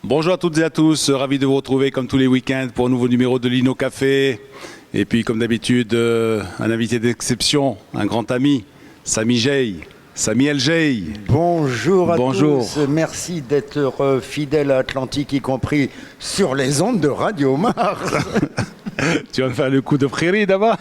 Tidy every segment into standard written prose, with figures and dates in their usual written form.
Bonjour à toutes et à tous, ravi de vous retrouver comme tous les week-ends pour un nouveau numéro de Lino Café. Et puis comme d'habitude, un invité d'exception, un grand ami, Samy Jey, Samy El Jey. Bonjour à Bonjour. tous, merci d'être fidèle à Atlantique, y compris sur les ondes de Radio Mars. Tu vas me faire le coup de prairie d'abord?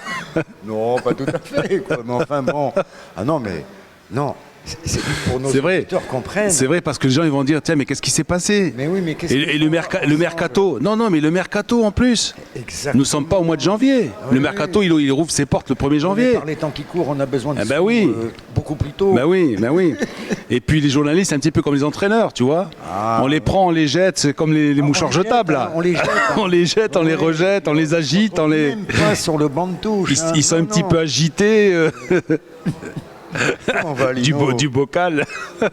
Non, pas tout à fait, quoi. Mais enfin bon. Ah non, mais non. C'est pour nos auditeurs comprennent. C'est vrai parce que les gens ils vont dire tiens mais qu'est-ce qui s'est passé? Mais oui mais qu'est-ce et le mercato non mais le mercato en plus. Exactement. Nous ne sommes pas au mois de janvier. Oui, le mercato il rouvre ses portes le 1er janvier. Par les temps qui courent, on a besoin de beaucoup plus tôt. Ben oui. Et puis les journalistes, c'est un petit peu comme les entraîneurs, tu vois. On les prend, on les jette, c'est comme les mouchoirs jetables là. On les jette. On les jette, on les rejette, on les agite, on les. Même pas sur le banc de touche. Ils sont un petit peu agités. Du bocal.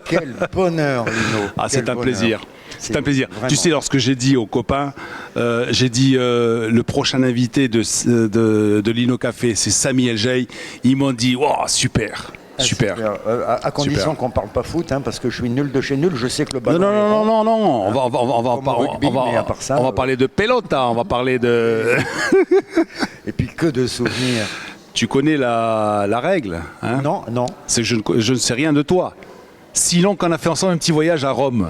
Quel bonheur, Lino. Ah, c'est un plaisir. C'est un plaisir. Vraiment. Tu sais, lorsque j'ai dit aux copains, le prochain invité de Lino Café, c'est Samy El Jey, ils m'ont dit, wow, super. Super. À condition qu'on ne parle pas foot, hein, parce que je suis nul de chez nul, je sais que le ballon. Non. On va parler de pelota, on va parler de. Et puis que de souvenirs. Tu connais la règle, hein? Non. C'est que je ne sais rien de toi. Sinon, qu'on a fait ensemble un petit voyage à Rome.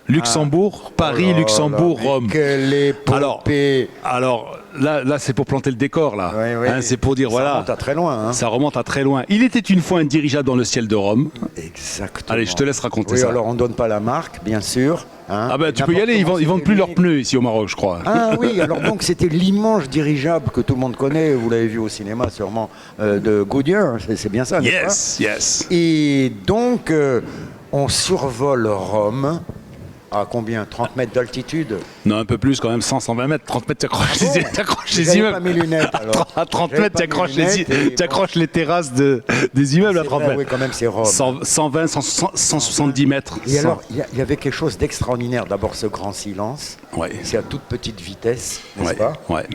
Luxembourg, Paris, Luxembourg, Rome. Quelle épopée. Alors là c'est pour planter le décor, là. Oui. Hein, c'est pour dire, voilà. Ça remonte à très loin. Hein. Ça remonte à très loin. Il était une fois un dirigeable dans le ciel de Rome. Exactement. Allez, je te laisse raconter ça. Alors on ne donne pas la marque, bien sûr. Hein. Ah ben tu peux y aller, ils vendent plus leurs pneus ici au Maroc, je crois. Ah oui, alors donc c'était l'immense dirigeable que tout le monde connaît, vous l'avez vu au cinéma sûrement, de Goodyear, c'est bien ça, n'est-ce pas? Yes. Et donc on survole Rome. À combien? 30 mètres d'altitude? Non, un peu plus quand même, 120 mètres. 30 mètres, tu accroches les immeubles. Pas mes lunettes, alors. À 30 mètres, tu accroches les terrasses des immeubles à 30 mètres. Oui, quand même, c'est Rome. 120, 170 mètres. Et alors, il y avait quelque chose d'extraordinaire. D'abord, ce grand silence. Ouais. C'est à toute petite vitesse, n'est-ce pas? Ouais.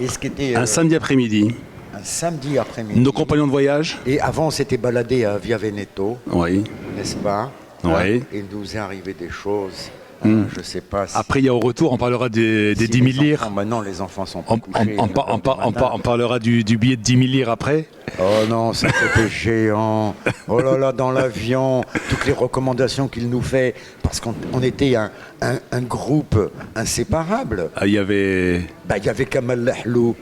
Et ce qui était, un samedi après-midi. Un samedi après-midi. Nos compagnons de voyage. Et avant, on s'était baladé à Via Veneto. Oui. N'est-ce pas? Oui. Il nous est arrivé des choses. Je ne sais pas si... Après, il y a au retour, on parlera des 10 000 lires. Maintenant, les enfants sont pas couchés. On parlera du billet de 10 000 lires après. Oh non, ça c'était géant. Oh là là, dans l'avion, toutes les recommandations qu'il nous fait. Parce qu'on était un groupe inséparable. Il y avait Kamal Lahlou.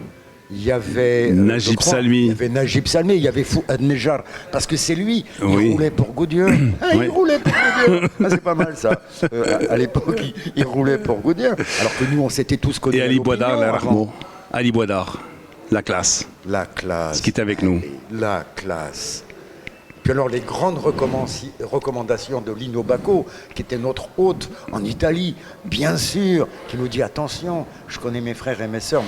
Il y avait Najib Salmi. Il y avait Najib Salmi, il y avait Fouad Nejar, parce que c'est lui, il roulait pour Goodyear. Il roulait pour Goodyear. C'est pas mal ça. À l'époque, il roulait pour Goodyear, alors que nous, on s'était tous connus. Et Ali Bouadar, Ali Bouadar, la classe. La classe. Ce qui est avec nous. La classe. Puis alors les grandes recommandations de Lino Bacco, qui était notre hôte en Italie, bien sûr, qui nous dit attention, je connais mes frères et mes sœurs,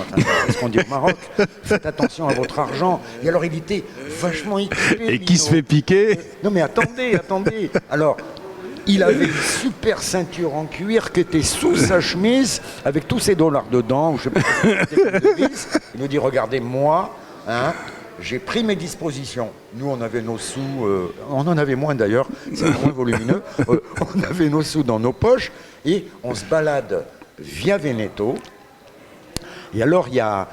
c'est ce qu'on dit au Maroc, faites attention à votre argent. Et alors il était vachement équipé. Et qui se fait piquer? Non mais attendez. Alors, il avait une super ceinture en cuir qui était sous sa chemise, avec tous ses dollars dedans, ou je sais pas il nous dit regardez moi, hein. J'ai pris mes dispositions. Nous, on avait nos sous, on en avait moins d'ailleurs, c'est moins volumineux. On avait nos sous dans nos poches et on se balade via Veneto. Et alors, il y a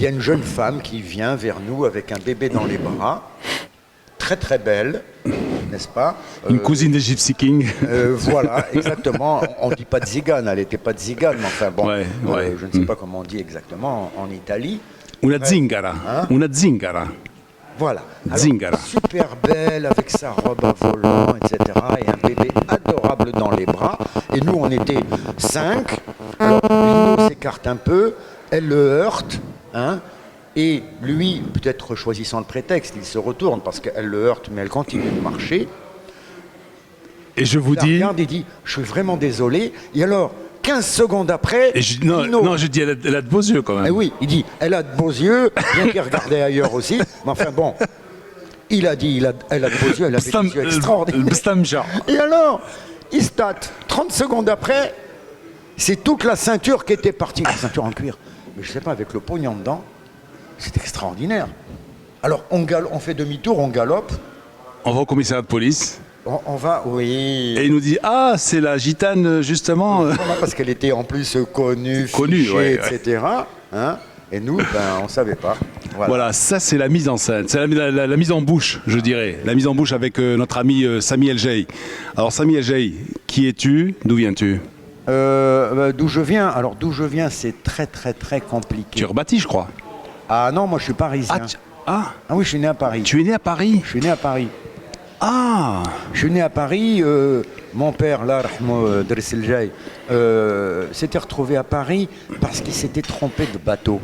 une jeune femme qui vient vers nous avec un bébé dans les bras, très très belle, n'est-ce pas? Une cousine de Gypsy King. Voilà, exactement. On ne dit pas de zigane, elle n'était pas de zigane, mais enfin bon, je ne sais pas comment on dit exactement en Italie. Una zingara. Hein? Una zingara. Voilà. Alors, zingara. Super belle avec sa robe à volant, etc. Et un bébé adorable dans les bras. Et nous, on était 5. Alors, Lino s'écarte un peu, elle le heurte, hein. Et lui, peut-être choisissant le prétexte, il se retourne parce qu'elle le heurte, mais elle continue de marcher. Et je vous dis... Regarde, il dit, je suis vraiment désolé. Et alors... 15 secondes après, non, je dis, elle a de beaux yeux quand même. Eh oui, il dit, elle a de beaux yeux, bien qu'il regardait ailleurs aussi. Mais enfin bon, il a dit, elle a de beaux yeux, elle a des yeux extraordinaires. Et alors, il se tâte. 30 secondes après, c'est toute la ceinture qui était partie. La ceinture en cuir. Mais je sais pas, avec le pognon dedans, c'est extraordinaire. Alors, on fait demi-tour, on galope. On va au commissariat de police. On va, oui. Et il nous dit, ah, c'est la gitane, justement. Voilà, parce qu'elle était en plus connue, Connue, fichée, ouais, etc. Hein, et nous, on ne savait pas. Voilà, ça c'est la mise en scène, c'est la mise en bouche, je dirais. La mise en bouche avec notre ami Samy El Jay. Alors Samy El Jay, qui es-tu? D'où viens-tu? D'où je viens? Alors d'où je viens, c'est très très très compliqué. Tu es rebâti, je crois. Ah non, moi je suis parisien. Ah oui, je suis né à Paris. Tu es né à Paris? Je suis né à Paris. Ah. Je suis né à Paris. Mon père, là, Driss El Jay, s'était retrouvé à Paris parce qu'il s'était trompé de bateau.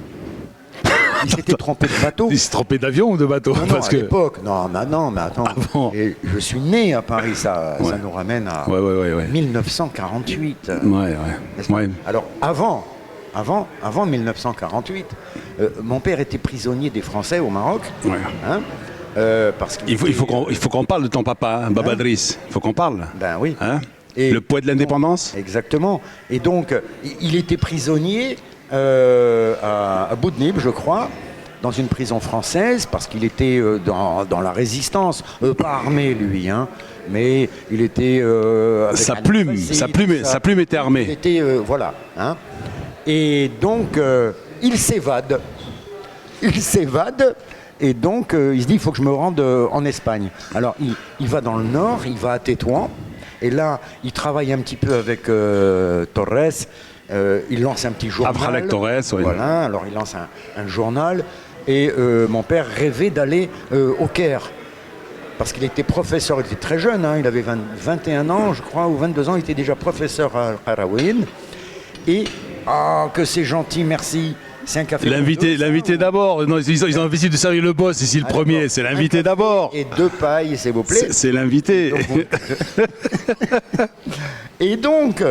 Il s'était trompé de bateau. Il s'est trompé d'avion ou de bateau? Non, parce à que... l'époque. Non, mais attends. Avant. Et je suis né à Paris, ça nous ramène à Ouais. 1948. Ouais. Alors, avant 1948, mon père était prisonnier des Français au Maroc. Ouais. Hein, parce Il faut qu'on parle de ton papa, Baba Driss. Il faut qu'on parle. Ben oui. Hein? Et le poids de l'indépendance. Exactement. Et donc, il était prisonnier à Boudnib, je crois, dans une prison française, parce qu'il était dans la résistance, pas armé lui, hein, mais il était avec Sa plume était armée. Il était voilà. Hein. Et donc, il s'évade. Et donc, il se dit, il faut que je me rende en Espagne. Alors, il va dans le nord, il va à Tétouan. Et là, il travaille un petit peu avec Torres. Il lance un petit journal. Après avec Torres, oui. Voilà, alors il lance un journal. Et mon père rêvait d'aller au Caire. Parce qu'il était professeur, il était très jeune, hein, il avait 21 ans, je crois, ou 22 ans, il était déjà professeur à Qarawin. Et, que c'est gentil, merci. C'est un café. L'invité d'abord. Non, ils ont investi de sérieux le boss ici, le premier. C'est l'invité d'abord. Et 2 pailles, s'il vous plaît. C'est l'invité. Et donc,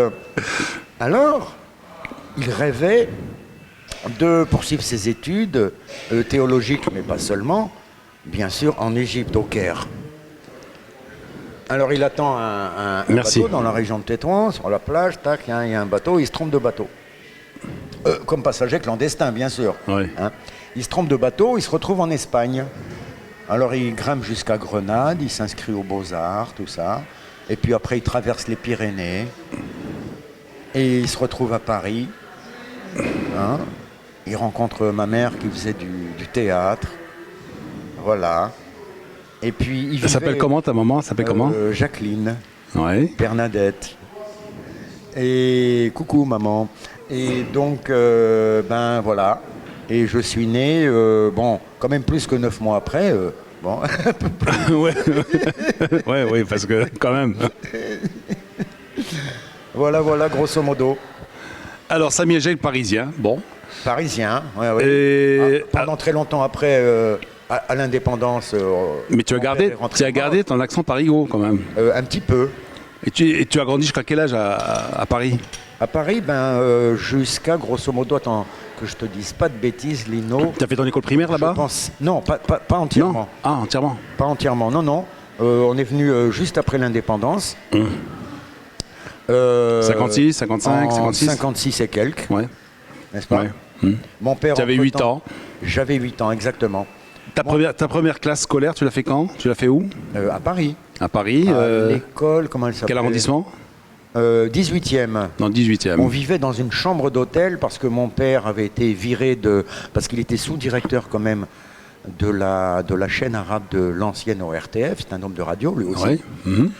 alors, il rêvait de poursuivre ses études théologiques, mais pas seulement, bien sûr, en Égypte, au Caire. Alors, il attend un bateau dans la région de Tétouan, sur la plage, tac, il y a un bateau, il se trompe de bateau. Comme passager clandestin, bien sûr. Oui. Hein. Il se trompe de bateau, il se retrouve en Espagne. Alors il grimpe jusqu'à Grenade, il s'inscrit aux Beaux-Arts, tout ça. Et puis après, il traverse les Pyrénées. Et il se retrouve à Paris. Hein. Il rencontre ma mère qui faisait du théâtre. Voilà. Et puis il Elle s'appelle comment ta maman? Elle s'appelle comment? Jacqueline. Oui. Bernadette. Et coucou maman. Et donc, voilà. Et je suis né, quand même plus que 9 mois après. Bon. ouais, parce que quand même. Voilà, grosso modo. Alors, Samy El Jay, parisien, bon. Parisien, ouais. Et... pendant très longtemps après, à l'indépendance. Mais tu as gardé ton accent parigot quand même. Un petit peu. Et tu as grandi jusqu'à quel âge à Paris? À Paris, jusqu'à grosso modo, attends, que je te dise pas de bêtises, Lino. Tu as fait ton école primaire là-bas? Non, pas entièrement. Non. Ah, entièrement? Pas entièrement, non. On est venu juste après l'indépendance. 56, 55, 56 56 et quelques. Ouais. N'est-ce pas? Ouais. Mon père. Tu avais 8 ans. J'avais 8 ans, exactement. Ta première classe scolaire, tu l'as fait quand? Tu l'as fait où? À Paris. À Paris. L'école, comment elle s'appelle? Quel arrondissement? 18e. Dans le 18e. On vivait dans une chambre d'hôtel parce que mon père avait été viré parce qu'il était sous-directeur quand même de la chaîne arabe de l'ancienne ORTF, c'est un homme de radio lui aussi. Oui.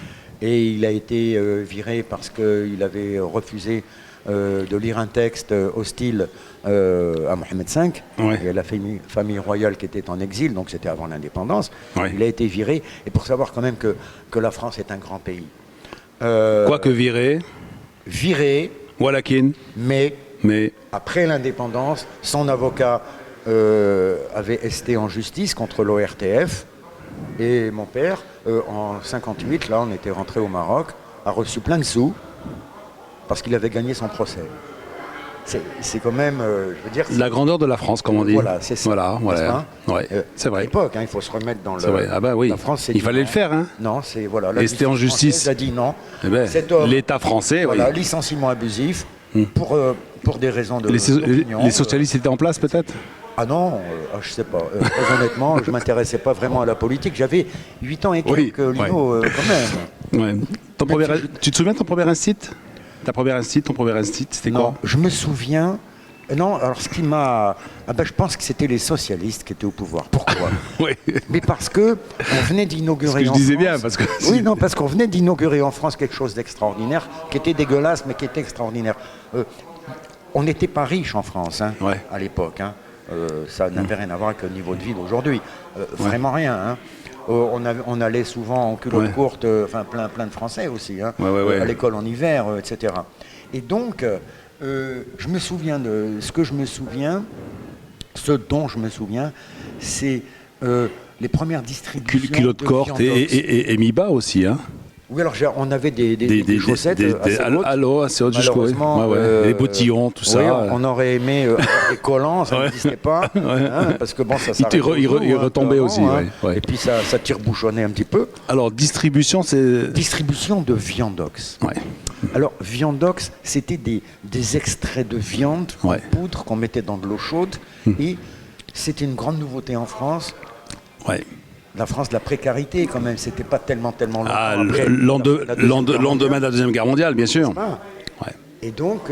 Et il a été viré parce qu'il avait refusé de lire un texte hostile à Mohamed V et à la famille royale qui était en exil, donc c'était avant l'indépendance. Il a été viré, et pour savoir quand même que la France est un grand pays. Quoique viré. Walakin. Mais après l'indépendance, son avocat avait esté en justice contre l'ORTF. Et mon père, en 58, là, on était rentré au Maroc, a reçu plein de sous parce qu'il avait gagné son procès. C'est quand même, je veux dire... La grandeur de la France, comme on dit. Voilà, c'est ça. Voilà. Ouais, c'est vrai. À l'époque, il faut se remettre dans le... C'est vrai. Ah bah oui. La France, il fallait le faire. Hein. Non, c'est... Voilà. Et c'était en justice. A dit non. L'État français, voilà, licenciement abusif pour des raisons de... Les socialistes étaient en place, peut-être? Ah non, je sais pas. Très honnêtement, je m'intéressais pas vraiment à la politique. J'avais 8 ans et quelques, Lino, quand même. Ouais. Tu te souviens de ton premier instinct? Ta première instinct, ton premier instinct, c'était quoi? Non, je me souviens. Non, alors ce qui m'a. Ah ben, je pense que c'était les socialistes qui étaient au pouvoir. Pourquoi? Oui. Mais parce que on venait d'inaugurer. Je en disais France... bien, parce que. Oui, non, parce qu'on venait d'inaugurer en France quelque chose d'extraordinaire, qui était dégueulasse, mais qui était extraordinaire. On n'était pas riche en France, hein, Ouais. à l'époque. Hein. Ça n'avait rien à voir avec le niveau de vie d'aujourd'hui. Vraiment rien. Hein. On allait souvent en culotte courte, enfin plein de Français aussi, hein, à l'école en hiver, etc. Et donc, je me souviens de ce dont je me souviens, c'est les premières distributions. Culotte courte et mi-bas aussi, hein. Oui, alors on avait des chaussettes assez hautes. Assez hautes jusqu'au les bottillons, tout ça. Oui, on aurait aimé des collants, ça n'existait pas, hein, parce que bon, ça s'arrête. Il retombait aussi. Hein, et puis ça tire-bouchonnait un petit peu. Alors, distribution, c'est... Distribution de Viandox. Ouais. Alors, Viandox, c'était des extraits de viande en poudre qu'on mettait dans de l'eau chaude. Et c'était une grande nouveauté en France. Ouais. La France de la précarité, quand même, c'était pas tellement longtemps après. Lendemain de la Deuxième Guerre mondiale, bien sûr. Ouais. Et donc,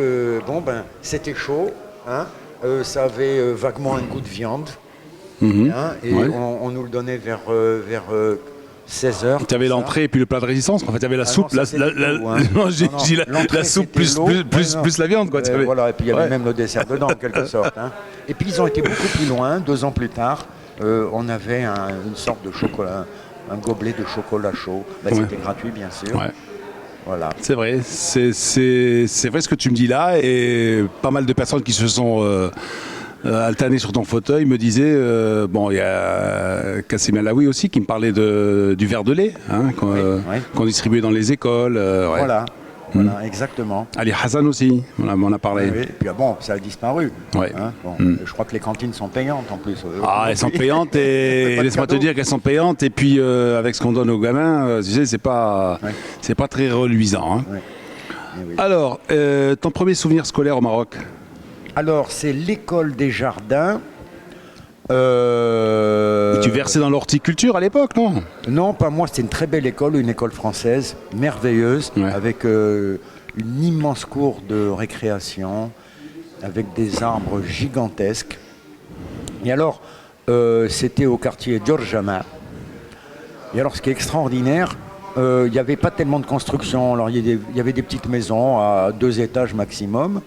c'était chaud, hein, ça avait vaguement un goût de viande, hein, et on nous le donnait vers 16h. Tu avais l'entrée et puis le plat de résistance. En fait, tu avais la soupe, la soupe plus la viande, quoi. Voilà, et puis il y avait même le dessert dedans, en quelque sorte. Hein. Et puis ils ont été beaucoup plus loin, 2 ans plus tard. On avait une sorte de chocolat, un gobelet de chocolat chaud. C'était gratuit, bien sûr. Ouais. Voilà. C'est vrai, c'est vrai ce que tu me dis là, et pas mal de personnes qui se sont alternées sur ton fauteuil me disaient, il y a Kassim Alaoui aussi qui me parlait du verre de lait, hein, qu'on distribuait dans les écoles. Voilà. Voilà, exactement. Ali Hassan aussi, on en a parlé. Oui, et puis bon, ça a disparu. Ouais. Hein, je crois que les cantines sont payantes en plus. Elles sont payantes et laisse-moi te dire qu'elles sont payantes. Et puis avec ce qu'on donne aux gamins, tu sais, c'est pas très reluisant. Hein. Oui. Alors, ton premier souvenir scolaire au Maroc? Alors, c'est l'école des jardins. Tu versais dans l'horticulture à l'époque, non? Non, pas moi. C'était une très belle école, une école française, merveilleuse, avec une immense cour de récréation, avec des arbres gigantesques. Et alors, c'était au quartier Djorjama. Et alors, ce qui est extraordinaire, il n'y avait pas tellement de construction. Alors, il y avait des petites maisons à 2 étages maximum.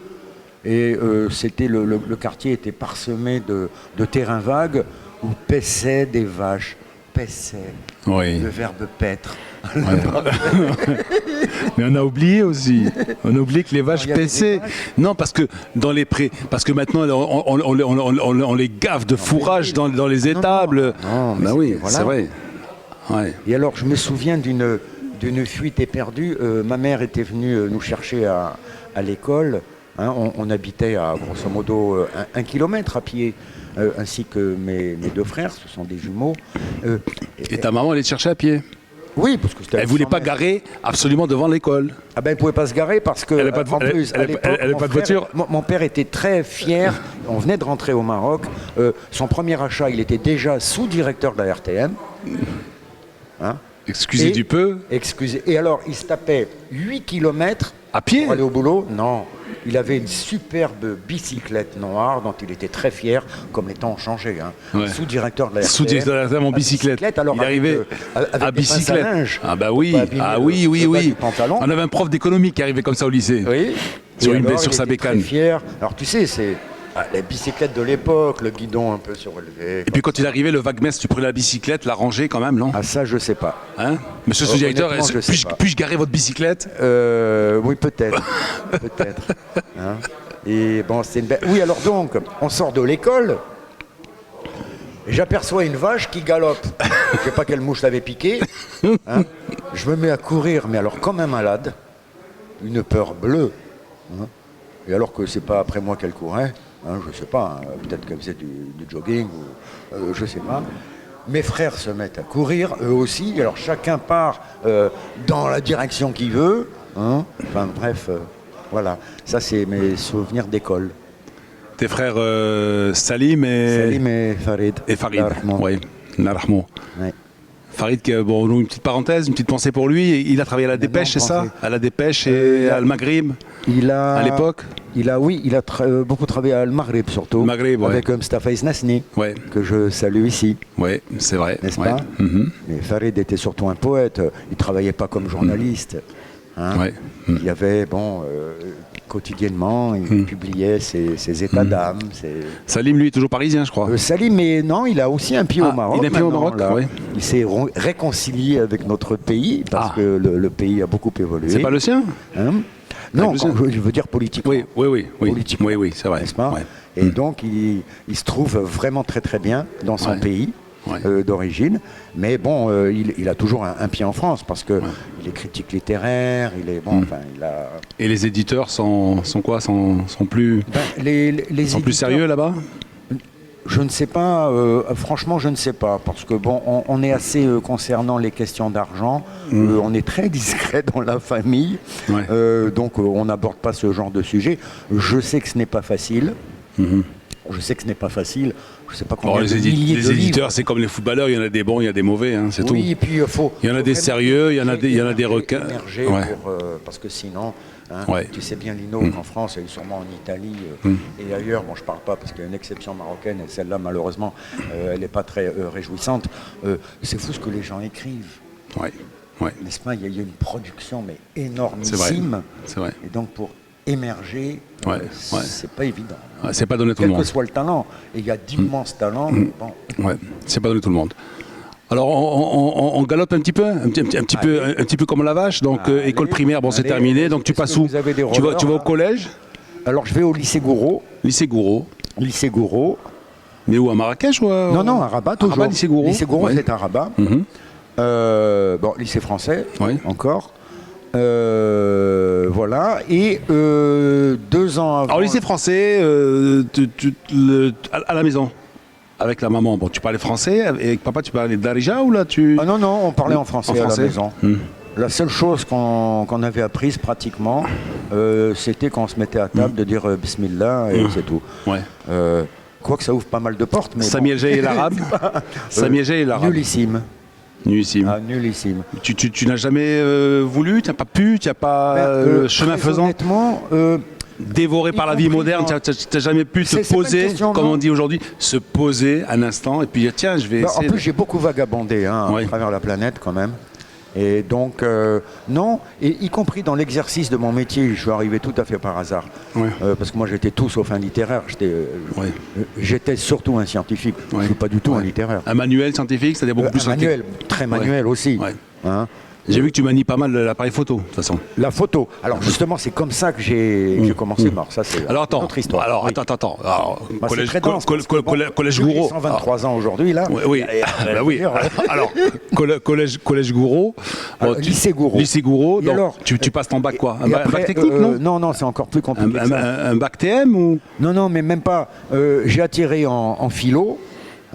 Et le quartier était parsemé de terrains vagues où paissaient des vaches. Paissaient. Oui. Le verbe paître. Mais on a oublié aussi. On a oublié que les vaches paissaient. Non, parce que dans les prés, parce que maintenant on les gave de fourrage dans les étables. Non, ben oui, voilà. C'est vrai. Ouais. Et alors, je me souviens d'une fuite éperdue. Ma mère était venue nous chercher à l'école. Hein, on habitait à grosso modo 1 kilomètre à pied, ainsi que mes 2 frères, ce sont des jumeaux. Et ta maman allait te chercher à pied? Oui, parce que c'était. Elle voulait pas garer absolument devant l'école. Ah ben, elle pouvait pas se garer parce que. Elle n'avait pas de voiture. Mon père était très fier. On venait de rentrer au Maroc. Son premier achat, il était déjà sous-directeur de la RTM. Hein? Excusez du peu. Excusez. Et alors, il se tapait 8 kilomètres. À pied? Pour aller au boulot? Non. Il avait une superbe bicyclette noire dont il était très fier, comme les temps ont changé. Hein. Sous-directeur de la RTM. Sous-directeur de la RTM en bicyclette. Alors il arrivait à bicyclette. Ah bah oui, oui. On avait un prof d'économie qui arrivait comme ça au lycée. Oui. Sur sa bécane. Très fier. Alors tu sais, c'est les bicyclettes de l'époque, le guidon un peu surélevé. Et puis quand il arrivait, le vaguemesse, tu prenais la bicyclette, la rangeais quand même, non? Ah ça, je sais pas. Hein? Monsieur le sous-directeur, puis-je garer votre bicyclette? Oui, peut-être. Peut-être. Hein? Et bon, c'est une belle... Oui, alors donc, on sort de l'école, et j'aperçois une vache qui galope. Je sais pas quelle mouche l'avait piqué. Hein? Je me mets à courir, mais alors comme un malade, une peur bleue. Hein? Et alors que c'est pas après moi qu'elle courait. Hein, je sais pas, hein, peut-être qu'elle faisait du jogging, ou, je sais pas. Mes frères se mettent à courir, eux aussi. Alors chacun part dans la direction qu'il veut. Hein. Enfin bref, voilà. Ça c'est mes souvenirs d'école. Tes frères Salim et Farid. Oui, Narahmo. Ouais. Farid, bon, une petite parenthèse, une petite pensée pour lui. Il a travaillé à la Dépêche, c'est ça? À la Dépêche et à Al Maghrib à l'époque? Il a beaucoup travaillé à Al Maghrib surtout. Al Maghrib, ouais. Avec Mustafa Isnasni, ouais. que je salue ici. Oui, c'est vrai. N'est-ce ouais. pas? Mais Farid était surtout un poète. Il ne travaillait pas comme journaliste. Hein. Ouais. Il y avait, quotidiennement, il publiait ses états d'âme. Salim, lui, est toujours parisien, je crois. Salim, mais non, il a aussi un pied au Maroc. Il a un pied au Maroc, oui. Il s'est réconcilié avec notre pays, parce que le pays a beaucoup évolué. C'est pas le sien? Hein? Non, je veux dire politiquement. Oui. Politiquement, oui, c'est vrai. N'est-ce pas? Ouais. Et donc, il se trouve vraiment très très bien dans son pays. D'origine, mais bon, il a toujours un pied en France parce que il est critique littéraire, il est il a. Et les éditeurs sont quoi, sont plus sont plus sérieux là-bas? Je ne sais pas, franchement, je ne sais pas, parce que on est assez concernant les questions d'argent, on est très discret dans la famille, donc on n'aborde pas ce genre de sujet. Je sais que ce n'est pas facile. Je sais que ce n'est pas facile. Je sais pas combien les éditeurs, c'est comme les footballeurs, il y en a des bons, il y a des mauvais, hein, c'est tout. Oui, et puis il y en a des sérieux, il y en a des requins. Parce que sinon, tu sais bien, Lino, qu'en France et sûrement en Italie et ailleurs, je parle pas parce qu'il y a une exception marocaine et celle-là, malheureusement, elle n'est pas très réjouissante. C'est fou ce que les gens écrivent. N'est-ce pas? Il y a une production mais énormissime. C'est vrai. Et donc pour émerger, c'est pas évident. C'est pas donné tout le monde. Quel que soit le talent, et il y a d'immenses talents. C'est pas donné tout le monde. Alors on galope un petit peu comme la vache. Donc école primaire, c'est terminé. Donc tu passes où? Tu vas au collège? Alors je vais au lycée Gouraud. Lycée Gouraud. Lycée Gouraud. Mais où, à Marrakech ou Non, à Rabat toujours. Rabat, lycée Gouraud. Lycée Gouraud, c'est à Rabat. Lycée français, encore. Voilà, et 2 ans avant. Alors, lycée français, à la maison, avec la maman, tu parlais français, et avec papa, tu parlais darija ou là tu. Ah non, on parlait en français à la maison. La seule chose qu'on avait apprise pratiquement, c'était quand on se mettait à table de dire Bismillah, et c'est tout. Quoique ça ouvre pas mal de portes. Mais Sami El-Jay et l'arabe. Sami El-Jay et l'arabe. Nullissime. Nullissime. Nullissime. Tu n'as jamais voulu, tu n'as pas pu, tu n'as pas chemin faisant. Honnêtement, dévoré par la vie moderne, tu n'as jamais pu te poser, comme on dit aujourd'hui, se poser un instant et puis dire tiens, je vais essayer. En plus, j'ai beaucoup vagabondé à travers la planète quand même. Et donc, non, et y compris dans l'exercice de mon métier, je suis arrivé tout à fait par hasard. Parce que moi, j'étais tout sauf un littéraire. J'étais surtout un scientifique. Je ne suis pas du tout un littéraire. Un manuel scientifique, c'est-à-dire beaucoup plus manuel, très manuel aussi. Hein. J'ai vu que tu manies pas mal l'appareil photo, de toute façon. La photo. Alors justement, c'est comme ça que j'ai commencé. Ça, c'est une autre histoire. Alors, attends. Alors, collège Gouraud. Gouraud. 123 ans aujourd'hui, là. Oui. Alors, collège Gouraud. Lycée Gouraud. Lycée Gouraud. Donc, alors, tu passes ton bac quoi? Un bac technique, non? Non, c'est encore plus compliqué. Un bac TM ou? Non, mais même pas. J'ai atterri en philo.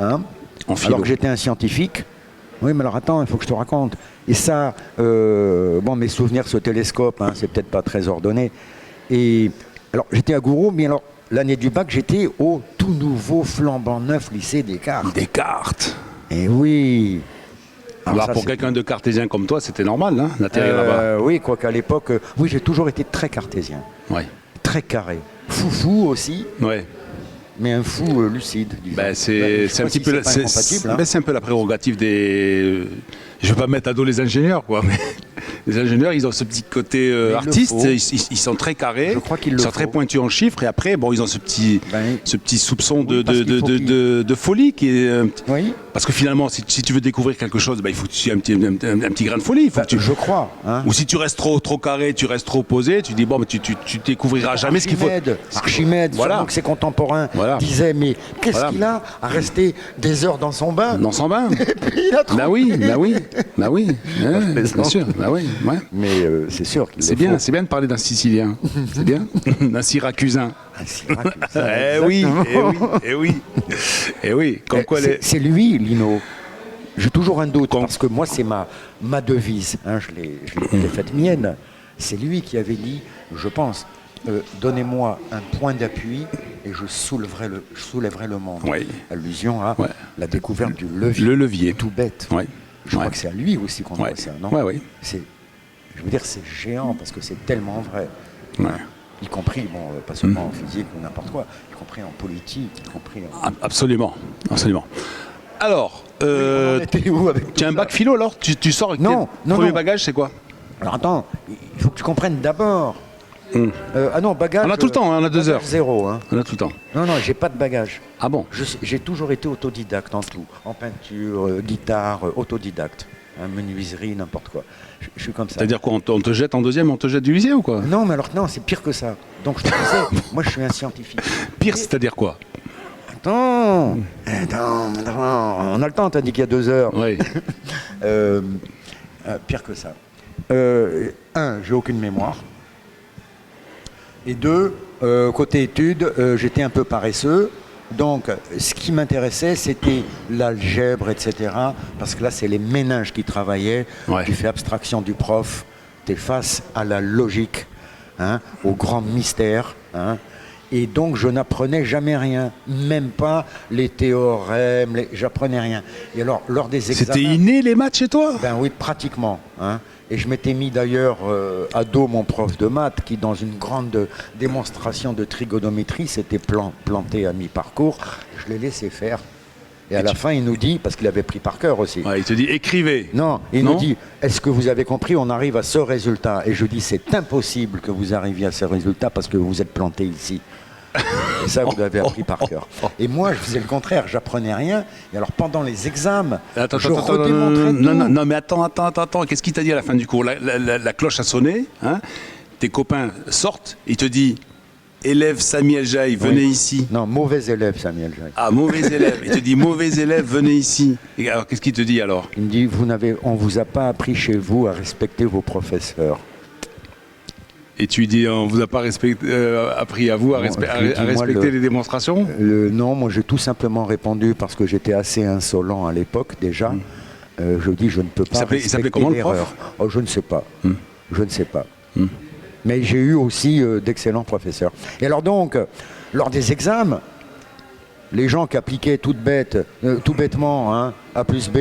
Hein, en philo. Alors que j'étais un scientifique. Oui, mais alors attends, il faut que je te raconte. Et ça, mes souvenirs se télescopent, c'est peut-être pas très ordonné. Et alors, j'étais à Gouraud, mais alors, l'année du bac, j'étais au tout nouveau flambant neuf lycée Descartes. Descartes. Et oui. Alors pour quelqu'un de cartésien comme toi, c'était normal, d'atterrir là-bas. Oui, quoique à l'époque, j'ai toujours été très cartésien. Très carré. Foufou aussi. Mais un fou lucide. C'est un petit peu, c'est un peu la prérogative des. Je ne vais pas mettre à dos les ingénieurs, quoi. Mais les ingénieurs, ils ont ce petit côté artiste. Ils sont très carrés. Je crois ils sont très pointus en chiffres. Et après, ils ont ce petit soupçon de folie qui est. Parce que finalement, si tu veux découvrir quelque chose, il faut que tu aies un petit grain de folie. Je crois. Ou si tu restes trop carré, tu restes trop posé, tu dis tu découvriras jamais ce qu'il faut. Archimède, voilà. Que ses contemporains disaient mais qu'est-ce qu'il a à rester des heures dans son bain? Dans son bain. Et puis il a trouvé. Bah oui, bien sûr. Mais c'est sûr qu'il c'est bien de parler d'un Sicilien. C'est bien. D'un Syracusain. Un Syracusain. Eh oui. Comme quoi c'est lui, Lino. J'ai toujours un doute, parce que moi, c'est ma devise. Je l'ai faite mienne. C'est lui qui avait dit, je pense, donnez-moi un point d'appui et je soulèverai le monde. Allusion à la découverte du levier. Le levier. Tout bête. Je crois que c'est à lui aussi qu'on doit ça, non? Oui. Je veux dire, c'est géant parce que c'est tellement vrai. Ouais. Y compris, bon, pas seulement en physique ou n'importe quoi, y compris en politique, y compris en... Absolument. Alors, on en était où avec tu as tout un bac ça? philo alors tu sors avec Non, tes non, premiers non. bagages, c'est quoi? Alors attends, il faut que tu comprennes d'abord. Ah non, bagage... On a tout le temps, hein, on a 2 bagage heures. zéro, hein. On a tout le temps. Non, j'ai pas de bagage. Ah bon? J'ai toujours été autodidacte en tout, en peinture, guitare, autodidacte, hein, menuiserie, n'importe quoi. Je suis comme ça. C'est-à-dire quoi, on te jette en deuxième, on te jette du lycée ou quoi? Non, mais alors non, c'est pire que ça. Donc je te disais, moi je suis un scientifique. Pire, c'est-à-dire quoi? Attends, on a le temps, t'as dit qu'il y a 2 heures. Oui. Pire que ça. Un, j'ai aucune mémoire. Et deux, côté études, j'étais un peu paresseux. Donc, ce qui m'intéressait, c'était l'algèbre, etc. Parce que là, c'est les méninges qui travaillaient. Ouais. Tu fais abstraction du prof, tu es face à la logique, hein, au grand mystère. Hein. Et donc, je n'apprenais jamais rien, même pas les théorèmes, j'apprenais rien. Et alors, lors des examens... C'était inné les maths chez toi? Ben oui, pratiquement. Hein. Et je m'étais mis d'ailleurs à dos mon prof de maths qui, dans une grande démonstration de trigonométrie, s'était planté à mi-parcours. Je l'ai laissé faire. Et à la fin, il nous dit, parce qu'il avait pris par cœur aussi. Ouais, il te dit écrivez. Non, il nous dit, est-ce que vous avez compris, on arrive à ce résultat? Et je dis, c'est impossible que vous arriviez à ce résultat parce que vous êtes planté ici. Et ça, vous l'avez appris par cœur. Et moi, je faisais le contraire, j'apprenais rien. Et alors, pendant les examens, je redémontrais tout. Non, mais attends. Qu'est-ce qu'il t'a dit à la fin du cours? La cloche a sonné, hein, tes copains sortent, il te dit, élève Samuel Jaï, venez ici. Non, mauvais élève, Samuel Jaï. Ah, mauvais élève. Il te dit, mauvais élève, venez ici. Et alors, qu'est-ce qu'il te dit alors? Il me dit, on vous a pas appris chez vous à respecter vos professeurs. Et tu dis, on vous a pas appris à vous à respecter les démonstrations? Non, moi j'ai tout simplement répondu parce que j'étais assez insolent à l'époque déjà. Je dis, je ne peux pas respecter il s'appelait comment le prof? Oh, je ne sais pas. Je ne sais pas. Mais j'ai eu aussi d'excellents professeurs. Et alors donc, lors des examens, les gens qui appliquaient tout bêtement, hein, A plus B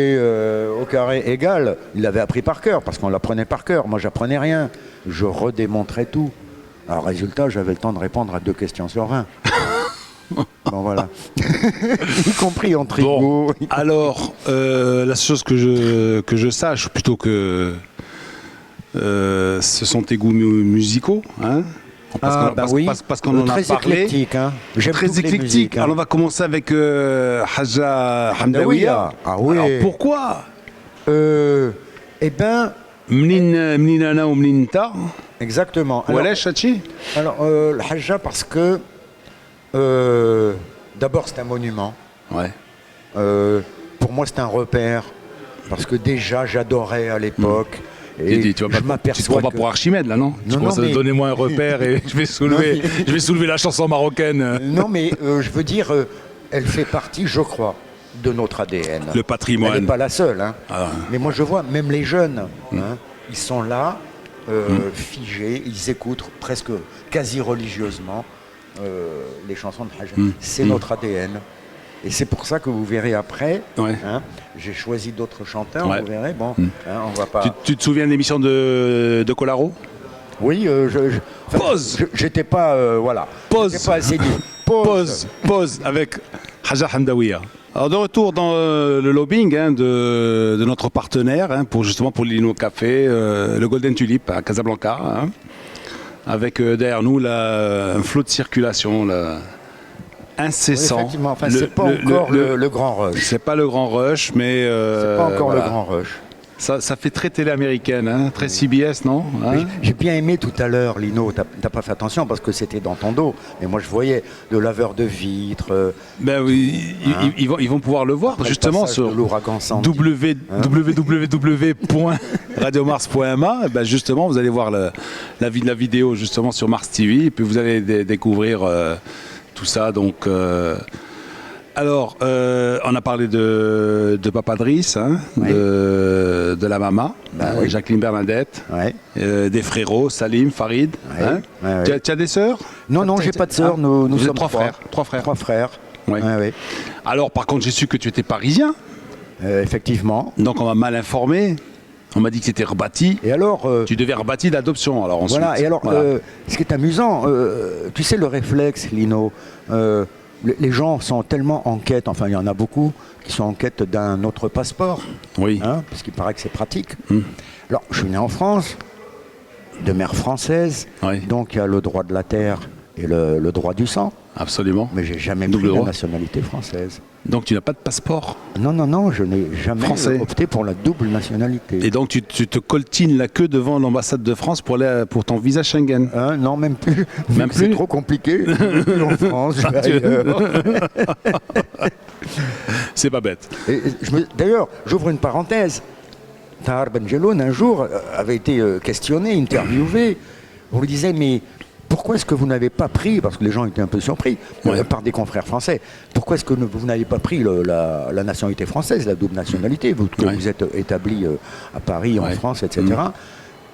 au carré égale, ils l'avaient appris par cœur, parce qu'on l'apprenait par cœur. Moi, j'apprenais rien. Je redémontrais tout. Alors, résultat, j'avais le temps de répondre à 2 questions sur 20. Bon, voilà. Y compris en trigo. Bon, alors, la chose que je sache, plutôt que ce sont tes goûts musicaux, hein? Parce qu'on en a parlé. Éclectique, hein. Très éclectique. Hein. Alors on va commencer avec Haja Hamdawiya. Ah oui. Alors pourquoi? Eh ben. Mninana ou Mninta? Exactement. Walesh Hachi? Alors, le Haja, parce que. D'abord, c'est un monument. Ouais. Pour moi, c'est un repère. Parce que déjà, j'adorais à l'époque. Et tu te prends pas pour Archimède là, non? Donnez-moi un repère et je vais soulever la chanson marocaine. Non, mais je veux dire, elle fait partie, je crois, de notre ADN. Le patrimoine. Elle n'est pas la seule. Hein. Ah. Mais moi, je vois, même les jeunes, hein, ils sont là, figés, ils écoutent presque quasi religieusement les chansons de Hajj. C'est notre ADN. Et c'est pour ça que vous verrez après, hein, j'ai choisi d'autres chanteurs, vous verrez, bon, hein, on va pas... Tu te souviens de l'émission de Colaro? Oui, Pause. J'étais pas, voilà. Pause. J'étais pas assez dit. Pause avec Haja Hamdawiya. Alors de retour dans le lobbying, hein, de notre partenaire, hein, pour l'Ino Café, le Golden Tulip à Casablanca, hein, avec derrière nous un flot de circulation là, incessant. Oui, effectivement, enfin, c'est pas encore le grand rush. C'est pas le grand rush, mais c'est pas encore le grand rush. Ça fait très télé américaine, hein, très CBS, non, hein? J'ai bien aimé tout à l'heure, Lino, t'as pas fait attention parce que c'était dans ton dos, mais moi je voyais le laveur de vitres. Ben oui, hein, ils vont pouvoir le voir après justement sur www.radiomars.ma. Ben justement, vous allez voir la vidéo justement sur Mars TV et puis vous allez découvrir tout ça. Donc, alors, on a parlé de Papa Driss, hein, oui, de la maman, oui, Jacqueline Bernadette, oui, des frérots, Salim, Farid. Oui, hein. Oui. Tu as des sœurs? Non, j'ai pas de sœurs. Nous sommes 3 frères. 3 frères. 3 frères. Oui. Oui, oui. Alors, par contre, j'ai su que tu étais parisien. effectivement. Donc on m'a mal informé. On m'a dit que c'était rebâti. Et alors, tu devais rebâtir l'adoption. Alors ensuite. Voilà. Et alors, ce qui est amusant, tu sais, le réflexe, Lino, les gens sont tellement en quête, enfin il y en a beaucoup qui sont en quête d'un autre passeport. Oui. Hein, parce qu'il paraît que c'est pratique. Alors, je suis né en France, de mère française, donc il y a le droit de la terre et le droit du sang. Absolument. Mais j'ai jamais pris la nationalité française. Donc tu n'as pas de passeport? Non, je n'ai jamais opté pour la double nationalité. Et donc tu te coltines la queue devant l'ambassade de France pour ton visa Schengen? Non, même plus. Même plus. C'est trop compliqué. En France, je vais ailleurs. C'est pas bête. D'ailleurs, j'ouvre une parenthèse. Tahar Benjeloun, un jour, avait été questionné, interviewé. On lui disait, mais pourquoi est-ce que vous n'avez pas pris, parce que les gens étaient un peu surpris par des confrères français, pourquoi est-ce que vous n'avez pas pris la nationalité française, la double nationalité, vous êtes établi à Paris, en France, etc.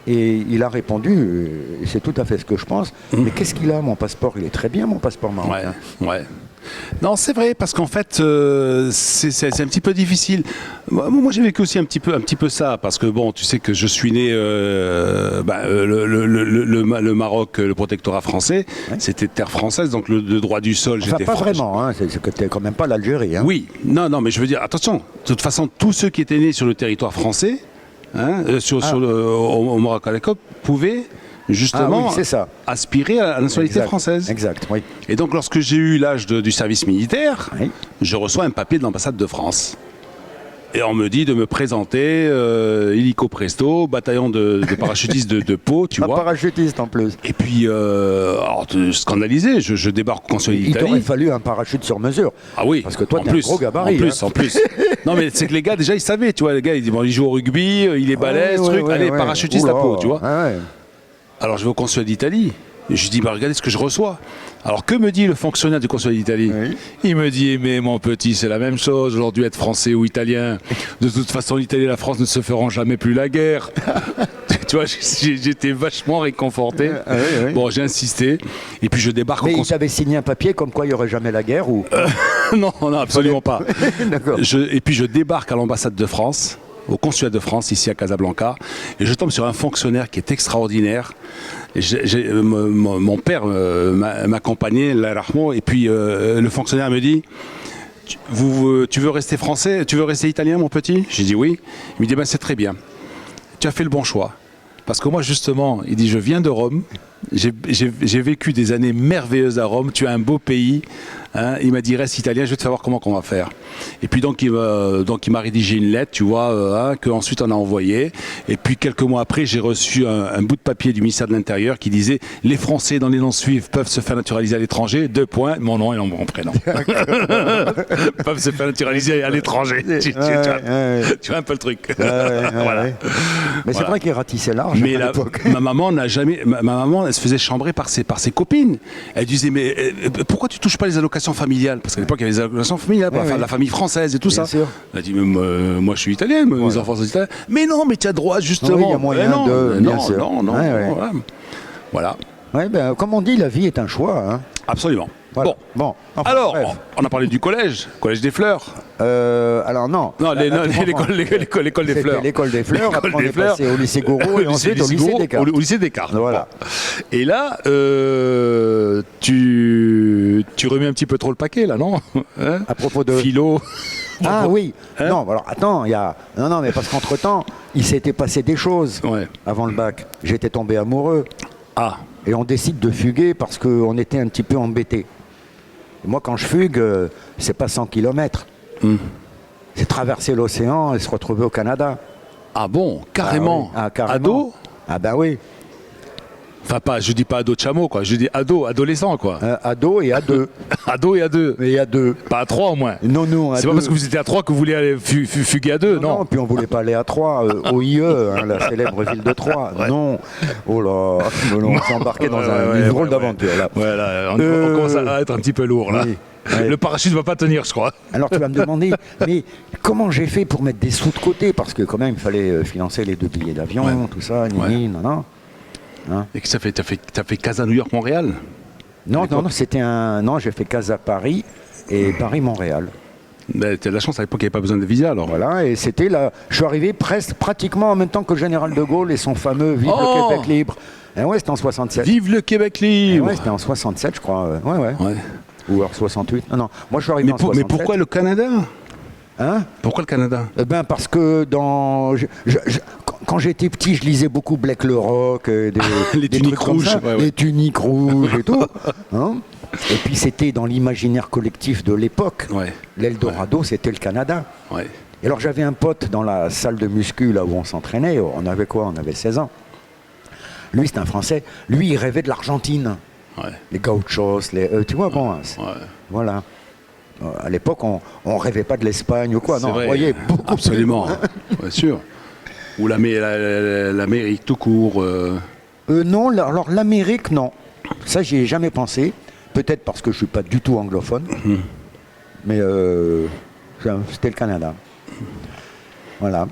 Et il a répondu, et c'est tout à fait ce que je pense, mais qu'est-ce qu'il a, mon passeport? Il est très bien, mon passeport marocain. Ouais. Non, c'est vrai, parce qu'en fait, c'est un petit peu difficile. Moi, j'ai vécu aussi un petit peu ça, parce que bon, tu sais que je suis né, le Maroc, le protectorat français, c'était terre française, donc le droit du sol, j'étais pas vraiment, hein, c'est que t'es quand même pas l'Algérie. Hein. Oui, non, mais je veux dire, attention, de toute façon, tous ceux qui étaient nés sur le territoire français, au Maroc à l'époque, pouvaient justement aspirer à la nationalité française. Exact, oui. Et donc lorsque j'ai eu l'âge du service militaire, je reçois un papier de l'ambassade de France. Et on me dit de me présenter, illico presto, bataillon de parachutistes de Pau, tu vois. Parachutiste en plus. Et puis, alors, scandalisé, je débarque au consulat d'Italie. Il t'aurait fallu un parachute sur mesure. Ah oui. Parce que toi, t'es un gros gabarit. En plus. Non, mais c'est que les gars, déjà, ils savaient, tu vois. Les gars, ils disent, bon, il joue au rugby, il est balèze, allez, parachutiste à Pau, tu vois. Alors, je vais au consulat d'Italie. Et je dis, bah, regardez ce que je reçois. Alors, que me dit le fonctionnaire du consulat d'Italie? Il me dit, mais mon petit, c'est la même chose, aujourd'hui, être français ou italien. De toute façon, l'Italie et la France ne se feront jamais plus la guerre. Tu vois, j'étais vachement réconforté. Bon, j'ai insisté. Et puis, je débarque Mais il t'avait signé un papier comme quoi il n'y aurait jamais la guerre ou... Non, absolument pas. D'accord. Et puis, je débarque à l'ambassade de France, au consulat de France, ici à Casablanca, et je tombe sur un fonctionnaire qui est extraordinaire. Mon père m'accompagnait, et puis le fonctionnaire me dit, tu veux rester français, tu veux rester italien, mon petit? J'ai dit oui. Il me dit, ben, c'est très bien, tu as fait le bon choix. Parce que moi, justement, il dit, je viens de Rome, j'ai vécu des années merveilleuses à Rome, tu as un beau pays. Hein, il m'a dit, reste italien, je vais te savoir comment on va faire. Et puis donc il m'a rédigé une lettre, tu vois, qu'ensuite on a envoyée. Et puis quelques mois après, j'ai reçu un bout de papier du ministère de l'Intérieur qui disait, les Français dans les noms suivants peuvent se faire naturaliser à l'étranger, : mon nom et mon prénom. Peuvent se faire naturaliser à l'étranger. Tu vois un peu le truc. Voilà. Mais c'est vrai qu'il ratissait large. Mais ma maman n'a jamais, ma maman, elle se faisait chambrer par ses copines. Elle disait, mais pourquoi tu touches pas les allocations familiales? Parce qu'à l'époque, il y avait les allocations familiales, la famille française et tout ça. Sûr. Elle a dit, mais moi je suis italien, mes enfants sont italiens. Mais non, mais tu as droit justement. Oui, il y a moyen de. Non. Voilà. Ouais, ben, comme on dit, la vie est un choix. Hein. Absolument. Voilà. Bon. Enfin, alors, bref. on a parlé du collège des Fleurs. Alors non. Non, l'école des Fleurs. L'école des Fleurs. Après, on est passé au lycée Gouraud et ensuite au lycée Descartes. Au lycée Descartes. Voilà. Et là, tu remets un petit peu trop le paquet, là, non? À propos de philo. Ah oui. Non, alors attends, non, mais parce qu'entre-temps, il s'était passé des choses avant le bac. J'étais tombé amoureux. Ah. Et on décide de fuguer parce qu'on était un petit peu embêtés. Et moi, quand je fugue, c'est pas 100 km. C'est traverser l'océan et se retrouver au Canada. Ah bon, carrément. Carrément. Ado? Ah ben oui. Enfin, je dis pas ado de chameau, quoi. Je dis adolescent, quoi. Ado et à deux. Ado et à deux. Et à deux. Pas à trois, au moins. Non, c'est pas parce que vous étiez à trois que vous voulez aller fuguer à deux, non. Non, puis on voulait pas aller à Troyes, au IE, la célèbre ville de Troyes. Non. Oh là, on s'est embarqué dans une drôle d'aventure, là. Voilà, on commence à être un petit peu lourd, là. Oui. Le parachute ne va pas tenir, je crois. Alors tu vas me demander, mais comment j'ai fait pour mettre des sous de côté? Parce que quand même, il fallait financer les 2 billets d'avion, tout ça, non. Hein? Et que t'as fait Casa New York Montréal? Non, c'était non, j'ai fait Casa Paris et Paris Montréal. Ben, t'as de la chance, à l'époque, il n'y avait pas besoin de visa, alors. Voilà, et c'était là. Je suis arrivé presque, pratiquement en même temps que le général de Gaulle et son fameux Vive le Québec libre. Et ouais, c'était en 67. Vive le Québec Et libre. ouais, c'était en 67, je crois. Ouais. Ouais. Ou alors 68. Non, moi je suis arrivé en 67. Mais pourquoi le Canada? Hein? Pourquoi le Canada? Eh ben parce que quand j'étais petit, je lisais beaucoup Black le Rock, Les des tuniques trucs comme rouges, ça, ouais. les tuniques rouges et tout. Hein, et puis c'était dans l'imaginaire collectif de l'époque. Ouais. L'Eldorado, c'était le Canada. Ouais. Et alors j'avais un pote dans la salle de muscu, là où on s'entraînait. On avait quoi? On avait 16 ans. Lui, c'était un Français. Lui, il rêvait de l'Argentine. Ouais. Les gauchos, tu vois, bon, voilà. À l'époque, on rêvait pas de l'Espagne ou quoi. C'est Non, vrai. on voyait beaucoup plus Absolument, loin. bien sûr. Ou l'Amérique tout court. Non, alors l'Amérique, non. Ça, j'y ai jamais pensé. Peut-être parce que je suis pas du tout anglophone. Mais c'était le Canada. Voilà.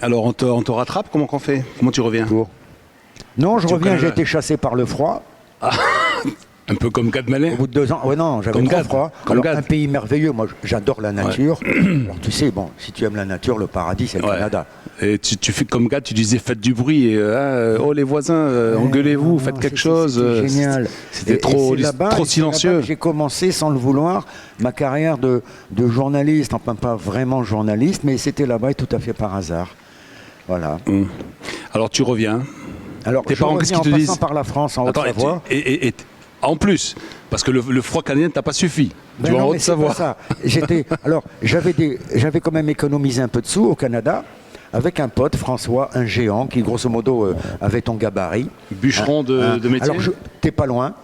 Alors, on te rattrape? Comment qu'on fait? Comment tu reviens? Non, je Tu reviens, connais j'ai la- été chassé par le froid. Un peu comme Gad Mallet. Au bout de 2 ans, ouais, non, j'avais Comme trop Gad. froid. Comme Alors, Gad. un pays merveilleux, moi j'adore la nature. Alors tu sais, bon, si tu aimes la nature, le paradis c'est le Ouais. Canada. Et tu fais comme Gad, tu disais faites du bruit. Et, oh les voisins, engueulez-vous, Non, faites quelque c'était chose. génial. C'était Et trop c'est là-bas silencieux. que j'ai commencé sans le vouloir ma carrière de journaliste, enfin pas vraiment journaliste, mais c'était là-bas et tout à fait par hasard. Voilà. Alors tu reviens. Alors Tes je parents, qu'est-ce reviens qu'ils te en disent? passant par la France, en Attends, Haute-Savoie. et en plus, parce que le froid canadien t'a pas suffi. Ben Tu vas en non, mais c'est Haute-Savoie. pas ça. Alors, j'avais quand même économisé un peu de sous au Canada avec un pote, François, un géant, qui grosso modo avait ton gabarit. Bûcheron de métier. Alors, t'es pas loin,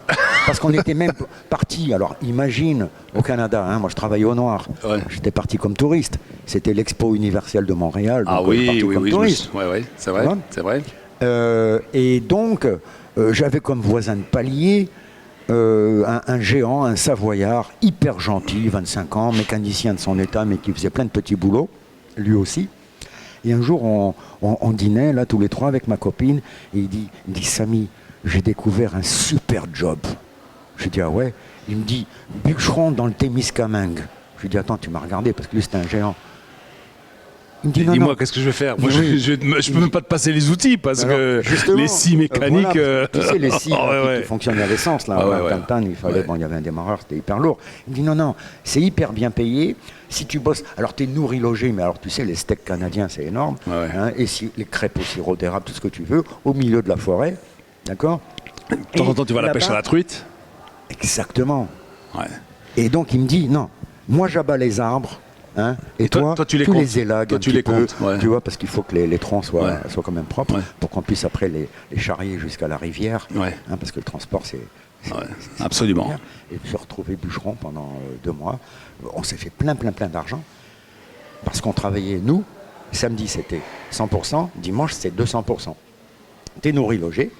parce qu'on était même parti. Alors, imagine, au Canada, moi je travaillais au noir. Ouais. J'étais parti comme touriste. C'était l'Expo universelle de Montréal. Ah donc, oui, parti oui, comme oui. touriste. Ouais, c'est vrai, Voilà. c'est vrai. Et donc, j'avais comme voisin de palier un géant, un Savoyard, hyper gentil, 25 ans, mécanicien de son état, mais qui faisait plein de petits boulots, lui aussi. Et un jour, on dînait, là, tous les trois, avec ma copine, et il dit Samy, j'ai découvert un super job. Je lui dis, ah ouais? Il me dit, bûcheron dans le Témiscamingue. Je lui dis, attends, tu m'as regardé, parce que lui, c'était un géant. Il me dit, non, Dis-moi, non. qu'est-ce que je vais faire? Moi, Oui. je peux même pas te passer les outils parce Alors, que justement, les scies mécaniques. voilà, tu sais, les scies qui fonctionnent à l'essence, là, Ah ouais, en ouais. Tantan, il fallait, Ouais. bon, il y avait un démarreur, c'était hyper lourd. Il me dit, non, non, c'est hyper bien payé. Si tu bosses, alors tu es nourri, logé, mais alors tu sais, les steaks canadiens, c'est énorme. Ouais, ouais. Hein, et si, les crêpes au sirop d'érable, tout ce que tu veux, au milieu de la forêt, d'accord? De temps en temps, tu vas à la là-bas- pêche à la truite. Exactement. Ouais. Et donc, il me dit, non, moi j'abats les arbres. Hein, et toi, tu les tu comptes. les élagues Toi, un tu petit les peu, comptes, ouais. tu vois, parce qu'il faut que les troncs soient quand même propres, Ouais. pour qu'on puisse après les charrier jusqu'à la rivière, Ouais. parce que le transport c'est Ouais, absolument. Et puis se retrouver bûcheron pendant 2 mois. On s'est fait plein d'argent, parce qu'on travaillait, nous, samedi c'était 100%, dimanche c'était 200%. T'es nourri, logé,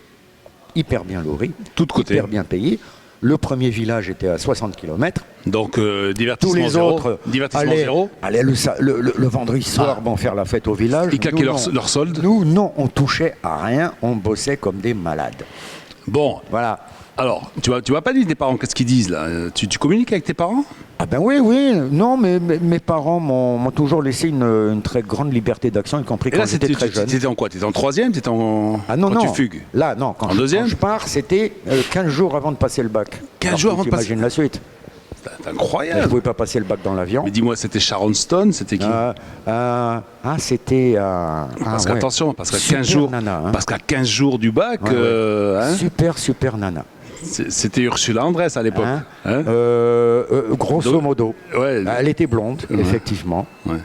hyper bien nourri, Tout de côté. hyper bien payé. Le premier village était à 60 km. Donc, Tous divertissement les zéro. autres Divertissement allaient, zéro. allaient le vendredi soir faire la fête au village. Ils claquaient Nous, leur, non. leur solde. Nous, non, on touchait à rien, on bossait comme des malades. Bon, Voilà. alors, tu vas pas dire tes parents, qu'est-ce qu'ils disent là? Tu communiques avec tes parents? Ah ben oui, non, mais mes parents m'ont toujours laissé une très grande liberté d'action, y compris Et là, quand j'étais très jeune. t'étais en quoi? T'étais en troisième? T'étais en. Ah non, quand non. tu fugues? Là, non, quand En deuxième quand je pars, c'était 15 jours avant de passer le bac. 15 jours avant de passer- Imagine la suite. C'est Je ne incroyable. pouvais pas passer le bac dans l'avion. Mais dis-moi, c'était Sharon Stone? C'était qui? C'était... Parce ouais. qu'attention, parce qu'à Super 15 jours, nana, hein. parce qu'à 15 jours du bac, Ouais, ouais. hein, Super nana. c'était Ursula Andress à l'époque. Hein Hein? Grosso Donc, modo. ouais. Elle était blonde, effectivement. Ouais.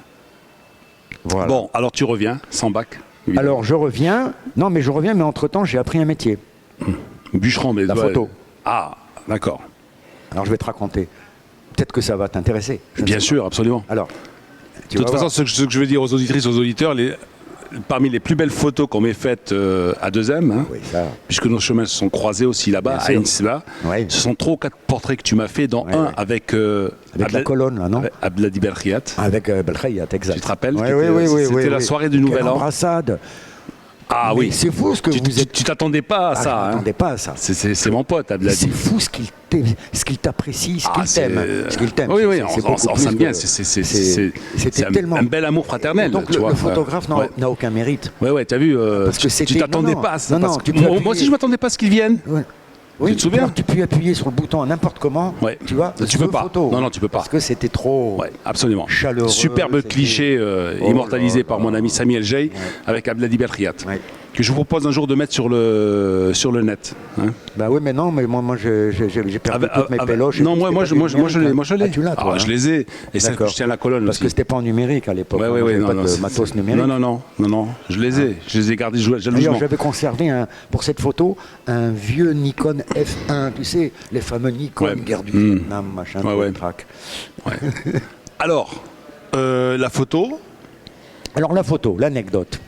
Voilà. Bon, alors tu reviens, sans bac. évidemment. Alors je reviens. Non, mais je reviens, mais entre-temps, j'ai appris un métier. Bûcheron, mais La photo. Ah, d'accord. Alors je vais te raconter. Peut-être que ça va t'intéresser. Je ne Bien sais sûr, absolument. pas. Alors, tu De toute vas façon, voir. ce que je veux dire aux auditrices, aux auditeurs, parmi les plus belles photos qu'on m'ait faites à 2M, hein, Oui, ça. puisque nos chemins se sont croisés aussi là-bas, Bien à sûr. Innsbruck, Ouais. ce sont 3 ou 4 portraits que tu m'as fait, dont Ouais, un ouais. avec, Avec la colonne, là, non Abdelhadi Belkhiat. Avec Belkhayat, exact. Tu te rappelles Oui, qui oui, était- oui, oui. C'était oui, la oui. soirée du Nouvel Quelle An. embrassade. Ah Mais oui. c'est fou ce que vous êtes. Tu t'attendais pas à Ah, je ça. Hein. m'attendais pas à ça. C'est mon pote, C'est Abdelhadi. fou ce qu'il t'apprécie, ce qu'il t'aime. Ce qu'il t'aime. Oui, oui, C'est on beaucoup plus s'aime bien. que- C'est un bel amour fraternel. Donc tu vois. le photographe Ouais. n'a aucun mérite. Ouais, t'as vu, Parce que tu c'était- t'attendais non, pas à ça. non, parce non, que tu peux moi appuyer. aussi, je m'attendais pas à ce qu'ils viennent. Ouais. Oui, te souviens tu peux appuyer sur le bouton n'importe comment. Ouais. Tu vois, Tu peux deux pas. photos. Non, non, tu peux pas. Parce que c'était trop. Ouais, absolument. Chaleureux, Superbe c'était- cliché Oh immortalisé là par là. mon ami Sami El Jay avec Abdelhadi Belkhiat. Ouais. Que je vous propose un jour de mettre sur le net. Hein. Bah oui, mais non, mais moi j'ai perdu toutes mes péloches. Non, moi je l'ai. Ah, tu l'as, toi, Ah, hein. je les ai. Et ça, D'accord. je tiens la colonne Parce aussi. que c'était pas en numérique à l'époque. Ouais, Moi, ouais, ouais, j'avais non, pas non, de c'est- matos numérique. non, je les ai. Je les ai gardés D'ailleurs, jalousement. j'avais conservé pour cette photo un vieux Nikon F1, tu sais, les fameux Nikon, Ouais. guerre du Mm. Vietnam, machin, Ouais, ouais. trac. Alors, la photo. Alors la photo, l'anecdote.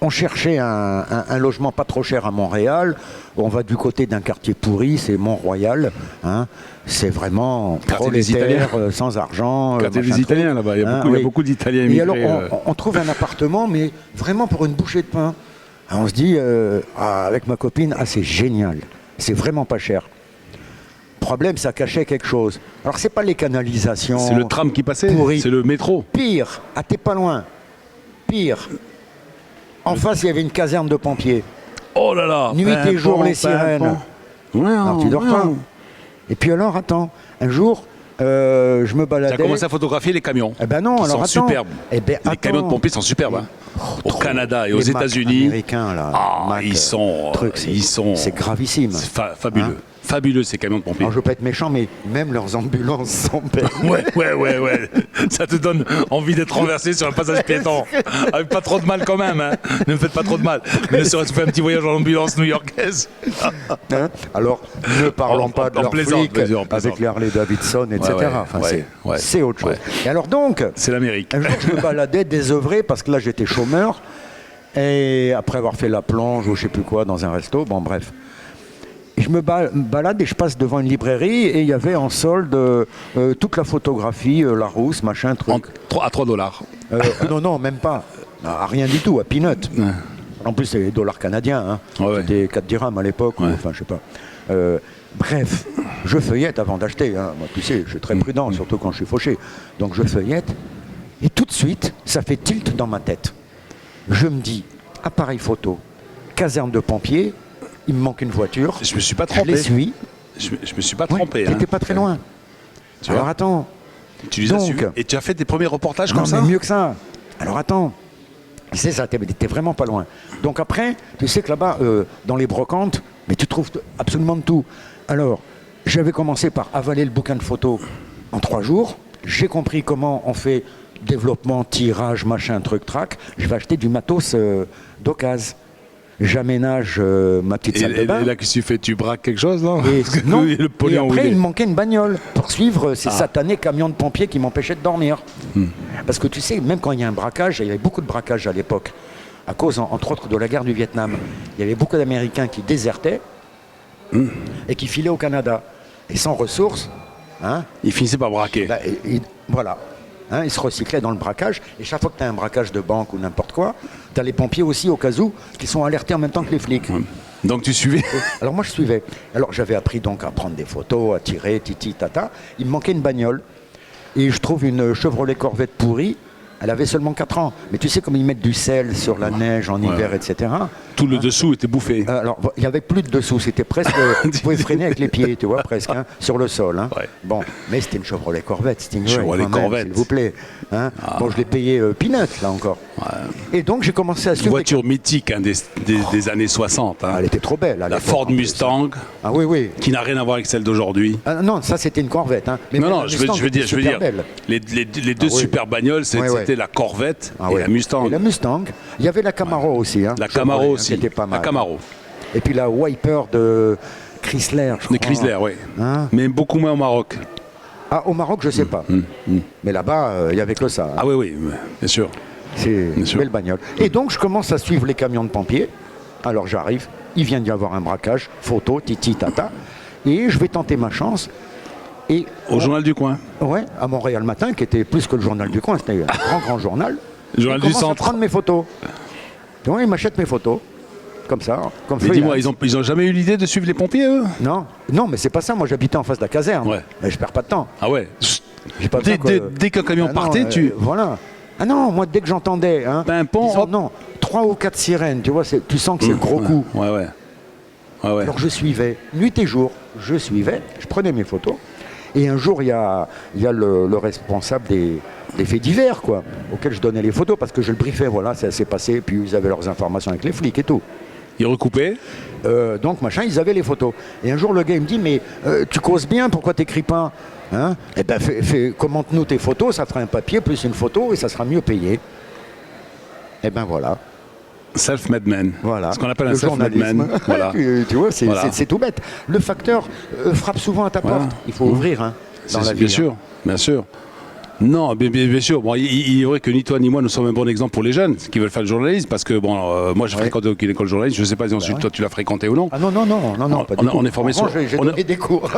On cherchait un logement pas trop cher à Montréal. On va du côté d'un quartier pourri, c'est Mont-Royal. Hein. C'est vraiment Quartier des prolétaire, Italiens. sans argent. Quartier machin des truc. Italiens là-bas. Il y a Oui. beaucoup d'Italiens Et alors, immigrés. on trouve un appartement, mais vraiment pour une bouchée de pain. Et on se dit, avec ma copine, c'est génial. C'est vraiment pas cher. Problème, ça cachait quelque chose. Alors, c'est pas les canalisations. C'est le tram qui passait. pourri. C'est le métro. Pire, t'es pas loin. Pire. En face, il y avait une caserne de pompiers. Oh là là. Nuit et jour, les sirènes. Ouais, Alors, tu dors pas. Et puis alors, attends, un jour, je me Tu baladais. as commencé à photographier les camions. Eh ben non, qui alors sont attends. superbes. Eh ben, Les camions de attends. pompiers sont superbes. Hein. Au Trop. Canada et aux Les Mac États-Unis. américains, là. Ah, Mac, ils sont c'est gravissime. c'est fabuleux. Hein Fabuleux ces camions de pompiers. Alors, je veux pas être méchant, mais même leurs ambulances sont belles. Ouais. Ça te donne envie d'être renversé sur un passage piéton. Avec pas trop de mal quand même. Hein. Ne me faites pas trop de mal. Mais ne serait-ce que faire un petit voyage en ambulance new-yorkaise. Hein Alors, ne parlons pas de en leurs plaisante, flics vas-y, en plaisante. avec les Harley Davidson, etc. ouais, Enfin, ouais, c'est autre chose. ouais. Et alors donc, C'est l'Amérique. un jour, je me baladais désœuvré parce que là, j'étais chômeur. Et après avoir fait la plonge ou je sais plus quoi dans un resto, bon bref. Et je me balade et je passe devant une librairie et il y avait en solde toute la photographie, Larousse, machin, truc. À 3 $. Non, même pas. Ah, rien du tout, à peanut. En plus, c'est les dollars canadiens. Hein. Ouais. C'était 4 dirhams à l'époque, ou Ouais. enfin, je sais pas. Bref, je feuillette avant d'acheter. Hein. Moi, tu sais, je suis très prudent, surtout quand je suis fauché. Donc, je feuillette. Et tout de suite, ça fait tilt dans ma tête. Je me dis, appareil photo, caserne de pompiers, il me manque une voiture. Je me suis pas Je trompé. les suis. Je me suis pas Ouais, trompé. t'étais hein. pas très loin. Tu vois Alors attends. Tu les as Donc- suivis. Et tu as fait tes premiers reportages Non, comme ça mais mieux que ça. Alors attends. C'est ça, t'es vraiment pas loin. Donc après, tu sais que là-bas, dans les brocantes, mais tu trouves absolument de tout. Alors, j'avais commencé par avaler le bouquin de photos en 3 jours. J'ai compris comment on fait développement, tirage, machin, truc, trac. Je vais acheter du matos d'occasion. J'aménage ma petite salle de Et bain. là, qu'est-ce que tu fais? Tu braques quelque chose, non Et, Parce que non, le et pognon, après, où il me manquait une bagnole pour suivre ces Ah. satanés camions de pompiers qui m'empêchaient de dormir. Parce que tu sais, même quand il y a un braquage, il y avait beaucoup de braquages à l'époque, à cause, entre autres, de la guerre du Vietnam. Il y avait beaucoup d'Américains qui désertaient et qui filaient au Canada. Et sans ressources, hein, Il finissait par braquer. bah, voilà. Hein, ils se recyclaient dans le braquage. Et chaque fois que tu as un braquage de banque ou n'importe quoi, tu as les pompiers aussi, au cas où, qui sont alertés en même temps que les flics. Donc tu suivais. Alors moi je suivais. Alors j'avais appris donc à prendre des photos, à tirer, titi, tata. Il me manquait une bagnole. Et je trouve une Chevrolet Corvette pourrie. Elle avait seulement 4 ans. Mais tu sais comme ils mettent du sel sur la neige en hiver, etc. Tout le dessous était bouffé. Alors il n'y avait plus de dessous. C'était presque... tu pouvais freiner avec les pieds, tu vois, presque, hein, sur le sol. Hein. Ouais. Bon, mais c'était une Chevrolet Corvette, Stingray, Chevrolet quand même, Corvette. s'il vous plaît. Hein. Bon, je l'ai payé peanut, là encore. Et donc j'ai commencé à suivre... Voiture mythique hein, des années 60. hein. Ah, elle était trop belle. à La l'époque, Ford en plus. Mustang, Ah oui, oui. qui n'a rien à voir avec celle d'aujourd'hui. Ah, non, ça c'était une Corvette. Hein. Mais Non, même non, la je veux Mustang dire, était super belle. les deux Ah oui. super bagnoles, Ouais, ouais. c'était la Corvette Ah et oui. la Mustang. Et la Mustang. Il y avait la Camaro aussi. Hein. La Chevrolet, Camaro hein, aussi. qui était pas mal. La Camaro. Et puis la Wiper de Chrysler, je Les crois. Chrysler, oui. Hein. Mais beaucoup moins au Maroc. Ah, au Maroc, je sais pas. Mais là-bas, il n'y avait que ça. Hein. Ah oui, oui, bien sûr. C'est une sûr. belle bagnole. Et donc, je commence à suivre les camions de pompiers. Alors, j'arrive. Il vient d'y avoir un braquage. Photo, titi, tata. Et je vais tenter ma chance. Et Au journal du coin. ouais, à Montréal Matin, qui était plus que le journal du coin, c'était un grand journal. Il Journal du commence à Centre. prendre mes photos. Donc il m'achète mes photos, comme ça, comme Mais dis-moi, freelance. ils ont jamais eu l'idée de suivre les pompiers, eux? Non, non, mais c'est pas ça. Moi, j'habitais en face de la caserne. Ouais. Mais je perds pas de temps. Ah ouais. J'ai pas Dès, besoin que- dès qu'un camion Ah non, partait, tu... Voilà. Ah non, moi, dès que j'entendais, hein, Pimpon, disons, hop. non, 3 ou 4 sirènes, tu vois, tu sens que c'est le gros Ouais, coup. Ouais, ouais. Ouais, ouais. Alors je suivais, nuit et jour, je suivais, je prenais mes photos. Et un jour, il y a le responsable des faits divers, quoi, auquel je donnais les photos, parce que je le briefais, voilà, ça s'est passé, puis ils avaient leurs informations avec les flics et tout. Ils recoupaient. Donc, machin, ils avaient les photos. Et un jour, le gars, il me dit, mais tu causes bien, pourquoi t'écris pas, hein? Eh ben, commente-nous tes photos, ça fera un papier plus une photo, et ça sera mieux payé. Eh ben voilà. Self-made man. Voilà. Ce qu'on appelle un Le self-made man. journalisme. Voilà. Tu vois, c'est Voilà. c'est tout bête. Le facteur frappe souvent à ta Voilà. porte. Il faut ouvrir hein, dans la vie. Bien hein. sûr, bien sûr. Non, bien sûr. Bon, il est vrai que ni toi ni moi nous sommes un bon exemple pour les jeunes qui veulent faire le journalisme parce que bon, moi j'ai Ouais. fréquenté aucune école de journalisme. Je ne sais pas si ensuite toi tu l'as fréquenté ou non. Ah non, pas du tout. On est formé En sur. revanche, j'ai on est- donné des cours.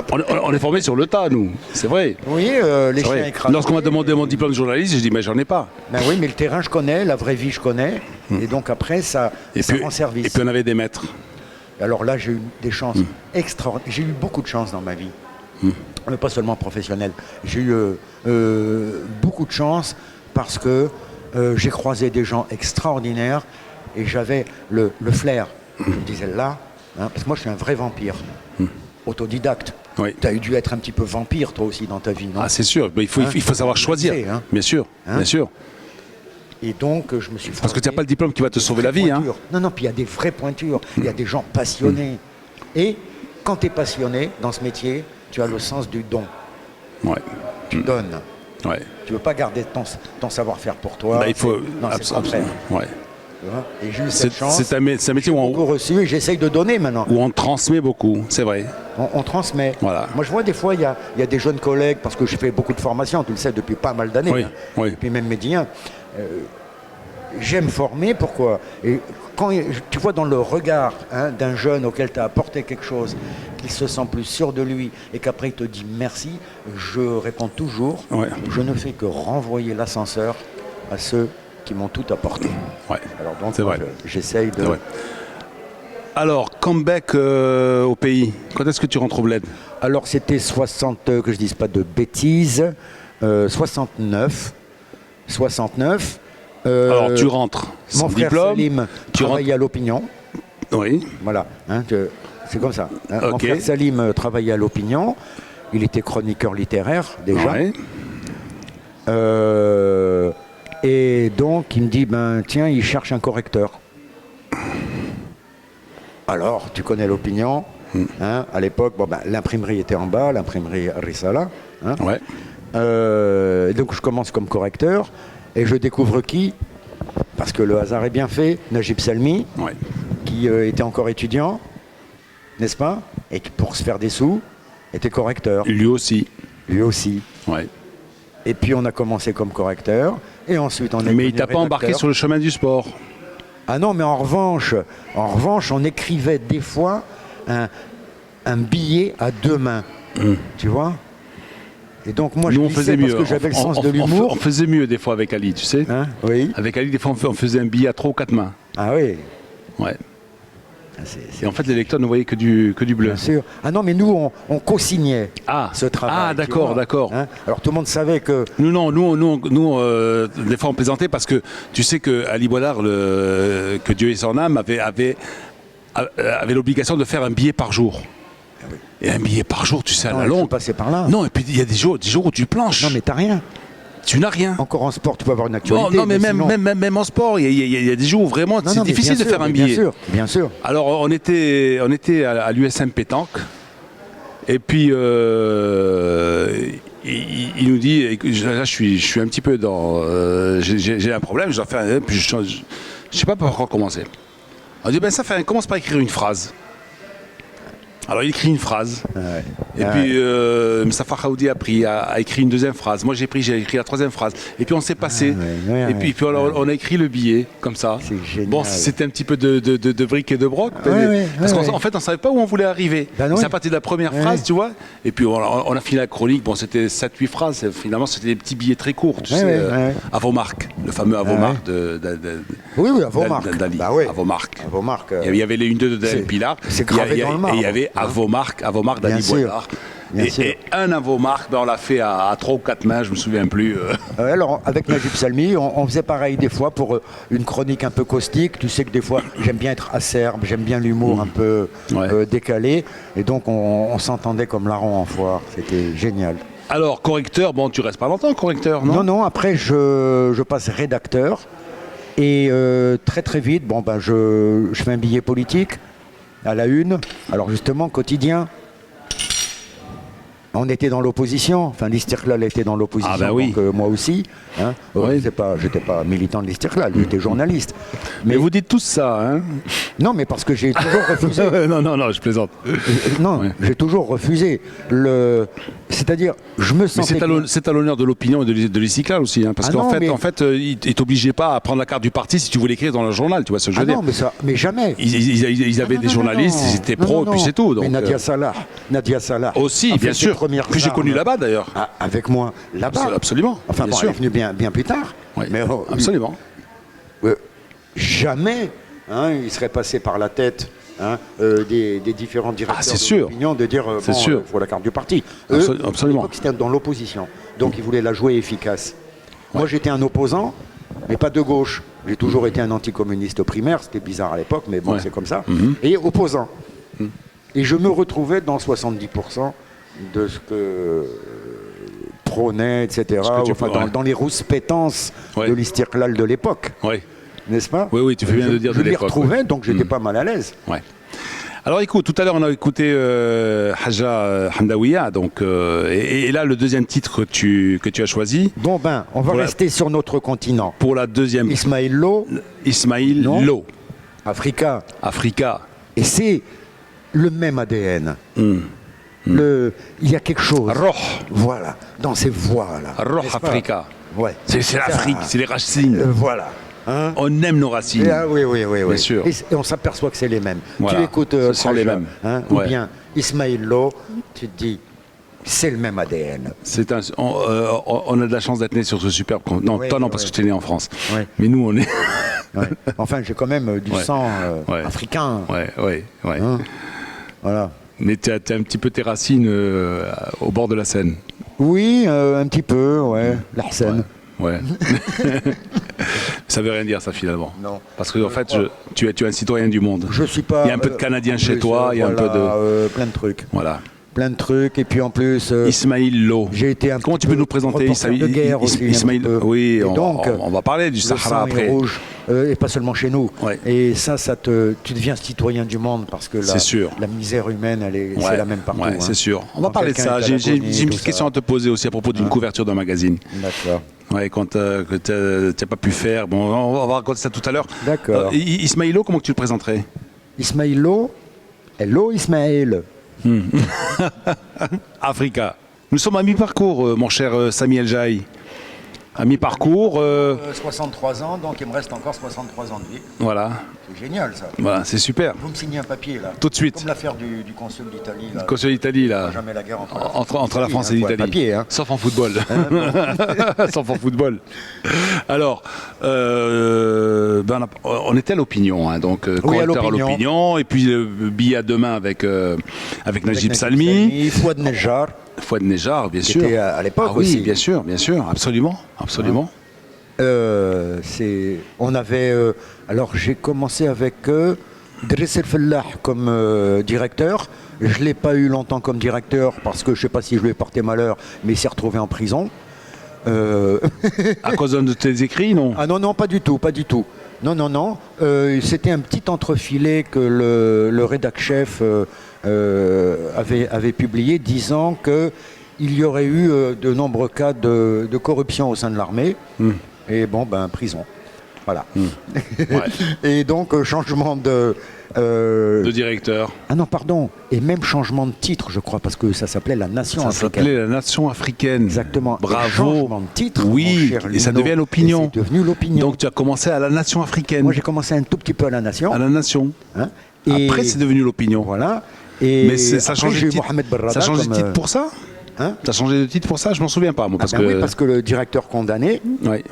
on est formé sur le tas, nous. C'est vrai. Oui, les C'est chiens vrai. écrasés. Lorsqu'on m'a demandé mon diplôme de journaliste, je dis mais j'en ai pas. Ben oui, mais le terrain, je connais, la vraie vie, je connais. Et donc après, ça rend service. et puis on avait des maîtres. Alors là, j'ai eu des chances extraordinaires. J'ai eu beaucoup de chance dans ma vie. Mais pas seulement professionnelle. J'ai eu beaucoup de chance parce que j'ai croisé des gens extraordinaires et j'avais le flair. Je me disais là, hein, parce que moi je suis un vrai vampire. Autodidacte. Oui. Tu as dû être un petit peu vampire toi aussi dans ta vie, non? Ah c'est sûr. Mais Hein il faut savoir choisir. C'est, hein. Bien sûr, Hein bien sûr. Et donc je me suis Parce que tu n'as formé pas le diplôme qui va te sauver la vie, hein. pointures. Non, non, puis il y a des vraies pointures. Il y a des gens passionnés. Et quand tu es passionné dans ce métier, tu as le sens du don. Ouais. Tu donnes. Ouais. Tu ne veux pas garder ton savoir-faire pour toi. Bah, il faut. Non, c'est le contraire. Ouais. Tu vois. Et j'ai eu C'est cette chance. c'est un métier où Beaucoup reçu et j'essaye de donner maintenant. on transmet beaucoup, c'est vrai. On transmet. Voilà. Moi, je vois des fois, il y a des jeunes collègues, parce que j'ai fait beaucoup de formations, tu le sais, depuis pas mal d'années. Oui, hein. oui. Et puis même médien. J'aime former, pourquoi? Et quand tu vois dans le regard hein, d'un jeune auquel tu as apporté quelque chose, qu'il se sent plus sûr de lui et qu'après il te dit merci, je réponds toujours, Ouais. je ne fais que renvoyer l'ascenseur à ceux qui m'ont tout apporté. Ouais. Alors donc, C'est vrai. j'essaye de... C'est vrai. Alors, comeback au pays. Quand est-ce que tu rentres au bled? Alors c'était 60, que je dise pas de bêtises, 69. 69. Alors, tu rentres sans Mon frère diplôme. Salim tu travaillait à l'Opinion. Oui. Voilà, hein, c'est comme ça. hein. Mon Ok. frère Salim travaillait à l'Opinion. Il était chroniqueur littéraire déjà. Ouais. Et donc il me dit, ben tiens, il cherche un correcteur. Alors, tu connais l'Opinion. Hein, à l'époque, bon, ben, l'imprimerie était en bas, l'imprimerie Risala. hein. Ouais. Et donc je commence comme correcteur et je découvre qui? Parce que le hasard est bien fait, Najib Salmi, Ouais. qui était encore étudiant, n'est-ce pas? Et qui, pour se faire des sous, était correcteur, Lui aussi. lui aussi. Ouais. Et puis on a commencé comme correcteur, et ensuite on est Mais devenu il t'a pas embarqué rédacteur. sur le chemin du sport. Ah non, mais en revanche, on écrivait des fois un billet à deux mains, tu vois? Et donc moi je Nous, on glissais faisait parce mieux. que j'avais le sens On- de on- l'humour. On faisait mieux des fois avec Ali, tu sais. Hein, oui. Avec Ali, des fois, on faisait un billet à 3 ou 4 mains. Ah oui. Ouais. Ah, c'est Et en fait, les lecteurs ne voyaient que du bleu. bien sûr. Ah non, mais nous, on co-signait Ah. ce travail. Ah, tu d'accord, vois. d'accord. Hein. Alors tout le monde savait que... Nous, non, des fois on plaisantait parce que tu sais que Ali Boilard, que Dieu ait son âme, avait l'obligation de faire un billet par jour. Et un billet par jour, tu sais, à Non, la il faut longue. passer par là. Non, et puis il y a des jours où tu planches. Non, mais t'as rien. Tu n'as rien. Encore en sport, tu peux avoir une actualité. Non, mais sinon- même en sport, il y a des jours où vraiment Non, c'est non, mais difficile bien de sûr, faire un mais billet. Bien sûr, bien sûr. Alors on était à l'USM Pétanque et puis il nous dit, écoute, là je suis un petit peu dans, j'ai un problème, je dois faire, puis je sais pas par quoi commencer. On dit commence par écrire une phrase. Alors il écrit une phrase Ouais. Et puis Mustapha Khaoudi a écrit une deuxième phrase. Moi j'ai écrit la troisième phrase. Et puis on s'est passé. Et puis on a écrit le billet comme ça. C'est génial. Bon, c'était un petit peu de briques et de broc. Parce qu'en fait on savait pas où on voulait arriver. C'est à partir de la première phrase, tu vois. Et puis on a fini la chronique. Bon, c'était 7-8 phrases. Finalement c'était des petits billets très courts. Tu sais, Avomark, le fameux Avomark Oui, Avomark. d'Ali. Bah oui. Avomark. Avomark. Il y avait les 1-2 de Daniel Pilar. C'est gravé dans le marbre. Et il y avait Avomark d'Ali Boilard. Et un Avomark, on l'a fait à 3 ou 4 mains, je me souviens plus. Alors, avec Najib Salmi, on faisait pareil des fois pour une chronique un peu caustique. Tu sais que des fois, j'aime bien être acerbe, j'aime bien l'humour un peu décalé. Et donc, on s'entendait comme larron en foire. C'était génial. Alors, correcteur, bon, tu restes pas longtemps, correcteur, non? Non, après, je passe rédacteur. Et très très vite, je fais un billet politique à la une. Alors justement, quotidien. On était dans l'opposition, enfin l'Istiqlal était dans l'opposition, donc moi aussi. Hein. J'étais pas militant de l'Istiqlal, j'étais journaliste. Mais vous dites tous ça, hein? Non, mais parce que j'ai toujours refusé. non, je plaisante. J'ai toujours refusé. C'est-à-dire, je me sentais. Mais c'est à l'honneur de l'opinion et de l'Istiqlal aussi, hein, parce qu'en fait, ils t'obligeaient pas à prendre la carte du parti si tu voulais écrire dans le journal, tu vois ce que je veux dire. Non, mais jamais. Ils avaient des journalistes, ils étaient pros, et puis c'est tout. Donc, mais Nadia Salah. Aussi, bien sûr. Que j'ai connu là-bas d'ailleurs. Avec moi, là-bas. Absolument. Enfin, elle est venue bien plus tard. Oui, mais absolument. Jamais il serait passé par la tête des différents directeurs d'opinion de dire il faut la carte du parti. Absolument. C'était dans l'opposition. Donc ils voulaient la jouer efficace. Moi j'étais un opposant, mais pas de gauche. J'ai toujours été un anticommuniste primaire, c'était bizarre à l'époque, mais bon, c'est comme ça. Et opposant. Et je me retrouvais dans 70% de ce que prônait, etc. Dans les rouspétances de l'Istiqlal de l'époque. N'est-ce pas? Oui, tu fais bien de dire de l'époque. Je m'y retrouvais, donc j'étais pas mal à l'aise. Alors écoute, tout à l'heure on a écouté Haja Hamdawiya, donc, et là le deuxième titre que tu as choisi. Bon on va rester sur notre continent. Pour la deuxième. Ismaël Lo. Africa. Et c'est le même ADN. Il y a quelque chose. Roh. Voilà, dans ces voix-là. Roh Africa. Ouais. C'est l'Afrique, c'est les racines. Voilà. On aime nos racines. Oui. Bien sûr. Et on s'aperçoit que c'est les mêmes. Voilà. Tu écoutes ce sont les mêmes. Ou bien Ismaël Lo, tu te dis, c'est le même ADN. On a de la chance d'être né sur ce superbe continent. Non, toi non, parce que tu es né en France. Mais nous, on est... Enfin, j'ai quand même du sang africain. Voilà. Mais tu as un petit peu tes racines au bord de la Seine. Oui, un petit peu, la Seine. Ça veut rien dire ça finalement. Non. Parce que en fait, tu es un citoyen du monde. Je suis pas. Il y a un peu de Canadien chez toi, il y a un peu de. Plein de trucs. Voilà. Plein de trucs et puis en plus. Ismaël Lo. J'ai été Comment tu peux nous présenter Ismaël Lo? Oui, donc, on va parler du Sahara après. Rouge, et pas seulement chez nous. Et tu deviens citoyen du monde parce que la misère humaine, c'est la même partout. C'est sûr. On va parler de ça. J'ai une petite question à te poser aussi à propos d'une couverture d'un magazine. D'accord. Quand tu n'as pas pu faire. Bon, on va raconter ça tout à l'heure. D'accord. Ismaël Lo, comment tu le présenterais? Ismaël Lo, hello Ismaël. Africa. Nous sommes à mi-parcours, mon cher Sami El Jaï. À mi-parcours. 63 ans, donc il me reste encore 63 ans de vie. Voilà. C'est génial ça. Voilà, c'est super. Vous me signez un papier là. Tout de suite. Comme l'affaire du consul d'Italie. Le consul d'Italie là. Jamais la guerre entre la France et l'Italie. Papier, Sauf en football. Sauf en football. Alors, on était à l'opinion, donc correcteur à l'opinion, et puis le billet à deux mains avec Najib Salmi. Fouad Nejjar. Fouad Nejjar, bien sûr. Était à l'époque aussi. Oui, bien sûr, absolument. On avait. Alors j'ai commencé avec Driss El Fellah comme directeur. Je ne l'ai pas eu longtemps comme directeur parce que je ne sais pas si je lui ai porté malheur, mais il s'est retrouvé en prison. À cause de tes écrits, non? Ah non, pas du tout. Non. C'était un petit entrefilet que le rédac-chef avait publié disant qu'il y aurait eu de nombreux cas de corruption au sein de l'armée. Et prison. Voilà. Ouais. Et donc, changement de... De directeur. Ah non, pardon. Et même changement de titre, je crois, parce que ça s'appelait la Nation Ça africaine. s'appelait la Nation africaine. Exactement. Et Bravo. changement de titre, Oui, mon cher et ça Lino, devient l'opinion. et c'est devenu l'opinion. Donc tu as commencé à la Nation africaine. Moi, j'ai commencé un tout petit peu à la Nation. À la Nation. hein, Après, c'est devenu l'opinion. Voilà. Et Mais ça a après, changé j'ai de eu titre. Mohamed Barrada Ça a changé de comme, titre pour ça hein Ça a changé de titre pour ça Je m'en souviens pas, moi. Parce Ah ben que... oui, parce que le directeur condamné, Ouais.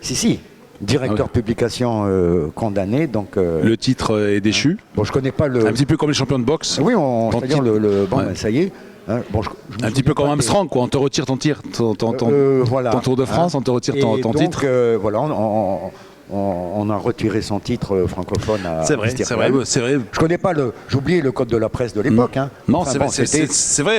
si, directeur Ah publication condamné, donc... Le titre est déchu. bon, je connais pas le... Un petit peu comme les champions de boxe. Oui, Ton c'est-à-dire titre- bon, Ouais. ben, ça y est. hein, bon, je me Un souviens petit peu pas comme des- Armstrong, quoi. On te retire ton tir, voilà. ton Tour de France, on te retire Et ton donc, titre. Voilà, on a retiré son titre francophone à C'est vrai, Istiklal. c'est vrai. Je connais pas j'ai oublié le code de la presse de l'époque. hein. Non, Enfin, c'est bon, vrai, c'est vrai.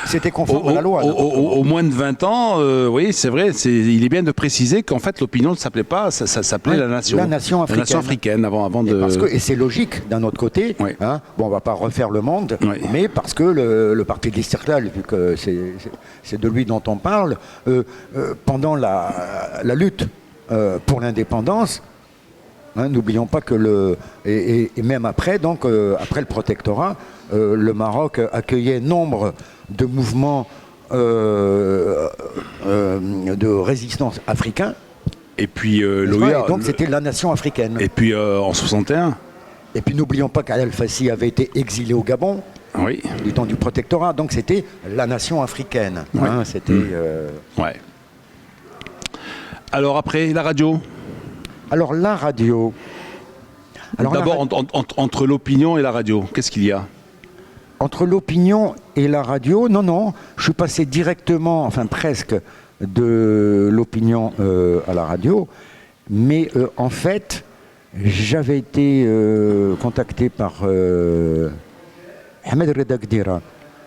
c'était conforme à la loi. donc, Au moins de 20 ans, oui, c'est vrai. Il est bien de préciser qu'en fait, l'opinion ne s'appelait pas, ça s'appelait Ouais, la Nation. la Nation africaine. La Nation africaine, avant de. et c'est logique d'un autre côté. Ouais. Hein, bon, on va pas refaire le monde, Ouais. mais parce que le parti de l'Istiklal, vu que c'est de lui dont on parle, pendant la lutte pour l'indépendance, hein, n'oublions pas que et même après, donc après le protectorat, le Maroc accueillait nombre de mouvements de résistance africains. Et puis n'est-ce pas l'OIA. Et donc c'était la Nation africaine. Et puis en 61. Et puis n'oublions pas qu'Al Fassi avait été exilé au Gabon Oui. du temps du protectorat, donc c'était la Nation africaine. Ouais. Hein, c'était. Ouais. Alors après, la radio. Alors la radio. Alors, D'abord, entre l'opinion et la radio, qu'est-ce qu'il y a? entre l'opinion et la radio, non, je suis passé directement, enfin presque, de l'opinion à la radio, mais en fait, j'avais été contacté par Ahmed Reda Gdira,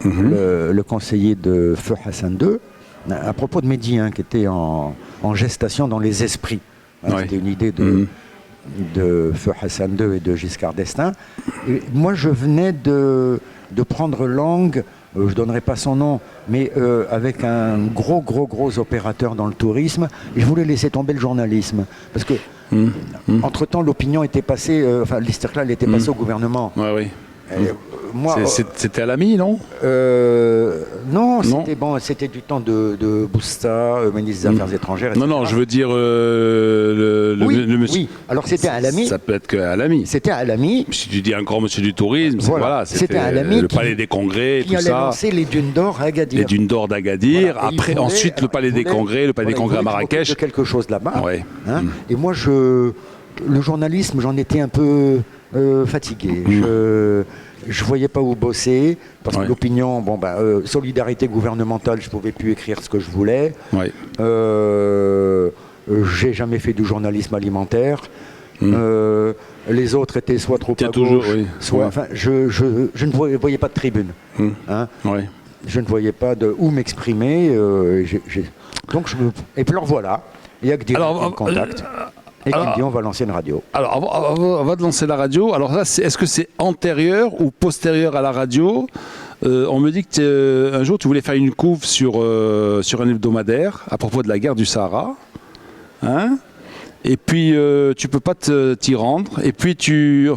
le conseiller de Feu Hassan II, à propos de Mehdi, qui était en gestation dans les esprits. Ouais. C'était une idée de Feu Hassan II et de Giscard d'Estaing. Et moi, je venais de prendre langue, je ne donnerai pas son nom, mais avec un gros opérateur dans le tourisme. Et je voulais laisser tomber le journalisme. Parce que, entre-temps, l'opinion était passée, enfin, l'Istiklal était passé au gouvernement. Ouais, oui. Et, moi, C'était à l'ami, non? non, c'était du temps de Bousta, ministre des Affaires étrangères, etc. Non, je veux dire le monsieur. Oui, alors c'était à l'ami. Ça peut être qu'à l'ami. C'était à l'ami. Si tu dis un grand monsieur du tourisme, Voilà. C'était à l'ami le palais des congrès, qui tout allait ça. lancer les dunes d'or à Agadir. Les dunes d'or d'Agadir. Voilà. Et Après, il voulait- ensuite, le palais des congrès, le palais des voilà, congrès à il voulait que je Marrakech. m'occupe de quelque chose là-bas. Ouais. Hein. Et moi, le journalisme, j'en étais un peu fatigué. Je voyais pas où bosser, parce Ouais. que l'opinion, solidarité gouvernementale, je pouvais plus écrire ce que je voulais. Ouais. J'ai jamais fait du journalisme alimentaire. Les autres étaient soit trop Tiens, à toujours, gauche, oui. soit... Ouais. Enfin, je ne voyais pas de tribune. Hein. Ouais. Je ne voyais pas où m'exprimer. Donc et puis alors voilà, il y a que des gens qui me contactent et qui me disent on va lancer une radio. Alors, avant de lancer la radio, alors là, est-ce que c'est antérieur ou postérieur à la radio? On me dit que un jour, tu voulais faire une couve sur un hebdomadaire à propos de la guerre du Sahara. Hein? Et puis, tu peux pas t'y rendre. Et puis, tu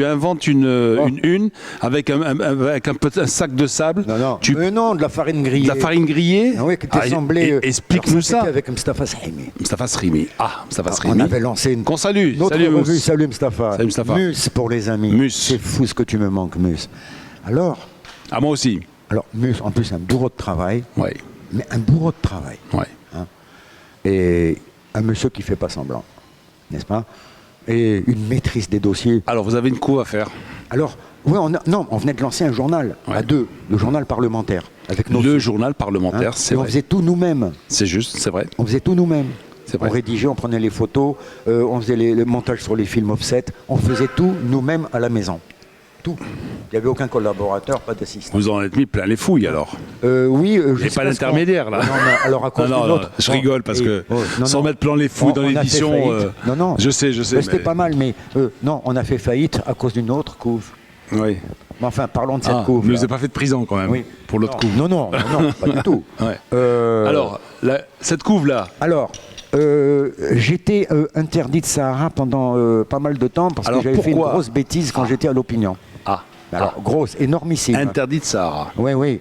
inventes une avec un sac de sable. Non, de la farine grillée. De la farine grillée. Ah oui, qui était semblée. Explique-nous ça. C'était avec Mustafa Srimi. Mustafa Srimi. Ah, Mustafa Srimi. On avait lancé une. Qu'on salue. Notre Salut, revue. Mus. Salut Mustafa. Salut, Mustafa. Mus pour les amis. Mus. C'est fou ce que tu me manques, Mus. Alors, Moi aussi. Mus, en plus, un bourreau de travail. Ouais. Mais un bourreau de travail. Ouais. Hein. Et un monsieur qui fait pas semblant, n'est-ce pas? Et une maîtrise des dossiers. Alors, vous avez une couve à faire. Alors, oui, on venait de lancer un journal à deux, le journal parlementaire, avec nos Le journal parlementaire, hein, c'est et on vrai. faisait tout nous-mêmes. C'est juste, c'est vrai. On faisait tout nous-mêmes. C'est vrai. On rédigeait, on prenait les photos, on faisait le montage sur les films offset, on faisait tout nous-mêmes à la maison. Tout. Il n'y avait aucun collaborateur, pas d'assistant. Vous en êtes mis plein les fouilles alors. Oui, Il n'y a pas d'intermédiaire là. Non, alors à cause de l'autre. Je rigole parce que sans mettre plein les fouilles dans on a fait l'édition. faillite. Non. Je sais. C'était mais- pas mal, mais non, on a fait faillite à cause d'une autre couve. Oui. Mais enfin, parlons de cette couve. Mais vous n'avez pas fait de prison quand même Oui. pour l'autre couve. Non, pas du tout. Ouais. Alors, cette couve là. Alors, J'étais interdit de Sahara pendant pas mal de temps parce Alors, que j'avais fait une pourquoi grosse bêtise quand j'étais à l'Opinion. Ah, Alors, grosse, énormissime. interdit de Sahara. Oui, oui.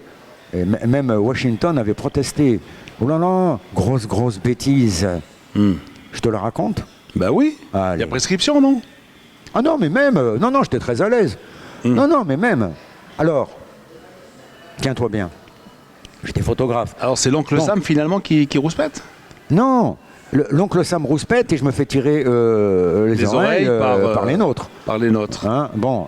Et même Washington avait protesté. Oh là là, grosse bêtise. Je te la raconte? Bah oui, il y Allez. a prescription, non? Ah non, mais même, non, j'étais très à l'aise. Non, mais même. Alors, tiens-toi bien. J'étais photographe. Alors c'est l'oncle Bon. Sam finalement qui rouspète? Non, l'oncle Sam rouspète et je me fais tirer les oreilles par les nôtres. Par les nôtres. Hein, bon,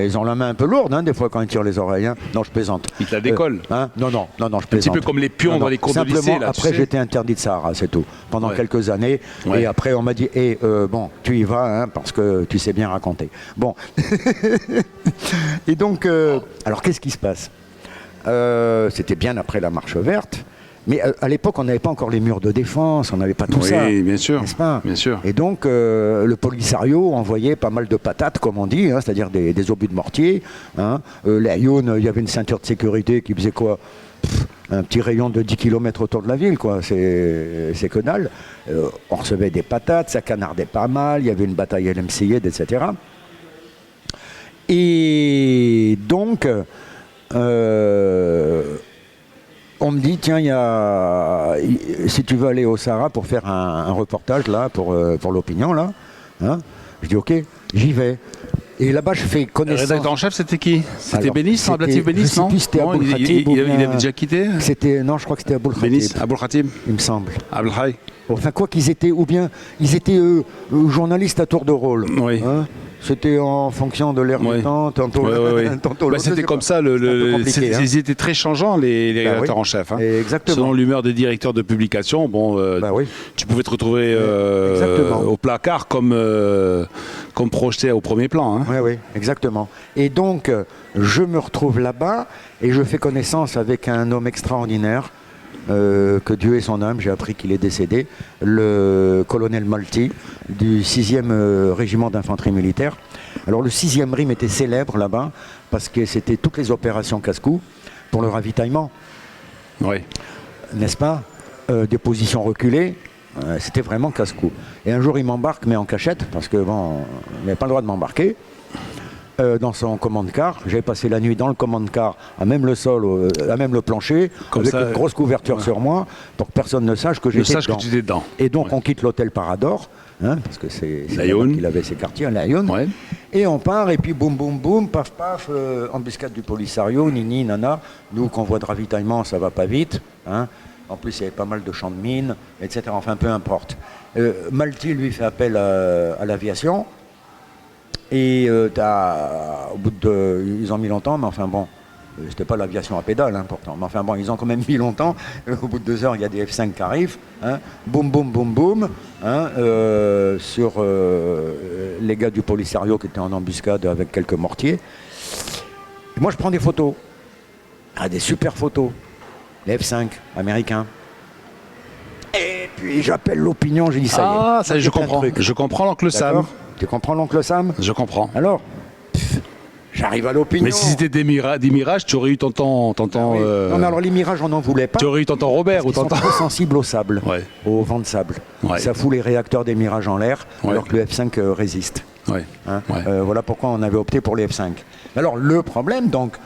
ils ont la main un peu lourde, hein, des fois, quand ils tirent les oreilles. Hein. Non, je plaisante. Ils te la décollent. Non, je Un petit plaisante. peu comme les pions Non, dans les cours de simplement, lycée. Là, après, tu sais. j'étais interdit de Sahara, c'est tout. Pendant Ouais. quelques années. Ouais. Et après, on m'a dit, bon, tu y vas, hein, parce que tu sais bien raconter. Bon. Et donc, alors, qu'est-ce qui se passe? C'était bien après la marche verte. Mais à l'époque, on n'avait pas encore les murs de défense, on n'avait pas tout ça. Oui, bien sûr. N'est-ce pas? Bien sûr. Et donc, le Polisario envoyait pas mal de patates, comme on dit, hein, c'est-à-dire des obus de mortier. Hein. L'Ayoun, il y avait une ceinture de sécurité qui faisait quoi? Un petit rayon de 10 km autour de la ville, quoi. C'est que dalle. On recevait des patates, ça canardait pas mal, il y avait une bataille LMCID, etc. Et donc, on me dit, tiens, si tu veux aller au Sahara pour faire un reportage là, pour l'Opinion, là, hein, je dis ok, j'y vais. Et là-bas, je fais Le connaissance. rédacteur en chef, c'était qui? C'était Alors, Bénis, c'était- Ablatif Bénis, je sais non? plus, c'était Non, Aboul il- Khatib ou il bien- avait déjà quitté? Non, je crois que c'était Aboul Bénis, Khatib, Aboul Khatib, il me semble. Abul Hay. Enfin, quoi qu'ils étaient, ou bien ils étaient journalistes à tour de rôle. Oui. Hein. C'était en fonction de l'air Oui. du temps, tantôt Ouais. tantôt Bah, l'autre, je c'était sais comme pas. ça, C'est un peu compliqué, hein. ils étaient très changeants, les Bah rédacteurs oui. en chef. Hein. Exactement. Selon l'humeur des directeurs de publication, bon, Bah oui. tu pouvais te retrouver Exactement. au placard comme projeté au premier plan. Hein. Oui, exactement. Et donc, je me retrouve là-bas et je fais connaissance avec un homme extraordinaire, que Dieu ait son âme, j'ai appris qu'il est décédé, le colonel Malti du 6e régiment d'infanterie militaire. Alors le 6e RIM était célèbre là-bas parce que c'était toutes les opérations casse-cou pour le ravitaillement, Oui. n'est-ce pas? Des positions reculées. C'était vraiment casse-cou. Et un jour, il m'embarque, mais en cachette, parce que bon, il n'avait pas le droit de m'embarquer, dans son commande-car. J'avais passé la nuit dans le commande-car, à même le sol, à même le plancher, Comme avec ça, une grosse couverture sur moi, pour que personne ne sache que Je j'étais sache que dedans. tu étais dedans. Et donc, Ouais. on quitte l'hôtel Parador, hein, parce que c'est L'Aïoun. là-bas qu'il avait ses quartiers, l'Aïoun. Ouais. Et on part, et puis boum, boum, boum, paf, paf, embuscade du Polisario, nini, nana. Nous, convoi de ravitaillement, ça va pas vite. Hein. En plus, il y avait pas mal de champs de mines, etc. Enfin, peu importe. Malti, lui, fait appel à l'aviation. Et au bout de... Ils ont mis longtemps, mais enfin bon, c'était pas l'aviation à pédale, hein, pourtant. Mais enfin bon, ils ont quand même mis longtemps. Au bout de 2 heures, il y a des F5 qui arrivent. Hein. Boum, boum, boum, boum. Hein, sur les gars du Polisario qui étaient en embuscade avec quelques mortiers. Et moi, je prends des photos. Ah, des super photos. Les F5 américains. Et puis j'appelle l'Opinion, j'ai dit ça y est. Ah, ça, je C'est un comprends. truc. Je comprends l'oncle Sam. D'accord. Tu comprends l'oncle Sam? Je comprends. Alors, j'arrive à l'Opinion. Mais si c'était des mirages, tu aurais eu tonton. Oui. Non, mais alors les mirages, on n'en voulait pas. Tu aurais eu tonton Robert ou Ils sont tonton. trop sensibles au sable, Ouais. au vent de sable. Ouais. Ça fout les réacteurs des mirages en l'air, Ouais. alors que le F5 résiste. Ouais. Hein. Ouais. Voilà pourquoi on avait opté pour les F5. Alors le problème, donc,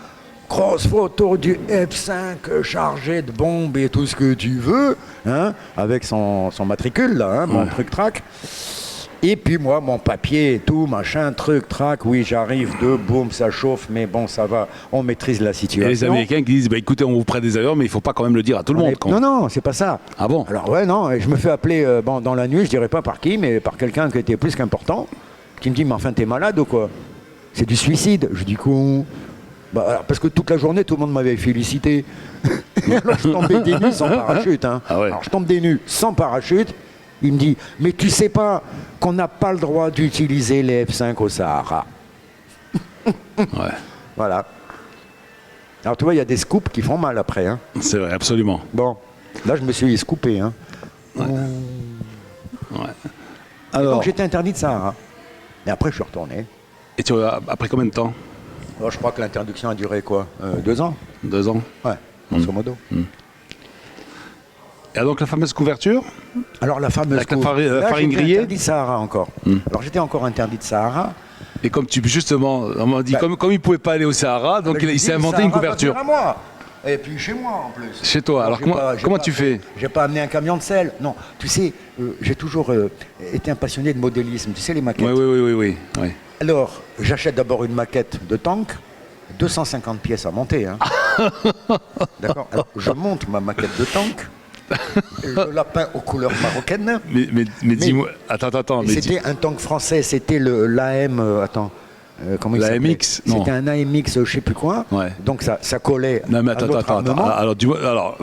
grosse photo du F5 chargé de bombes et tout ce que tu veux, hein, avec son matricule, là, hein, mon truc-trac. Et puis moi, mon papier et tout, machin, truc-trac, oui, j'arrive, boum, ça chauffe, mais bon, ça va, on maîtrise la Et situation. les Américains qui disent, bah, écoutez, on vous prête des avions, mais il ne faut pas quand même le dire à tout le monde. Non, non, c'est pas ça. Ah bon? Alors ouais, non, et je me fais appeler dans la nuit, je dirais pas par qui, mais par quelqu'un qui était plus qu'important, qui me dit, mais enfin, t'es malade ou quoi? C'est du suicide. Je dis quoi? Bah, alors, parce que toute la journée, tout le monde m'avait félicité. Alors je tombais des nues sans parachute. Hein. Ah ouais. Alors je tombe des nues sans parachute. Il me dit, mais tu sais pas qu'on n'a pas le droit d'utiliser les F5 au Sahara. Ouais. Voilà. Alors tu vois, il y a des scoops qui font mal après. Hein. C'est vrai, absolument. Bon, là je me suis scoopé. Hein. Ouais. Donc Alors, j'étais interdit de Sahara. Et après je suis retourné. et après combien de temps? Alors, je crois que l'interdiction a duré quoi 2 ans? 2 ans? Ouais, grosso modo. Et donc la fameuse couverture? Alors la fameuse Avec la farine j'étais grillée. interdit de Sahara encore. Alors j'étais encore interdit de Sahara. Et comme justement, on m'a dit, comme il ne pouvait pas aller au Sahara, donc il s'est inventé une couverture. À moi. Et puis chez moi en plus. Chez toi, alors comment tu fais? J'ai pas amené un camion de sel. Non, tu sais, j'ai toujours été un passionné de modélisme. Tu sais les maquettes. Oui. Alors, j'achète d'abord une maquette de tank, 250 pièces à monter. Hein. D'accord. Alors, je monte ma maquette de tank, je la peins aux couleurs marocaines. Mais dis-moi, attends. C'était un tank français, c'était l'AM. Comment il s'appelait ? l'AMX, non. C'était un AMX, je sais plus quoi. Ouais. Donc ça collait. Non mais à notre armement. Alors,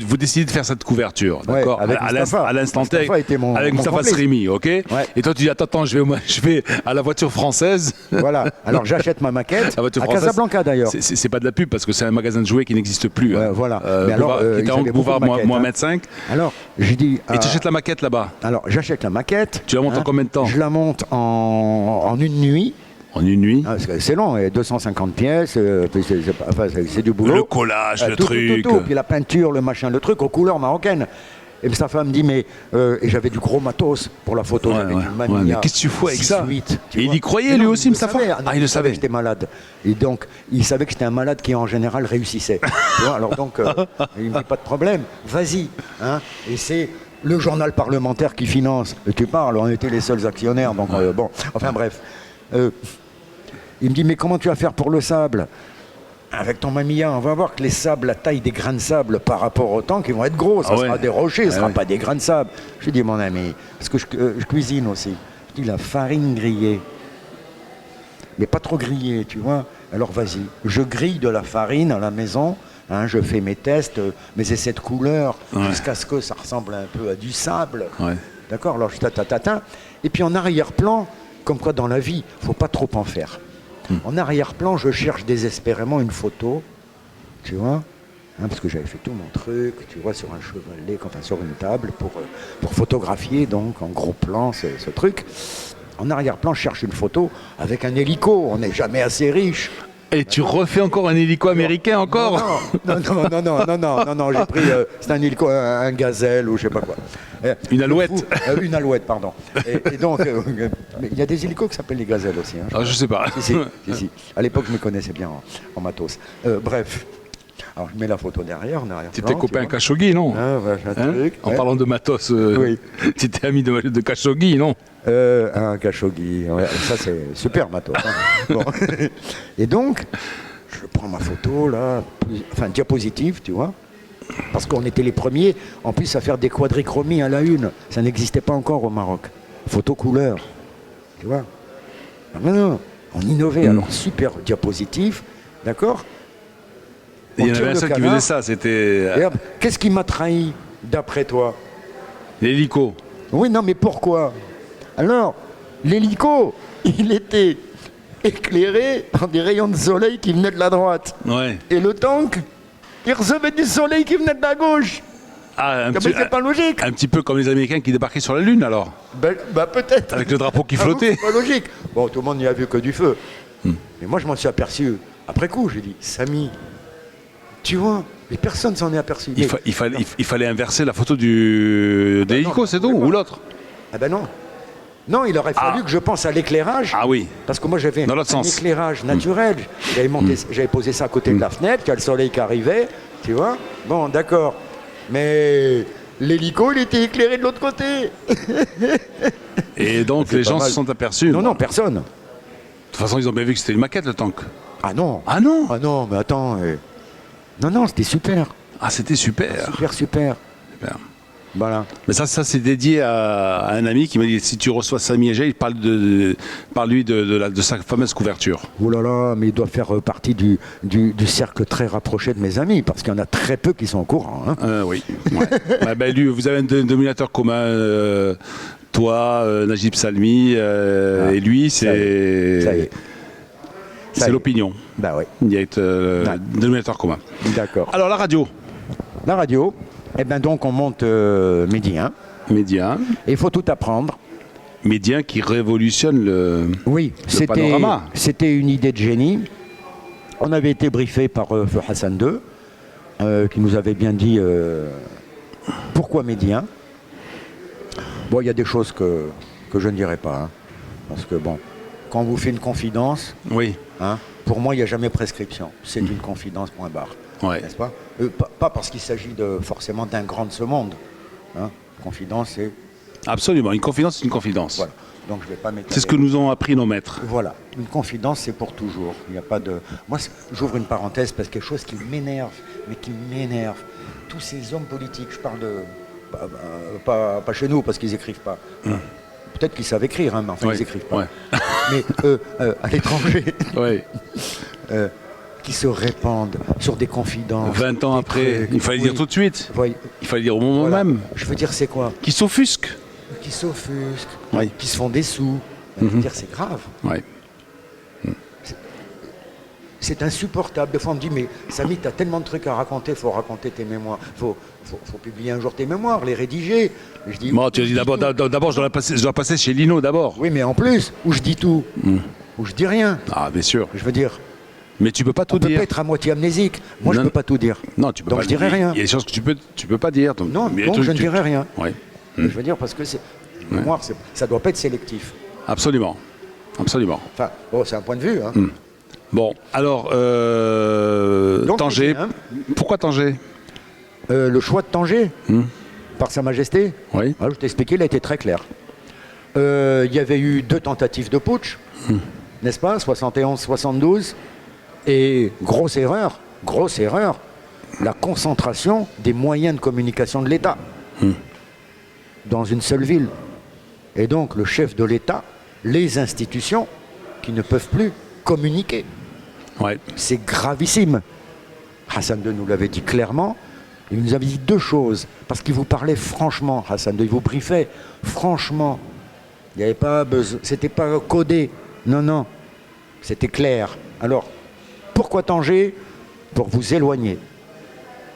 vous décidez de faire cette couverture, Ouais, d'accord, avec à Mustapha. l'instant T, Mustapha était mon Mustapha complice. Srimi, ok. Ouais. Et toi tu dis attends, je vais à la voiture française. Voilà. Alors j'achète ma maquette La voiture à française, Casablanca d'ailleurs. C'est pas de la pub parce que c'est un magasin de jouets qui n'existe plus. Ouais, voilà. Mais alors, qui était ils en avaient boulevard beaucoup de maquettes, Mohamed V. Alors j'ai dit. Et tu achètes la maquette là-bas. Alors j'achète la maquette. Tu la montes en combien de temps? Je la monte en une nuit. En une nuit. Ah, parce que c'est long, 250 pièces, puis c'est du boulot. Le collage, le Tout. truc. Puis la peinture, le machin, le truc aux couleurs marocaines. Et sa femme me dit, et j'avais du gros matos pour la photo. J'avais du Mamiya, mais qu'est-ce que tu fous avec ça? 6-8, tu Et il vois. y croyait Mais lui non, aussi, il Mustapha? savait. Ah, il le savait. Que j'étais malade. Et donc, il savait que j'étais un malade qui, en général, réussissait. Tu vois, alors donc, il me dit, pas de problème, vas-y. Hein. Et c'est le journal parlementaire qui finance. Et tu parles, on était les seuls actionnaires. Donc, bon, enfin bref. Il me dit, mais comment tu vas faire pour le sable? Avec ton Mamiya, on va voir que les sables, la taille des grains de sable par rapport au tank, ils vont être gros. Ça sera des rochers, ce ne sera pas des grains de sable. Je dis, mon ami, parce que je cuisine aussi. Je dis, la farine grillée. Mais pas trop grillée, tu vois. Alors vas-y, je grille de la farine à la maison. Hein, je fais mes tests, mes essais de couleurs, jusqu'à ce que ça ressemble un peu à du sable. Ouais. D'accord? Alors je tatatin. Et puis en arrière-plan, comme quoi dans la vie, il ne faut pas trop en faire. En arrière-plan, je cherche désespérément une photo, tu vois, hein, parce que j'avais fait tout mon truc, tu vois, sur un chevalet, enfin sur une table, pour photographier, donc, en gros plan, ce truc. En arrière-plan, je cherche une photo avec un hélico, on n'est jamais assez riche. Et tu refais encore un hélico américain encore? Non, j'ai pris, c'est un hélico, un gazelle ou je sais pas quoi. Une alouette. Une alouette, pardon. Et donc, mais il y a des hélicos qui s'appellent les gazelles aussi. Hein, je sais pas. Si. À l'époque, je me connaissais bien en matos. Bref. Alors, je mets la photo derrière, en arrière. Tu étais copain Khashoggi, non? En parlant de matos, oui. Tu étais ami de Khashoggi, non? Un Khashoggi, ouais, ça c'est super matos. Hein. Bon. Et donc, je prends ma photo, là, enfin diapositive, tu vois, parce qu'on était les premiers, en plus, à faire des quadrichromies à la une. Ça n'existait pas encore au Maroc. Photo couleur, tu vois. Non, on innovait, alors super diapositive, d'accord. Il y en avait un seul qui faisait ça, c'était... Qu'est-ce qui m'a trahi, d'après toi? L'hélico. Oui, non, mais pourquoi? Alors, l'hélico, il était éclairé par des rayons de soleil qui venaient de la droite. Ouais. Et le tank, il recevait du soleil qui venait de la gauche. Ah, c'est pas logique. Un petit peu comme les Américains qui débarquaient sur la Lune, alors. Bah peut-être. Avec le drapeau qui flottait. C'est pas logique. Bon, tout le monde n'y a vu que du feu. Mais moi, je m'en suis aperçu après coup. J'ai dit, Samy, tu vois, mais personne s'en est aperçu. Il fallait inverser la photo de l'hélico, c'est tout, ou l'autre? Ah ben non. Non, il aurait fallu que je pense à l'éclairage. Ah oui. Parce que moi, j'avais un éclairage naturel. J'avais posé ça à côté de la fenêtre, qu'il y a le soleil qui arrivait, tu vois. Bon, d'accord. Mais l'hélico, il était éclairé de l'autre côté. Et donc, les gens se sont aperçus? Non, personne. De toute façon, ils ont bien vu que c'était une maquette, le tank. Ah non. Ah non? Ah non, mais attends. Non, c'était super. Ah, c'était super. Super. Voilà. Mais ça c'est dédié à un ami qui m'a dit, si tu reçois Samy Egei, parle-lui de sa fameuse couverture. Oh là là, mais il doit faire partie du cercle très rapproché de mes amis, parce qu'il y en a très peu qui sont au courant. Hein. Oui. Ouais. Lui, vous avez un dénominateur commun, toi, Najib Salmi, et lui, c'est l'opinion. Bah oui. Il y a un dénominateur commun. D'accord. Alors la radio. La radio. Eh bien donc on monte Midi 1. Midi 1. Et il faut tout apprendre. Midi 1 qui révolutionne le panorama. C'était une idée de génie. On avait été briefé par Feu Hassan II, qui nous avait bien dit Pourquoi médien? Bon, il y a des choses que je ne dirai pas. Hein, parce que bon, quand on vous fait une confidence, Oui. hein, pour moi, il n'y a jamais prescription. C'est une confidence, point barre. Ouais. N'est-ce pas? Pas parce qu'il s'agit forcément d'un grand de ce monde. Hein. Confidence, c'est... Absolument. Une confidence, c'est une confidence. Voilà. Donc je vais pas m'étaler. C'est ce que nous ont appris nos maîtres. Voilà. Une confidence, c'est pour toujours. Il n'y a pas de... Moi, j'ouvre une parenthèse parce que quelque chose qui m'énerve, mais qui m'énerve. Tous ces hommes politiques, je parle de... Pas chez nous, parce qu'ils n'écrivent pas. Peut-être qu'ils savent écrire, hein, mais enfin, ils n'écrivent pas. Ouais. Mais à l'étranger, Ouais. qui se répandent sur des confidences. 20 ans des après, trucs. il fallait dire tout de suite. Oui. Il fallait dire au moment Voilà. même. Je veux dire, c'est quoi? Qui s'offusquent. Qui s'offusquent, Oui. qui se font des sous. Je veux dire, c'est grave. Ouais. C'est insupportable. Des fois, on me dit, mais Samy, tu as tellement de trucs à raconter, il faut raconter tes mémoires. Il faut publier un jour tes mémoires, les rédiger. Je dis, Bon, tu as dit d'abord, je dois passer chez Lino d'abord. oui, mais en plus, où je dis tout, où je dis rien. Ah, bien sûr. Je veux dire, Mais tu peux pas tout on peut dire. pas être à moitié amnésique. Moi, je Non. peux pas tout dire. Non, tu peux Donc pas. je dirai rien. Il y a des choses que tu peux pas dire. Donc, Non, mais donc je ne dirai rien. Ouais. Je veux dire, parce que une mémoire, ça doit pas être sélectif. Absolument. Absolument. Enfin, bon, c'est un point de vue. Hein. Bon, alors, Donc, Tanger. hein. Pourquoi Tanger? Le choix de Tanger, par Sa Majesté, Oui. alors, je t'ai expliqué, il a été très clair. Il y avait eu 2 tentatives de putsch, n'est-ce pas, 71-72, et grosse erreur, la concentration des moyens de communication de l'État dans une seule ville. Et donc le chef de l'État, les institutions qui ne peuvent plus communiquer. Ouais. C'est gravissime. Hassan II nous l'avait dit clairement. Il nous avait dit 2 choses. Parce qu'il vous parlait franchement, Hassan II. Il vous briefait franchement. Il n'y avait pas besoin. C'était pas codé. Non, non. C'était clair. Alors, pourquoi Tanger? Pour vous éloigner.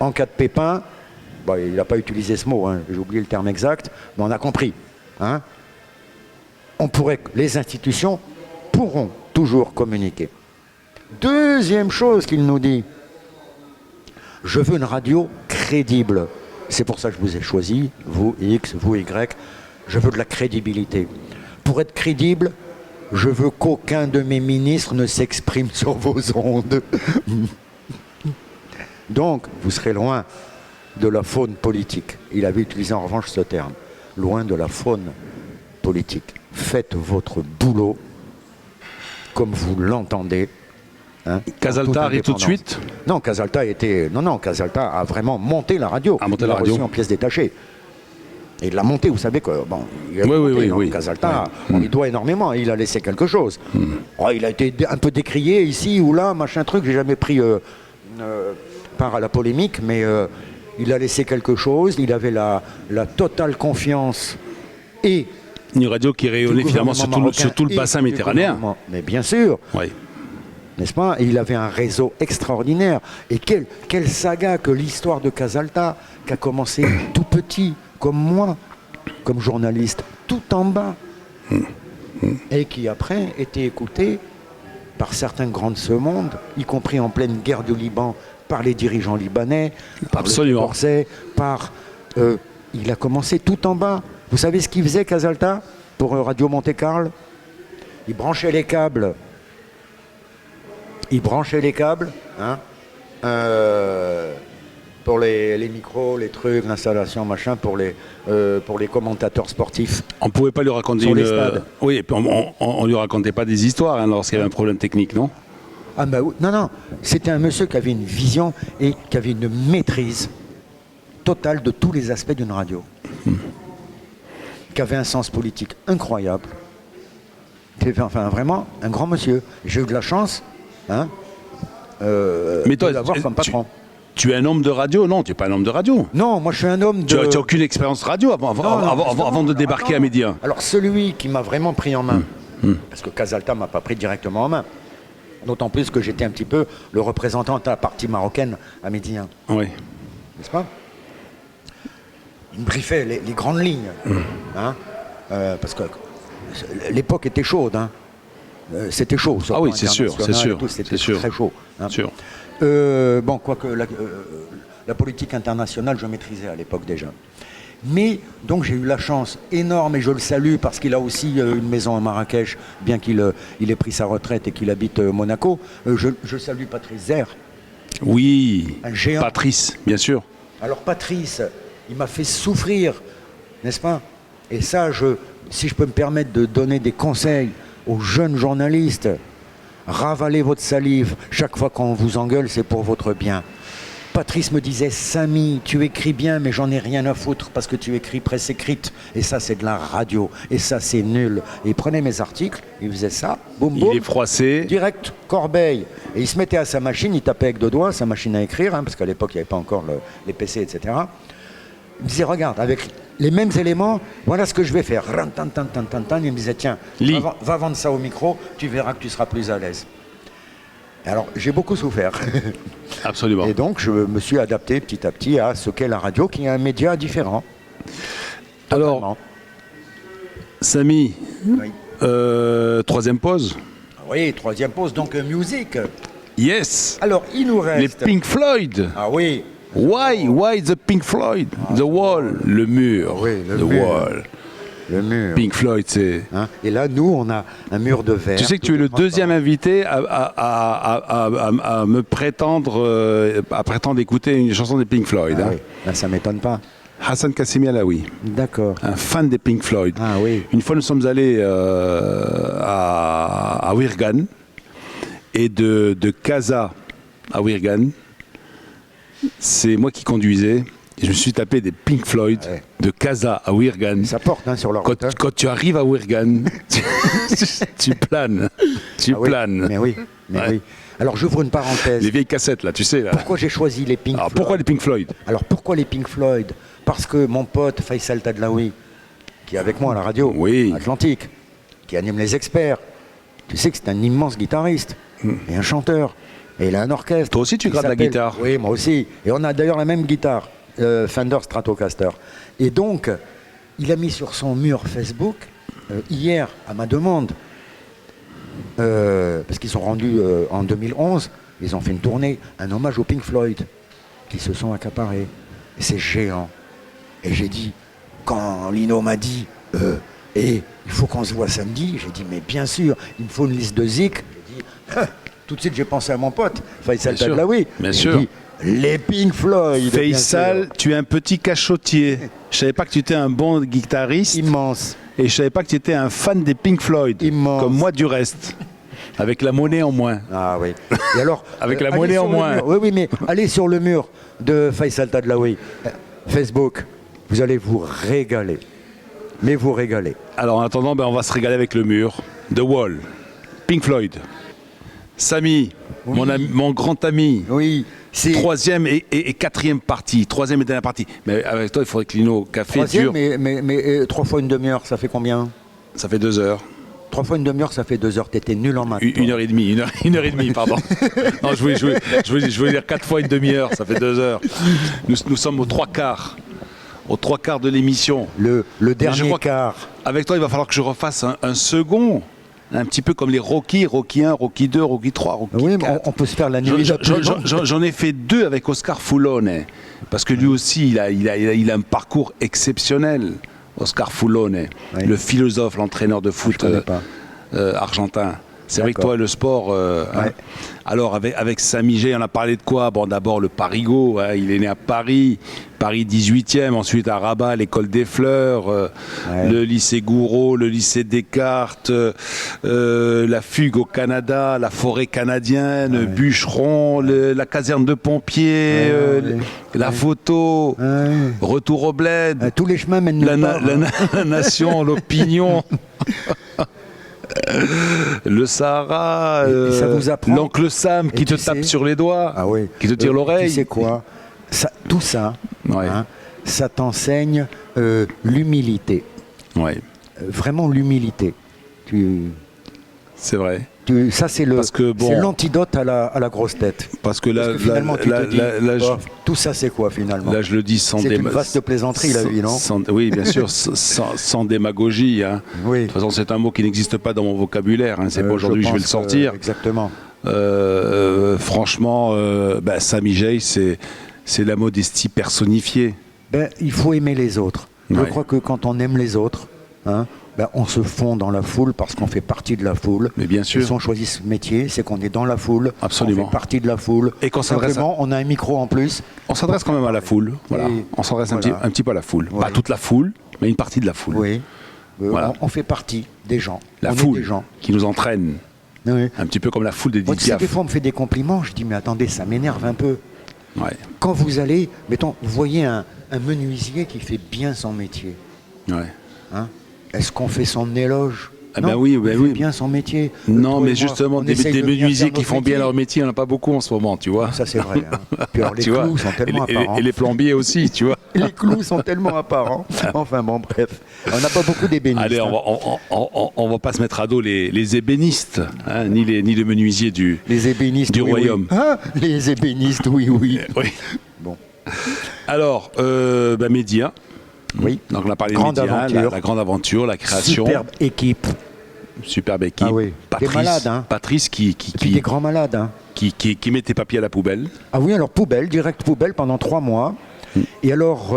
En cas de pépin, bon, il n'a pas utilisé ce mot, hein, j'ai oublié le terme exact, mais on a compris. Hein. Les institutions pourront toujours communiquer. Deuxième chose qu'il nous dit, je veux une radio crédible. C'est pour ça que je vous ai choisi, vous X, vous Y. Je veux de la crédibilité. Pour être crédible, je veux qu'aucun de mes ministres ne s'exprime sur vos ondes. Donc, vous serez loin de la faune politique. Il avait utilisé en revanche ce terme. Loin de la faune politique. Faites votre boulot comme vous l'entendez. Hein, Casalta arrive tout de suite? Non, Casalta a vraiment monté la radio. A monté il la l'a radio. reçu en pièces détachées. Et il l'a monté, vous savez que bon, il a Oui, monté, oui, hein, oui. Casalta, on lui doit énormément. Il a laissé quelque chose. Oh, il a été un peu décrié ici ou là, machin truc. J'ai jamais pris part à la polémique, mais il a laissé quelque chose. Il avait la totale confiance et Une radio qui rayonnait finalement sur tout le bassin méditerranéen. Mais bien sûr. Oui. N'est-ce pas? Et il avait un réseau extraordinaire. Et quelle saga que l'histoire de Casalta, qui a commencé tout petit, comme moi, comme journaliste, tout en bas, et qui après était écouté par certains grands de ce monde, y compris en pleine guerre du Liban, par les dirigeants libanais, par Absolument. les Corsaires, il a commencé tout en bas. Vous savez ce qu'il faisait, Casalta, pour Radio Monte-Carlo? Il branchait les câbles. Hein, pour les micros, les trucs, l'installation, machin, pour les commentateurs sportifs. On ne pouvait pas lui raconter Sur les stades. Oui, et puis on lui racontait pas des histoires hein, lorsqu'il y avait un problème technique, non? Ah bah oui, non, c'était un monsieur qui avait une vision et qui avait une maîtrise totale de tous les aspects d'une radio. Qui avait un sens politique incroyable. Enfin, vraiment, un grand monsieur. J'ai eu de la chance, hein, Mais toi, de l'avoir comme patron. Tu es un homme de radio? Non, tu n'es pas un homme de radio. Non, moi je suis un homme Tu de... n'as aucune expérience radio avant de débarquer à Médien. Alors celui qui m'a vraiment pris en main, parce que Casalta m'a pas pris directement en main, d'autant plus que j'étais un petit peu le représentant de la partie marocaine à Médien, Oui. n'est-ce pas? Il me briefait les grandes lignes, hein, parce que l'époque était chaude, hein. C'était chaud. Sur Ah le oui, plan c'est sûr, international c'est sûr, et tout, c'était c'est sûr. très chaud. Hein. Sûr. Bon, quoique la La politique internationale, je maîtrisais à l'époque déjà. Mais donc j'ai eu la chance énorme, et je le salue parce qu'il a aussi une maison à Marrakech, bien qu'il ait pris sa retraite et qu'il habite Monaco. Je salue Patrice Zer. Oui, un géant. Patrice, bien sûr. Alors Patrice, il m'a fait souffrir, n'est-ce pas? Et ça, si je peux me permettre de donner des conseils aux jeunes journalistes, ravalez votre salive. Chaque fois qu'on vous engueule, c'est pour votre bien. Patrice me disait, Samy, tu écris bien, mais j'en ai rien à foutre parce que tu écris presse écrite. Et ça, c'est de la radio. Et ça, c'est nul. Et il prenait mes articles, il faisait ça, boum, boum. Il est froissé. Direct, corbeille. Et il se mettait à sa machine, il tapait avec deux doigts, sa machine à écrire, parce qu'à l'époque, il n'y avait pas encore les PC, etc. Il me disait, regarde, avec les mêmes éléments, voilà ce que je vais faire. Il me disait, tiens, va vendre ça au micro, tu verras que tu seras plus à l'aise. Alors, j'ai beaucoup souffert. Absolument. Et donc, je me suis adapté petit à petit à ce qu'est la radio, qui est un média différent. Totalement. Alors, Samy, Oui. troisième pause. Oui, troisième pause, donc musique. Yes. Alors, il nous Les reste... Pink Floyd. Ah oui. Why the Pink Floyd? The Wall, le mur. Ah oui, le The mur. Wall. Le mur. Pink Floyd, c'est... Hein, et là, nous, on a un mur de verre. Tu sais que tu es le deuxième invité à me prétendre, à prétendre écouter une chanson des Pink Floyd. Ah Hein. oui. Là, ça m'étonne pas. Hassan Kassemi Alaoui, D'accord. un fan des Pink Floyd. Ah oui. Une fois, nous sommes allés à Wirgan, et de Casa à Wirgan, c'est moi qui conduisais. Et je me suis tapé des Pink Floyd Ouais. de Casa à Wirgan. Ça porte sur leur route, hein. Quand tu arrives à Wirgan, tu planes. Tu Ah oui. planes. Mais oui. Mais Ouais. oui. Alors, j'ouvre une parenthèse. Les vieilles cassettes, là, tu sais. Là. Pourquoi j'ai choisi les Pink Alors, Floyd? pourquoi les Pink Floyd? Alors, pourquoi les Pink Floyd? Parce que mon pote Faisal Tadlaoui, qui est avec moi à la radio, Oui. Atlantique, qui anime les experts, tu sais que c'est un immense guitariste et un chanteur. Et il a un orchestre. Toi aussi, tu Il grattes la s'appelle- guitare. Oui, moi aussi. Et on a d'ailleurs la même guitare, Fender Stratocaster. Et donc, il a mis sur son mur Facebook, hier, à ma demande, parce qu'ils sont rendus en 2011, ils ont fait une tournée, un hommage aux Pink Floyd, qui se sont accaparés. Et c'est géant. Et j'ai dit, quand Lino m'a dit, il faut qu'on se voit samedi, j'ai dit, mais bien sûr, il me faut une liste de zik. J'ai dit, tout de suite j'ai pensé à mon pote, Faisal Bien sûr. Tadlaoui. Bien J'ai sûr. dit, les Pink Floyd. bien Faisal, sûr. tu es un petit cachotier. Je savais pas que tu étais un bon guitariste. Immense. Et je savais pas que tu étais un fan des Pink Floyd. Immense. Comme moi du reste. Avec la monnaie en moins. Ah oui. Et alors, Avec la allez monnaie sur en le moins. mur. Oui, oui, mais allez sur le mur de Faisal Tadlaoui, Facebook, vous allez vous régaler. Mais vous régaler. Alors en attendant, on va se régaler avec le mur. The Wall. Pink Floyd. Samy, Oui. mon grand ami. Oui, c'est Troisième et quatrième partie. Troisième et dernière partie. Mais avec toi, il faudrait que Lino Café troisième, dure. mais 3 fois une demi-heure, ça fait combien? Ça fait 2 heures. 3 fois une demi-heure, ça fait 2 heures. T'étais nul en maths. toi. Une heure et demie. Une heure et demie, pardon. Non, je voulais dire 4 fois une demi-heure. Ça fait 2 heures. Nous sommes aux 3/4. Aux 3/4 de l'émission. Le Mais je dernier crois que- quart. Avec toi, il va falloir que je refasse un second. Un petit peu comme les Rocky. Rocky 1, Rocky 2, Rocky 3, Rocky Oui, mais 4. on peut se faire la nuit. J'en ai fait 2 avec Oscar Fulone, parce que lui aussi, il a un parcours exceptionnel. Oscar Fulone, Oui. le philosophe, l'entraîneur de foot connais pas. argentin. C'est vrai que D'accord. toi, le sport... hein. Ouais. Alors, avec Samy G, on a parlé de quoi? Bon, d'abord, le Parigot. Hein, il est né à Paris. Paris 18e. Ensuite, à Rabat, l'école des Fleurs. Le lycée Gouraud, le lycée Descartes. La fugue au Canada. La forêt canadienne. Bûcheron. La caserne de pompiers. Ouais. La photo. Ouais. Retour au bled. Tous les chemins mènent nulle part. La nation, l'opinion. Le Sahara, Et ça vous apprend. l'oncle Sam Et qui te tu tape sais- sur les doigts, Ah oui. qui te tire l'oreille. Tu sais quoi? Tout ça, Ouais. ça t'enseigne l'humilité. Ouais, Vraiment l'humilité. c'est vrai. Ça, c'est le, Parce que, bon- c'est l'antidote à la grosse tête. Parce que là, Parce que finalement, tu te dis, là, tout ça, c'est quoi finalement? là, je le dis sans C'est une vaste plaisanterie, la vie, non? Oui, bien sûr, sans démagogie. Hein. Oui. De toute façon, c'est un mot qui n'existe pas dans mon vocabulaire. Hein. C'est pas aujourd'hui, je vais le pense, sortir. exactement. Franchement, Samy J, c'est la modestie personnifiée. Ben, il faut aimer les autres. Je Ouais. crois que quand on aime les autres, hein, ben, on se fond dans la foule parce qu'on fait partie de la foule. Mais bien sûr. Et si on choisit ce métier, c'est qu'on est dans la foule. Absolument. On fait partie de la foule. Et qu'on s'adresse Simplement, on a un micro en plus. On s'adresse quand même à la foule. Voilà. Et On s'adresse voilà. un petit peu à la foule. Ouais. Pas toute la foule, mais une partie de la foule. Oui. Voilà. On fait partie des gens. La on est foule des gens. qui nous entraîne. Oui. Un petit peu comme la foule des Moi, tu sais, Piaf. des fois, on me fait des compliments. Je dis, mais attendez, ça m'énerve un peu. Ouais. Quand vous allez, mettons, vous voyez un menuisier qui fait bien son métier. Ouais. Hein, est-ce qu'on fait son éloge? Ah Non, ben oui, on ben fait oui. bien son métier. Non, Toi et mais moi, justement, on des essaye de bien menuisiers faire qui notre font bien métier. leur métier, il n'y en a pas beaucoup en ce moment, tu vois. Ça, c'est vrai. Hein. Puis alors, les Tu vois. clous sont tellement apparents. Et les plombiers aussi, tu vois. Les clous sont tellement apparents. Enfin bon, bref. On n'a pas beaucoup d'ébénistes. Allez, on va pas se mettre à dos les ébénistes, hein, ni les menuisiers du. Les ébénistes du oui, royaume. Oui. Ah, les ébénistes, oui, oui. Oui. Bon. Alors, Média. Oui. Donc on a parlé Grande de Média, aventure. la grande aventure, la création. Superbe équipe. Superbe équipe. Ah oui. Des malades, hein. Patrice Et puis des grands malades. Hein. qui met tes papiers à la poubelle. Ah oui, alors poubelle, direct poubelle pendant 3 mois. Et alors.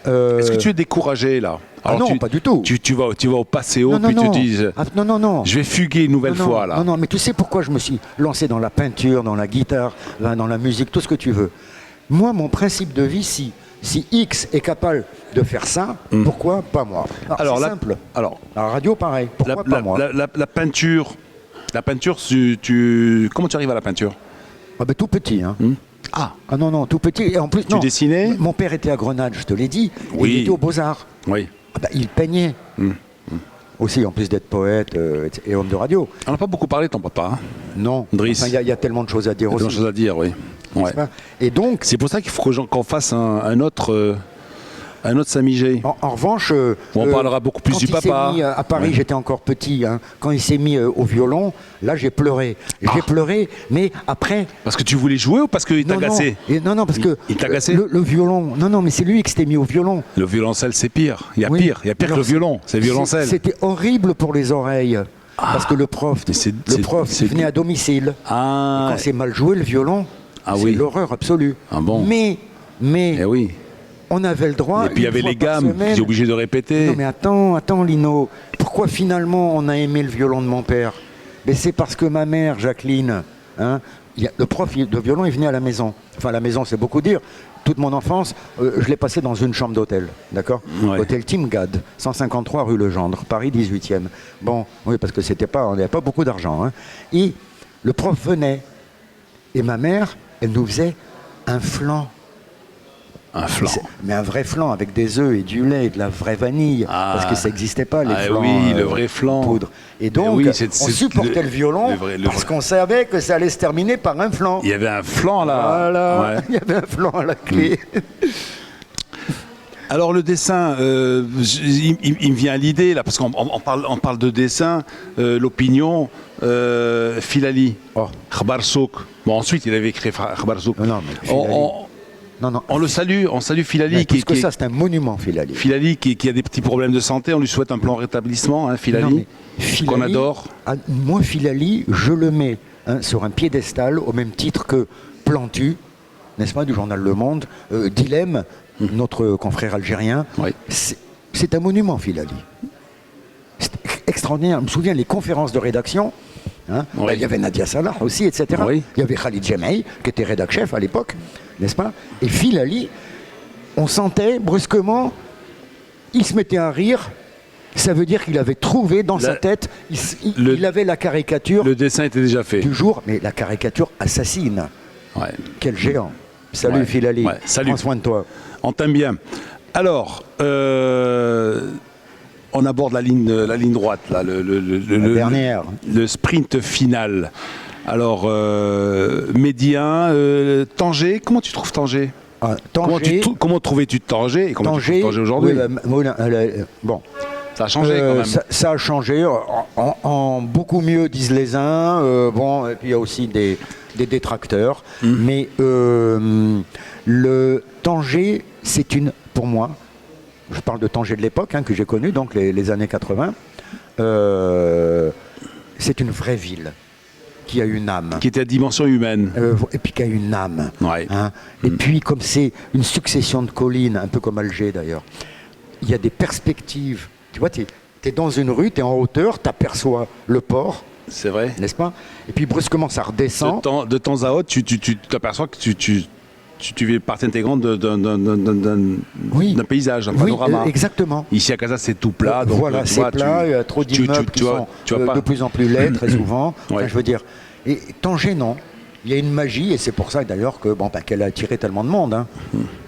Est-ce que tu es découragé là? Ah Alors, non, pas du tout. Tu vas au Passéo, Non, non, puis non. tu dis Ah, non, non, non. je vais fuguer une nouvelle Non, fois là. Non, non, mais tu sais pourquoi je me suis lancé dans la peinture, dans la guitare, dans la musique, tout ce que tu veux. Moi, mon principe de vie, si X est capable de faire ça, pourquoi pas moi? Alors, c'est la- simple. alors, La radio, pareil. Pourquoi pas moi? la peinture, comment tu arrives à la peinture? Ah ben, tout petit, hein. Ah, Ah non, non, tout petit. Et en plus, non. dessinais? Mon père était à Grenade, je te l'ai dit. Et Oui. il était aux Beaux-Arts. oui. Ah ben, il peignait. Aussi, en plus d'être poète et homme de radio. On n'a pas beaucoup parlé de ton papa. Hein. Non. Driss. Enfin, il y a tellement de choses à dire Il y a plein de aussi. choses à dire, oui. Ouais. n'est-ce pas? Et donc, C'est pour ça qu'il faut qu'on fasse un autre Samigé. en revanche, Où on parlera beaucoup plus quand du il s'est papa. mis, à Paris, Ouais. j'étais encore petit. Hein, quand il s'est mis au violon, là, j'ai pleuré. J'ai pleuré, mais après. Parce que tu voulais jouer ou parce qu'il t'a Non, non, agacé? non, parce que Il t'a agacé? le violon. Non, non, mais c'est lui qui s'était mis au violon. Le violoncelle, c'est pire. Il y a Oui. pire. Il y a pire que Alors, le violon. C'est le violoncelle. C'était horrible pour les oreilles. Parce que le prof, Mais c'est- il venait à domicile. Ah, Quand c'est mal joué, le violon, Ah c'est oui. l'horreur absolue. Ah bon. Mais eh oui. on avait le droit. Et puis il y une avait fois les par gammes qui semaine. étaient obligés de répéter. Non mais attends Lino, pourquoi finalement on a aimé le violon de mon père? Mais c'est parce que ma mère, Jacqueline, hein, le prof de violon, il venait à la maison. Enfin, à la maison, c'est beaucoup dire. Toute mon enfance, je l'ai passé dans une chambre d'hôtel, d'accord? Ouais. Hôtel Timgad, 153 rue Legendre, Paris 18e. Bon, oui, parce que on n'avait pas beaucoup d'argent. Hein. Et le prof venait, et ma mère, elle nous faisait un flan. Un flan. Mais un vrai flan avec des œufs et du lait et de la vraie vanille. Ah. Parce que ça n'existait pas, les Ah flans. oui, le vrai flan. Poudre. Et donc, oui, on c'est supportait le violon le parce vrai. qu'on savait que ça allait se terminer par un flan. Il y avait un flan là. Voilà, Ouais. il y avait un flan à la clé. Alors le dessin, il me vient à l'idée là, parce qu'on parle de dessin, l'opinion, Filali, Oh. Khbar Souk. Bon, ensuite il avait écrit Khbar Souk. Non, mais non, On le salue, on salue Filali mais qui, plus que qui- ça, c'est un monument, Filali. Filali qui a des petits problèmes de santé. On lui souhaite un plan rétablissement, hein, Non, Filali, mais Filali, qu'on adore. Moi, Filali, je le mets sur un piédestal au même titre que Plantu, n'est-ce pas, du journal Le Monde, Dilemme, notre confrère algérien. Oui. C'est un monument, Filali. C'est extraordinaire. Je me souviens les conférences de rédaction. Hein, Oui. il y avait Nadia Salah aussi, etc. Oui. Il y avait Khalid Jamaï, qui était rédac-chef à l'époque, n'est-ce pas? Et Filali, on sentait brusquement, il se mettait à rire. Ça veut dire qu'il avait trouvé dans sa tête, il avait la caricature Le dessin était déjà fait. du jour, mais la caricature assassine. Ouais. Quel géant. Salut Ouais. Filali, Ouais, salut. prends soin de toi. On t'aime bien. Alors, on aborde la ligne droite, là, La dernière. le sprint final. Alors, Médien, Tanger, comment tu trouves Tanger? Ah, Tanger, Comment trouvais-tu Tanger et comment tu Tanger, trouves Tanger aujourd'hui? oui, bon, Ça a changé quand même. ça a changé en beaucoup mieux, disent les uns. Bon, et puis il y a aussi des détracteurs. Mais le Tanger, pour moi, je parle de Tanger de l'époque, hein, que j'ai connu, donc les années 80, c'est une vraie ville. qui a une âme. Qui était à dimension humaine. Et puis qui a une âme. Ouais. Hein. Et puis, comme c'est une succession de collines, un peu comme Alger d'ailleurs, il y a des perspectives. Tu vois, tu es dans une rue, tu es en hauteur, tu aperçois le port. C'est vrai. N'est-ce pas? Et puis brusquement, ça redescend. De temps à autre, tu t'aperçois que tu fais partie intégrante d'un paysage, d'un panorama. Exactement. Ici à Casa, c'est tout plat. Donc, voilà, c'est plat, il y a trop d'immeubles qui sont de plus en plus laids, très souvent. Ouais. Enfin, je veux dire. Et Tanger, non. Il y a une magie, et c'est pour ça d'ailleurs que qu'elle a attiré tellement de monde. Hein.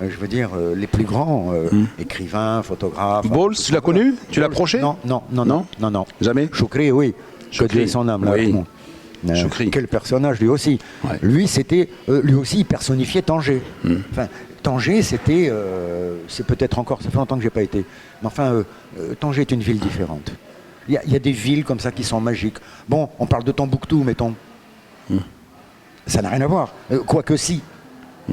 Je veux dire, les plus grands écrivains, photographes. Bowles, tu l'as connu? Tu l'as approché? Non. Jamais? Choukri, oui. Que Dieu ait son âme, là. Oui. Bon. Quel personnage, lui aussi. Ouais. Lui, c'était, lui aussi, il personnifiait Tanger. Enfin, Tanger, c'était, c'est peut-être encore, ça fait longtemps que j'ai pas été. Mais enfin, Tanger est une ville différente. Il y a des villes comme ça qui sont magiques. Bon, on parle de Tombouctou, mettons. Ça n'a rien à voir. Quoique si.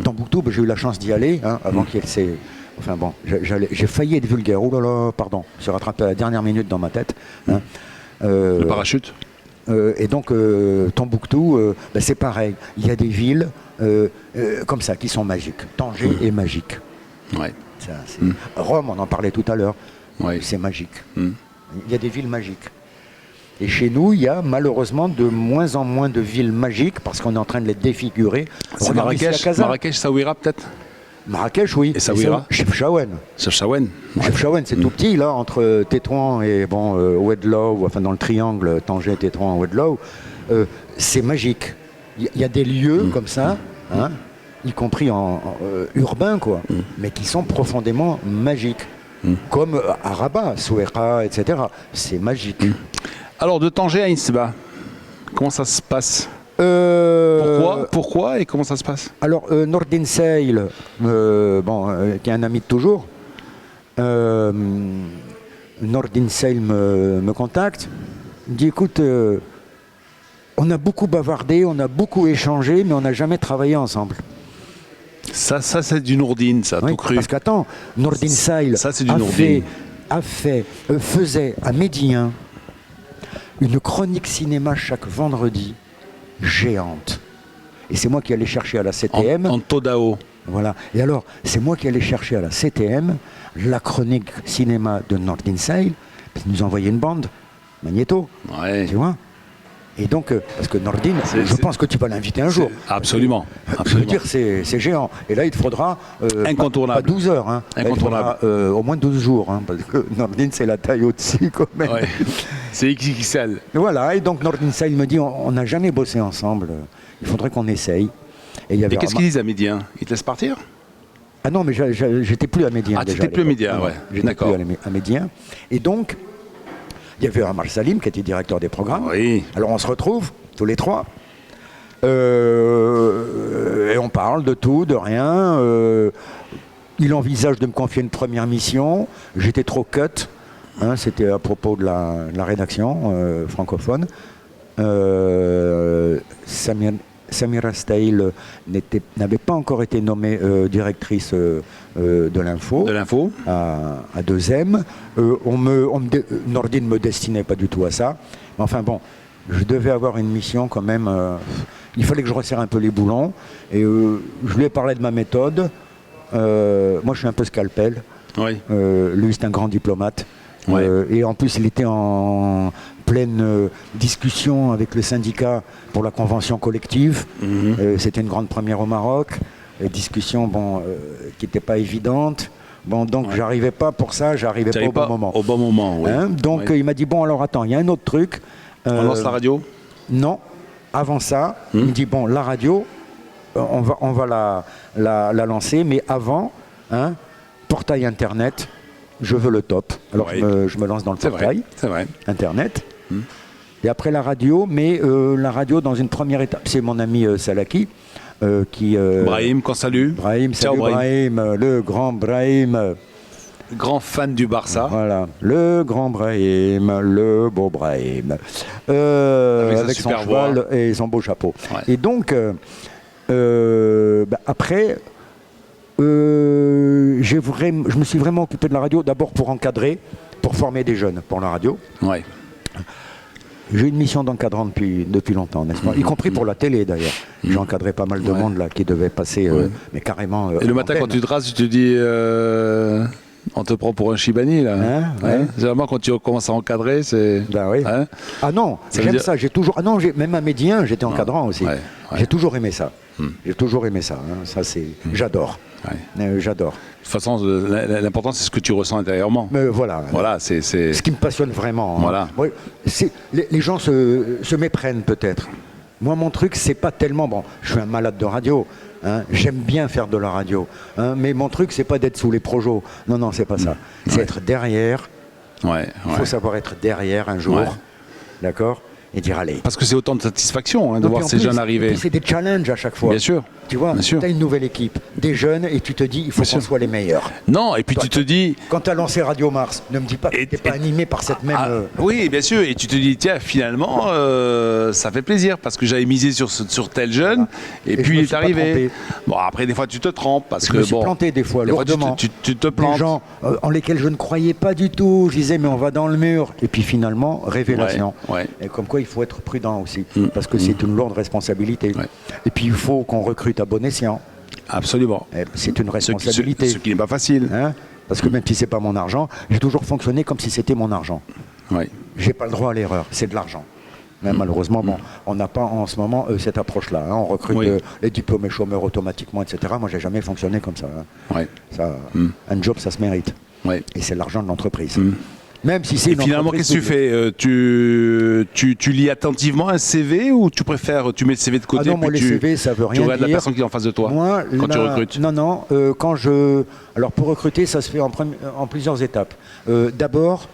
Tombouctou, j'ai eu la chance d'y aller, hein, avant qu'il s'est... Enfin bon, j'ai failli être vulgaire. Oh là là, pardon. Je suis rattrapé à la dernière minute dans ma tête. Hein. Le parachute. Et donc, Tombouctou, c'est pareil. Il y a des villes comme ça qui sont magiques. Tanger est magique. Ouais. Ça, Rome, on en parlait tout à l'heure. Ouais. C'est magique. Il y a des villes magiques. Et chez nous, il y a malheureusement de moins en moins de villes magiques parce qu'on est en train de les défigurer. C'est Marrakech, Saouira peut-être? Marrakech, oui. Et Saouira? Chefchaouen. Chefchaouen. Chefchaouen, c'est tout petit, là, entre Tétouan et Ouedlo, enfin dans le triangle Tanger, Tétouan, Ouedlo. C'est magique. Il y a des lieux comme ça, hein, y compris en urbains, quoi, mais qui sont profondément magiques. Comme à Rabat, Souera, etc. C'est magique. Alors, de Tanger à Innsbruck, comment ça se passe? Pourquoi et comment ça se passe? Alors, Nordin Seil, qui est un ami de toujours, Nordin Seil me contacte, me dit écoute, on a beaucoup bavardé, on a beaucoup échangé, mais on n'a jamais travaillé ensemble. Ça c'est du Nordin, ça, Oui, tout cru. parce qu'attends, Nordin Seil faisait à Médien une chronique cinéma chaque vendredi géante. Et c'est moi qui allais chercher à la CTM. En Todao. Voilà. Et alors, c'est moi qui allais chercher à la CTM la chronique cinéma de Nordin Seil. Puis il nous envoyait une bande, magnéto. Ouais. Tu vois? Et donc, parce que Nordin, je pense que tu vas l'inviter un jour. Absolument. Je veux dire, c'est géant. Et là, il te faudra incontournable. Pas 12 heures. Hein. Incontournable. Au moins 12 jours. Hein, parce que Nordin, c'est la taille au-dessus quand même. Ouais. C'est XXL. Voilà. Et donc, Nordin Seil me dit, on n'a jamais bossé ensemble. Il faudrait qu'on essaye. Et qu'est-ce qu'ils disent à Médien? Ils te laissent partir? Ah non, mais j'étais plus à Médien. Ah, t'étais plus à Médien, ouais. J'étais plus à Médien. Et donc, il y avait Amar Salim qui était directeur des programmes. Oui. Alors on se retrouve, tous les trois, et on parle de tout, de rien. Il envisage de me confier une première mission. J'étais trop cut. Hein, c'était à propos de la rédaction francophone. Samira Staïl n'avait pas encore été nommée directrice de l'info. De l'info. À 2M. Nordin ne me destinait pas du tout à ça. Mais enfin bon, je devais avoir une mission quand même. Il fallait que je resserre un peu les boulons. Et je lui ai parlé de ma méthode. Moi, je suis un peu scalpel. Oui. Lui, c'est un grand diplomate. Ouais. Et en plus, il était en pleine discussion avec le syndicat pour la convention collective. C'était une grande première au Maroc. Discussion qui n'était pas évidente. Bon, donc j'arrivais pas pour ça, j'arrivais pas au bon moment. Au bon moment, oui. Hein, donc il m'a dit, bon alors attends, il y a un autre truc. On lance la radio? Non, avant ça, il me dit, bon, la radio, on va la lancer, mais avant, hein, portail internet, je veux le top. Alors je me lance dans le portail internet. Et après la radio, mais la radio dans une première étape, c'est mon ami Salaki. Brahim, qu'on salue. Brahim, salut Brahim, le grand Brahim. Grand fan du Barça. Voilà, le grand Brahim, le beau Brahim. Avec son cheval et son beau chapeau. Ouais. Et donc, après, je me suis vraiment occupé de la radio, d'abord pour encadrer, pour former des jeunes pour la radio. Ouais. J'ai une mission d'encadrant depuis longtemps, n'est-ce pas? Y compris pour la télé d'ailleurs. J'ai encadré pas mal de monde là qui devait passer, mais carrément. Et le matin quand tu te rases, tu te dis, on te prend pour un Chibani là. Généralement quand tu commences à encadrer, c'est. Ben oui. Hein, ah non, j'aime ça. J'ai toujours. Ah non, même à Médien, j'étais encadrant aussi. J'ai toujours aimé ça. J'ai toujours aimé ça. Hein. Ça c'est. J'adore. J'adore. De toute façon, l'important c'est ce que tu ressens intérieurement. Mais voilà. Voilà, c'est. Ce qui me passionne vraiment. Voilà. Hein. Ouais, les gens se méprennent peut-être. Moi, mon truc, c'est pas tellement. Bon, je suis un malade de radio. Hein, j'aime bien faire de la radio. Hein, mais mon truc, c'est pas d'être sous les projos. Non, non, c'est pas ça. C'est être derrière. Il faut savoir être derrière un jour. D'accord? Et dire allez. Parce que c'est autant de satisfaction de voir ces jeunes arriver. Et puis c'est des challenges à chaque fois. Bien sûr. Tu vois, tu as une nouvelle équipe, des jeunes, et tu te dis, il faut qu'on soit les meilleurs. Non, et puis tu te dis... Quand tu as lancé Radio Mars, ne me dis pas que tu n'es pas animé par cette même... Oui, bien sûr, et tu te dis, tiens, finalement, ça fait plaisir, parce que j'avais misé sur tel jeune, et puis il est arrivé. Bon, après, des fois, tu te trompes, parce que... Je me suis planté des fois, lourdement. Tu te plantes. Des gens en lesquels je ne croyais pas du tout, je disais, mais on va dans le mur. Et puis finalement, révélation. Et comme quoi, il faut être prudent aussi, parce que c'est une lourde responsabilité. Et puis, il faut qu'on recrute à bon escient. Absolument. C'est une responsabilité. Ce qui n'est pas facile. Hein, parce que même si c'est pas mon argent, j'ai toujours fonctionné comme si c'était mon argent. J'ai pas le droit à l'erreur, c'est de l'argent. Mais malheureusement, bon, on n'a pas en ce moment cette approche-là. Hein. On recrute les diplômés chômeurs automatiquement, etc. Moi, j'ai jamais fonctionné comme ça. Hein. Un job, ça se mérite. Et c'est l'argent de l'entreprise. Même si c'est. Et finalement, qu'est-ce que tu fais? Tu lis attentivement un CV ou tu préfères, tu mets le CV de côté? Ah non, moi, les CV, ça veut rien dire. Tu regardes la personne qui est en face de toi quand tu recrutes? Non. Alors, pour recruter, ça se fait en plusieurs étapes. D'abord,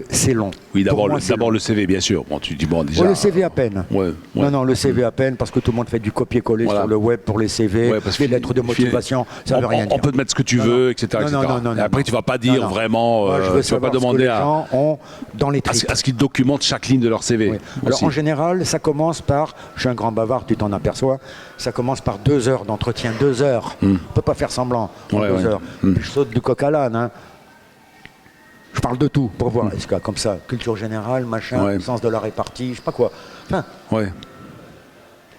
c'est long. Oui, d'abord le CV, bien sûr. Bon, tu dis bon déjà. Le CV à peine. Non, le CV à peine parce que tout le monde fait du copier-coller sur le web pour les CV, les lettres de motivation, ça veut rien dire. On peut te mettre ce que tu veux, etc. Non, et après, tu vas pas dire vraiment. Tu vas pas demander à gens ont dans les tripes. À ce qu'ils documentent chaque ligne de leur CV. Alors en général, ça commence par. Je suis un grand bavard, tu t'en aperçois. Ça commence par 2 heures d'entretien, 2 heures. On peut pas faire semblant. 2 heures. Puis je saute du coq à l'âne. Je parle de tout pour voir. Est-ce que comme ça, culture générale, machin, sens de la répartie, je sais pas quoi. Enfin,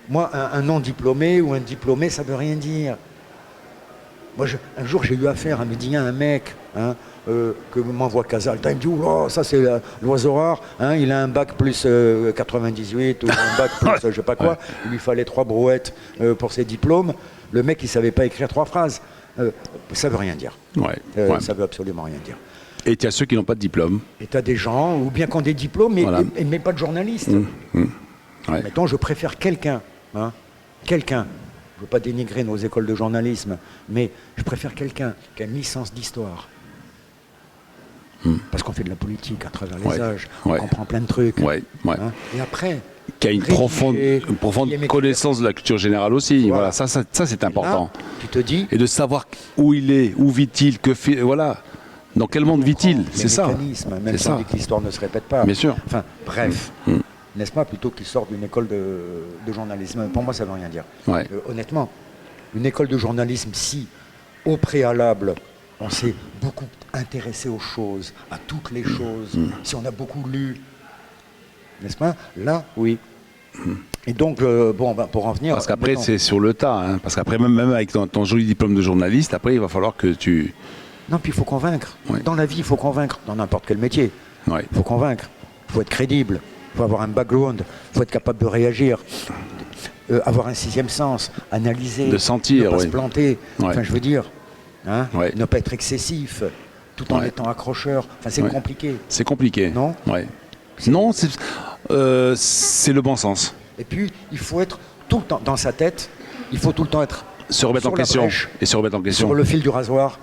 moi, un non-diplômé ou un diplômé, ça veut rien dire. Moi, un jour, j'ai eu affaire à Médien, un mec que m'envoie Casal. Il me dit, oh, ça c'est l'oiseau rare. Hein, il a un bac plus 98 ou un bac plus je sais pas quoi. Il lui fallait 3 brouettes pour ses diplômes. Le mec, il savait pas écrire 3 phrases. Ça veut rien dire. Ça veut absolument rien dire. Et tu as ceux qui n'ont pas de diplôme. Et tu as des gens, ou bien qui ont des diplômes, mais pas de journalistes. Mettons, je préfère quelqu'un. Quelqu'un. Je ne veux pas dénigrer nos écoles de journalisme, mais je préfère quelqu'un qui a une licence d'histoire. Parce qu'on fait de la politique à travers les âges. On comprend plein de trucs. Et après... Qui a une profonde connaissance de la culture générale aussi. Voilà, ça c'est important. Là, tu te dis... Et de savoir où il est, où vit-il, que fait... Voilà. Dans quel monde vit-il? C'est ça. Même si on dit que l'histoire ne se répète pas. Bien sûr. Enfin, bref. N'est-ce pas, plutôt qu'il sort d'une école de journalisme. Pour moi, ça ne veut rien dire. Honnêtement, une école de journalisme, si, au préalable, on s'est beaucoup intéressé aux choses, à toutes les choses, si on a beaucoup lu, n'est-ce pas? Là, oui. Et donc, pour en venir... Parce qu'après, c'est sur le tas. Hein, parce qu'après, même avec ton joli diplôme de journaliste, après, il va falloir que tu... Non, puis il faut convaincre. Dans la vie, il faut convaincre. Dans n'importe quel métier. Il faut convaincre. Il faut être crédible. Il faut avoir un background. Il faut être capable de réagir. Avoir un 6e sens. Analyser. De sentir, ne pas se planter. Enfin, je veux dire, ne pas être excessif. Tout en étant accrocheur. Enfin, c'est compliqué. C'est compliqué. Non Non, c'est le bon sens. Et puis, il faut être tout le temps dans sa tête. Il faut tout le temps être... Se remettre en question. Et se remettre en question. Sur le fil du rasoir.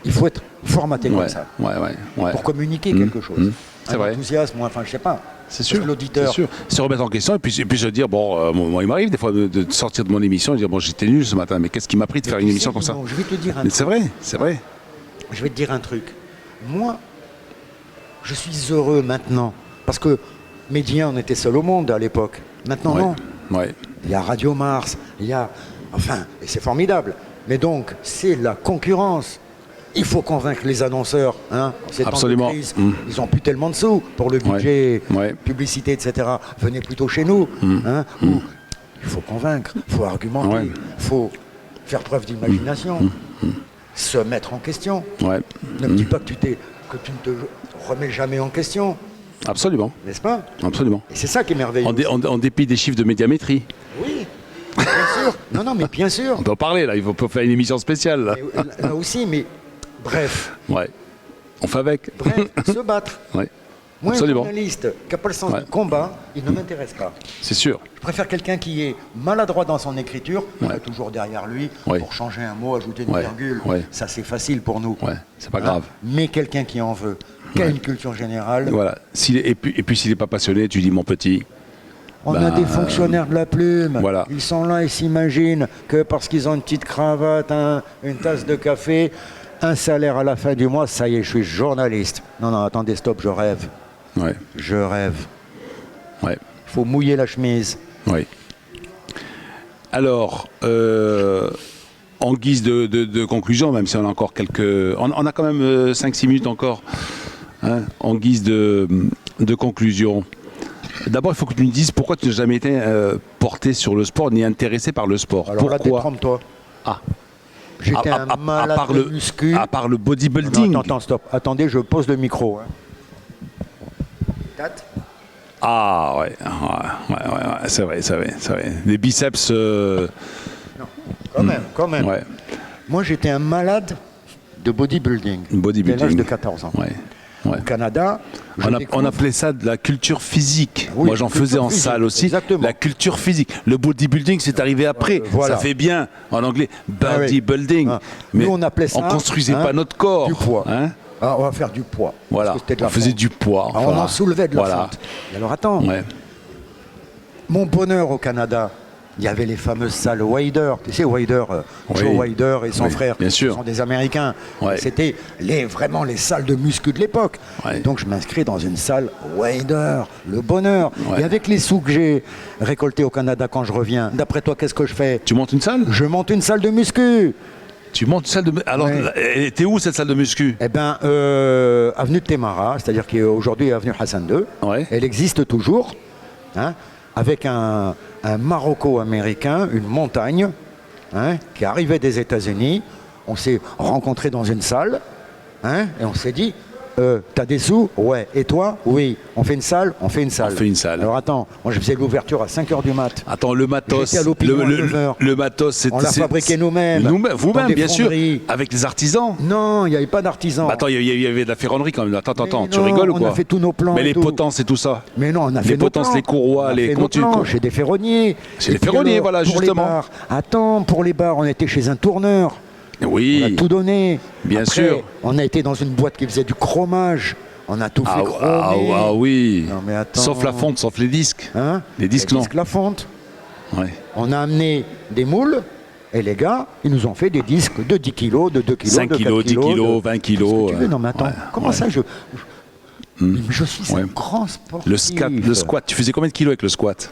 Il faut être formaté comme ça. Pour communiquer quelque chose. C'est vrai. Enthousiasme, enfin, je sais pas. C'est sûr. L'auditeur. Se remettre en question et puis se dire, moi, il m'arrive des fois de sortir de mon émission et de dire, j'étais nul ce matin, mais qu'est-ce qui m'a pris de faire une émission comme ça? Je vais te dire un truc. C'est vrai, c'est vrai. Je vais te dire un truc. Moi, je suis heureux maintenant. Parce que Médien, on était seul au monde à l'époque. Maintenant, non. Il y a Radio Mars, il y a... Enfin, et c'est formidable. Mais donc, c'est la concurrence. Il faut convaincre les annonceurs. Hein, en ces temps de Absolument. crise, ils n'ont plus tellement de sous pour le budget, Ouais. publicité, etc. Venez plutôt chez nous. Hein, où il faut convaincre, il faut argumenter, Ouais. il faut faire preuve d'imagination, se mettre en question. Ouais. Ne me dis pas que tu ne te remets jamais en question, Absolument. n'est-ce pas? Absolument. Et c'est ça qui est merveilleux. En dépit des chiffres de médiamétrie. Oui, bien sûr. Non, mais bien sûr. On peut en parler là, il faut faire une émission spéciale. Là, Là aussi, mais bref, ouais. On fait avec. se battre. Ouais. Moi, un Absolument. journaliste qui n'a pas le sens Ouais. du combat, il ne m'intéresse pas. C'est sûr. Je préfère quelqu'un qui est maladroit dans son écriture, Ouais. mais toujours derrière lui, Ouais. pour changer un mot, ajouter une Ouais. virgule. Ouais. Ça, c'est facile pour nous. Ouais. C'est pas Hein. grave. Mais quelqu'un qui en veut, qui a Ouais. une culture générale. Voilà. Et puis s'il n'est pas passionné, tu dis mon petit. On a des fonctionnaires de la plume. Voilà. Ils sont là et s'imaginent que parce qu'ils ont une petite cravate, une tasse de café, un salaire à la fin du mois, ça y est, je suis journaliste. Non, attendez, stop, je rêve. Ouais. Je rêve. Ouais. Il faut mouiller la chemise. Oui. Alors, en guise de conclusion, même si on a encore quelques... On a quand même 5-6 minutes encore, hein, en guise de conclusion. D'abord, il faut que tu me dises pourquoi tu n'as jamais été porté sur le sport, ni intéressé par le sport. Alors là, pourquoi? détrompe-toi. Ah. J'étais un malade de muscu. À part le bodybuilding. Non, attends, stop. Attendez, je pose le micro. Hein. Date. Ah ouais, c'est vrai. Les biceps... Non, quand même. Ouais. Moi, j'étais un malade de bodybuilding. Bodybuilding. Dès l'âge de 14 ans. Ouais. Ouais. Au Canada, On appelait ça de la culture physique. Oui, Moi, j'en culture faisais en physique, salle aussi. exactement. La culture physique. Le bodybuilding, c'est arrivé après. Voilà. Ça fait bien, en anglais, Ah oui. bodybuilding. Ah. Mais Nous, on appelait ça, on construisait hein, pas notre corps. du poids. Hein. Ah, on va faire du poids. Voilà. Parce que c'était de On la faisait fonte. du poids. Ah, on en soulevait de la Voilà. fonte. Et alors attends, Ouais. mon bonheur au Canada, il y avait les fameuses salles Wilder. Tu sais, Wilder, Joe Wilder et son Oui, frère, bien sûr. qui sont des Américains. Ouais. C'était vraiment les salles de muscu de l'époque. Ouais. Et donc je m'inscris dans une salle Wilder, le bonheur. Ouais. Et avec les sous que j'ai récoltés au Canada quand je reviens, d'après toi, qu'est-ce que je fais? Tu montes une salle? Je monte une salle de muscu. Tu montes une salle de... Alors, Ouais. elle était où cette salle de muscu? Eh bien, avenue de Temara, c'est-à-dire qu'aujourd'hui avenue Hassan II, Ouais. elle existe toujours, hein, avec un Maroco-américain, une montagne, hein, qui arrivait des États-Unis. On s'est rencontrés dans une salle, hein, et on s'est dit, t'as des sous? Ouais. Et toi? Oui. On fait une salle? On fait une salle. On fait une salle. Alors attends, moi je faisais l'ouverture à 5h du mat. Attends, le matos, J'étais à l'opinion à 9 heures. le matos, c'était... On l'a fabriqué nous-mêmes. Nous-mêmes, Dans vous-même, des bien sûr. fonderies. Avec les artisans. Non, il n'y avait pas d'artisans. Bah attends, il y avait de la ferronnerie quand même. Attends, Mais tu non, rigoles ou on quoi? a fait tous nos plans Mais et les tout. potences et tout ça. Mais non, on a fait Les nos potences, plans. les courroies, On a les fait nos contus. plans chez des ferronniers. Chez Et les puis ferronniers, alors, voilà, pour les justement. bars. Attends, pour les bars, on était chez un tourneur. On a Oui. tout donné. Bien Après, sûr. On a été dans une boîte qui faisait du chromage. On a tout fait chromer. Oui. Non, mais attends. Sauf la fonte, sauf les disques. Hein, Les disques, non. la fonte. Ouais. On a amené des moules. Et les gars, ils nous ont fait des disques de 10 kilos, de 2 kilos, 5 de 4 kilos, 10 kilos, kilos, 20 kilos. Qu'est-ce que tu veux? Non mais attends, Ouais, comment ouais. ça je suis Ouais. un grand sportif. Le squat, tu faisais combien de kilos avec le squat?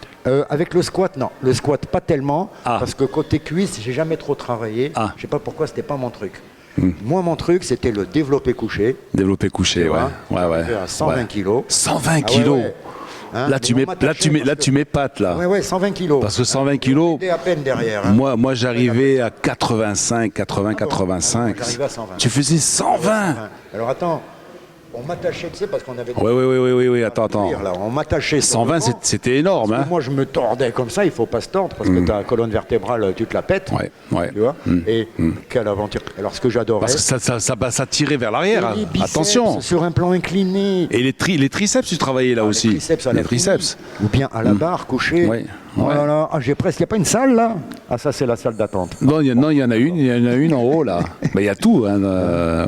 Avec le squat, non. Le squat, pas tellement. Ah. Parce que côté cuisse, j'ai jamais trop travaillé. Ah. Je sais pas pourquoi, c'était pas mon truc. Moi, mon truc, c'était le développé couché. Développé couché, Tu ouais. vois, Ouais. j'arrivais à 120 Ouais. kilos. 120 Ah ouais, kilos. ouais. Hein, Là, tu mais mets, on m'attachait là, parce tu m'épates, là. Ouais, 120 kilos. Parce que 120 kilos, J'étais à peine derrière. Hein. moi j'arrivais à 85, 80, 85. J'arrivais à 120. Tu faisais 120. Alors attends, on m'attachait, tu sais, parce qu'on avait... Oui, attends. Là, on m'attachait sur 120, le banc. c'était énorme, Parce que hein. moi, je me tordais comme ça, il faut pas se tordre, parce que ta colonne vertébrale, tu te la pètes. Ouais. Tu vois. Et quelle aventure. Alors, ce que j'adorais... Parce que ça tirait vers l'arrière. les biceps Attention. sur un plan incliné. Et les triceps, tu travaillais là aussi. Les triceps à la Les triceps. poulie. Ou bien à la barre, couché. Ouais, Oh ouais. là là, j'ai presque... Il n'y a pas une salle, là? Ah, ça, c'est la salle d'attente. Non, il y en a une en haut, là. Il y a tout. Hein,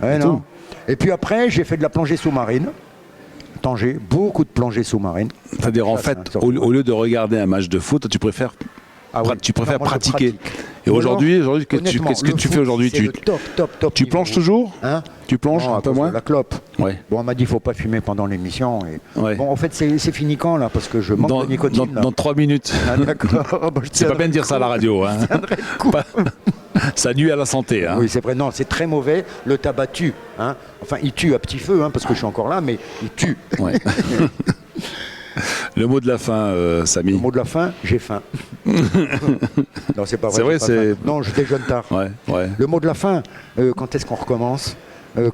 Ouais, tout. non. Et puis après, j'ai fait de la plongée sous-marine. Tanger, beaucoup de plongée sous-marine. C'est-à-dire, en fait, Ça, au lieu de regarder un match de foot, tu préfères Ah oui. tu préfères Non, moi, je pratiquer. pratique. Et Ou aujourd'hui, alors, qu'est-ce que le tu fais foot, aujourd'hui? c'est le top Tu niveau. plonges toujours? Hein? Tu plonges Non, un à peu cause de moins? la clope. Ouais. Bon, on m'a dit qu'il ne faut pas fumer pendant l'émission. Et... Ouais. Bon, en fait, c'est fini quand, là? Parce que je manque de nicotine. là. Dans 3 minutes. Ah, d'accord. Bah, je C'est pas tiendrai bien de dire le ça à la coup. radio. Hein. Je tiendrai le coup. Ça nuit à la santé. Hein. Oui, c'est vrai. Non, c'est très mauvais. Le tabac tue. Hein. Enfin, il tue à petit feu, hein, parce que je suis encore là, mais il tue. Ouais. Le mot de la fin, Samy. Le mot de la fin, j'ai faim. Non, c'est pas vrai. C'est vrai, j'ai pas c'est... faim. Non, je déjeune tard. Ouais, ouais. Le mot de la fin, quand est-ce qu'on recommence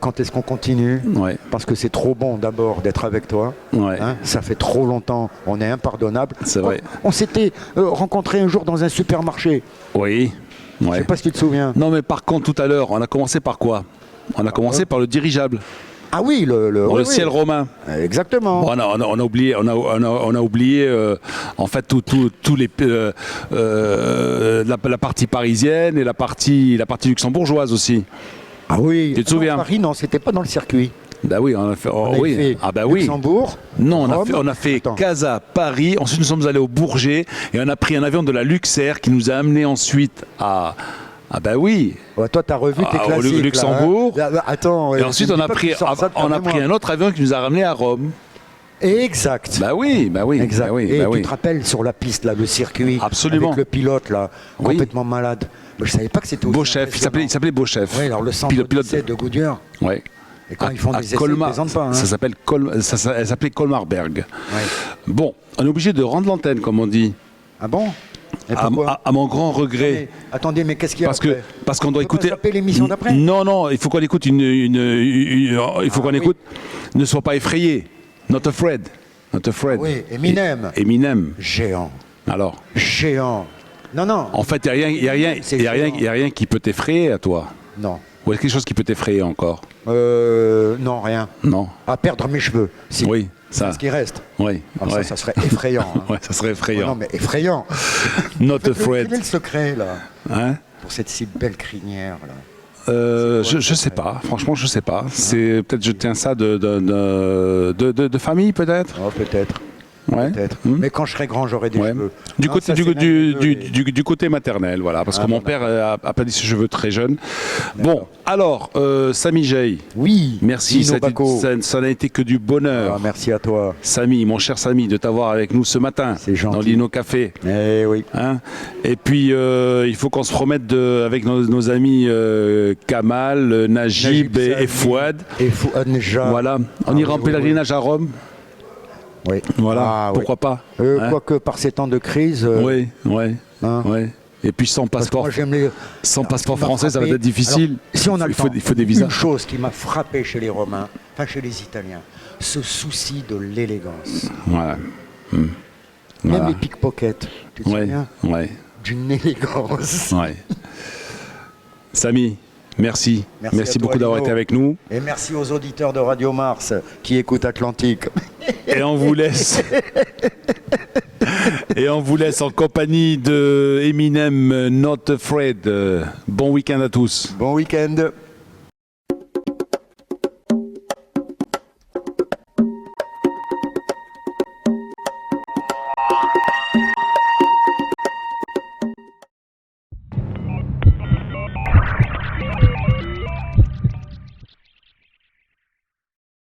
quand est-ce qu'on continue? Ouais. Parce que c'est trop bon d'abord d'être avec toi. Ouais. Hein, ça fait trop longtemps. On est impardonnable. C'est vrai. On s'était rencontrés un jour dans un supermarché. Oui. Je Ouais. sais pas si tu te souviens. Non, mais par contre, tout à l'heure, on a commencé par quoi? On a commencé par le dirigeable, Ah oui, dans oui, le ciel romain. Exactement. Bon, on a oublié, on a oublié en fait tous les la partie parisienne et la partie luxembourgeoise aussi. Ah oui. Tu te souviens? Paris, non, c'était pas dans le circuit. Bah oui, on a fait. On avait oui. fait Ah bah oui. Luxembourg. Non, Rome. on a fait Attends. Casa, Paris. Ensuite, nous sommes allés au Bourget et on a pris un avion de la Luxair qui nous a amenés ensuite à. Ah bah oui. Ouais, toi, t'as revu tes Au classiques. là, Luxembourg. hein. Attends. Et ensuite, on a pris un autre avion qui nous a ramenés à Rome. Exact. Bah oui. Exact. Bah oui, Et bah tu oui. te rappelles sur la piste, là, le circuit. Absolument. Avec le pilote, là, Oui. complètement malade. Mais je savais pas que c'était aussi Beauchef, il s'appelait Beauchef. Oui, alors le centre d'essai de Goodyear. Ouais. Et quand ils font des essais, ils plaisantent pas. Hein. Ça s'appelle elle s'appelait Colmarberg. Ouais. Bon, on est obligé de rendre l'antenne, comme on dit. Ah bon? Et pourquoi? À mon grand regret. Attendez, mais qu'est-ce qu'il y a après? Parce qu'on doit On peut pas écouter. zapper l'émission d'après? Non, il faut qu'on écoute il faut qu'on écoute. Ne sois pas effrayé. Not afraid. Not afraid. Oui, Eminem. Eminem. Géant. Alors. Géant. Non. En fait, il n'y a rien qui peut t'effrayer à toi. Non. Ou est-ce quelque chose qui peut t'effrayer encore? Non, rien. Non. À perdre mes cheveux. Si. Oui, ça. Ce qui reste. Oui. Ah, ouais. ça serait effrayant. Hein. Ouais, ça serait effrayant. Non, mais effrayant. Not Quel est afraid. le secret, là? Hein? Pour cette si belle crinière, là. Je sais pas, franchement je sais pas. C'est peut-être je tiens ça de famille peut-être. Oh, peut-être. Ouais. Peut-être. Hmm. Mais quand je serai grand, j'aurai des Ouais. cheveux. Du Non, côté ça, c'est merveilleux, et- du côté maternel, voilà, parce que mon père a perdu ses cheveux très jeune. Bon, alors Samy Jay, Oui. merci, Dino Baco. ça n'a été que du bonheur. Ah, merci à toi. Samy, mon cher Samy, de t'avoir avec nous ce matin C'est gentil. dans l'Inno Café. Eh oui. Hein, et puis il faut qu'on se promette avec nos amis Kamal, Najib et Sami. Fouad. Et Fouad Nejah. Voilà, on Ah, ira en oui, pèlerinage à Rome. Oui. Voilà, Ah, oui. pourquoi pas. Hein. Quoique par ces temps de crise. Oui. Hein. Et puis sans Parce que passeport, moi, j'aime les. sans Alors, passeport ce qui m'a français, ça va frappé- être difficile. Alors, si on a le temps, il faut des visas. Une chose qui m'a frappé chez les Romains, enfin chez les Italiens, ce souci de l'élégance. Voilà. Même Voilà. les pickpockets, tu te Ouais, souviens ouais, d'une élégance. ouais. Samy, merci. Merci à toi, beaucoup d'avoir Lino. été avec nous. Et merci aux auditeurs de Radio Mars qui écoutent Atlantique. Et on vous laisse. Et on vous laisse en compagnie de Eminem, Not Afraid. Bon week-end à tous. Bon week-end.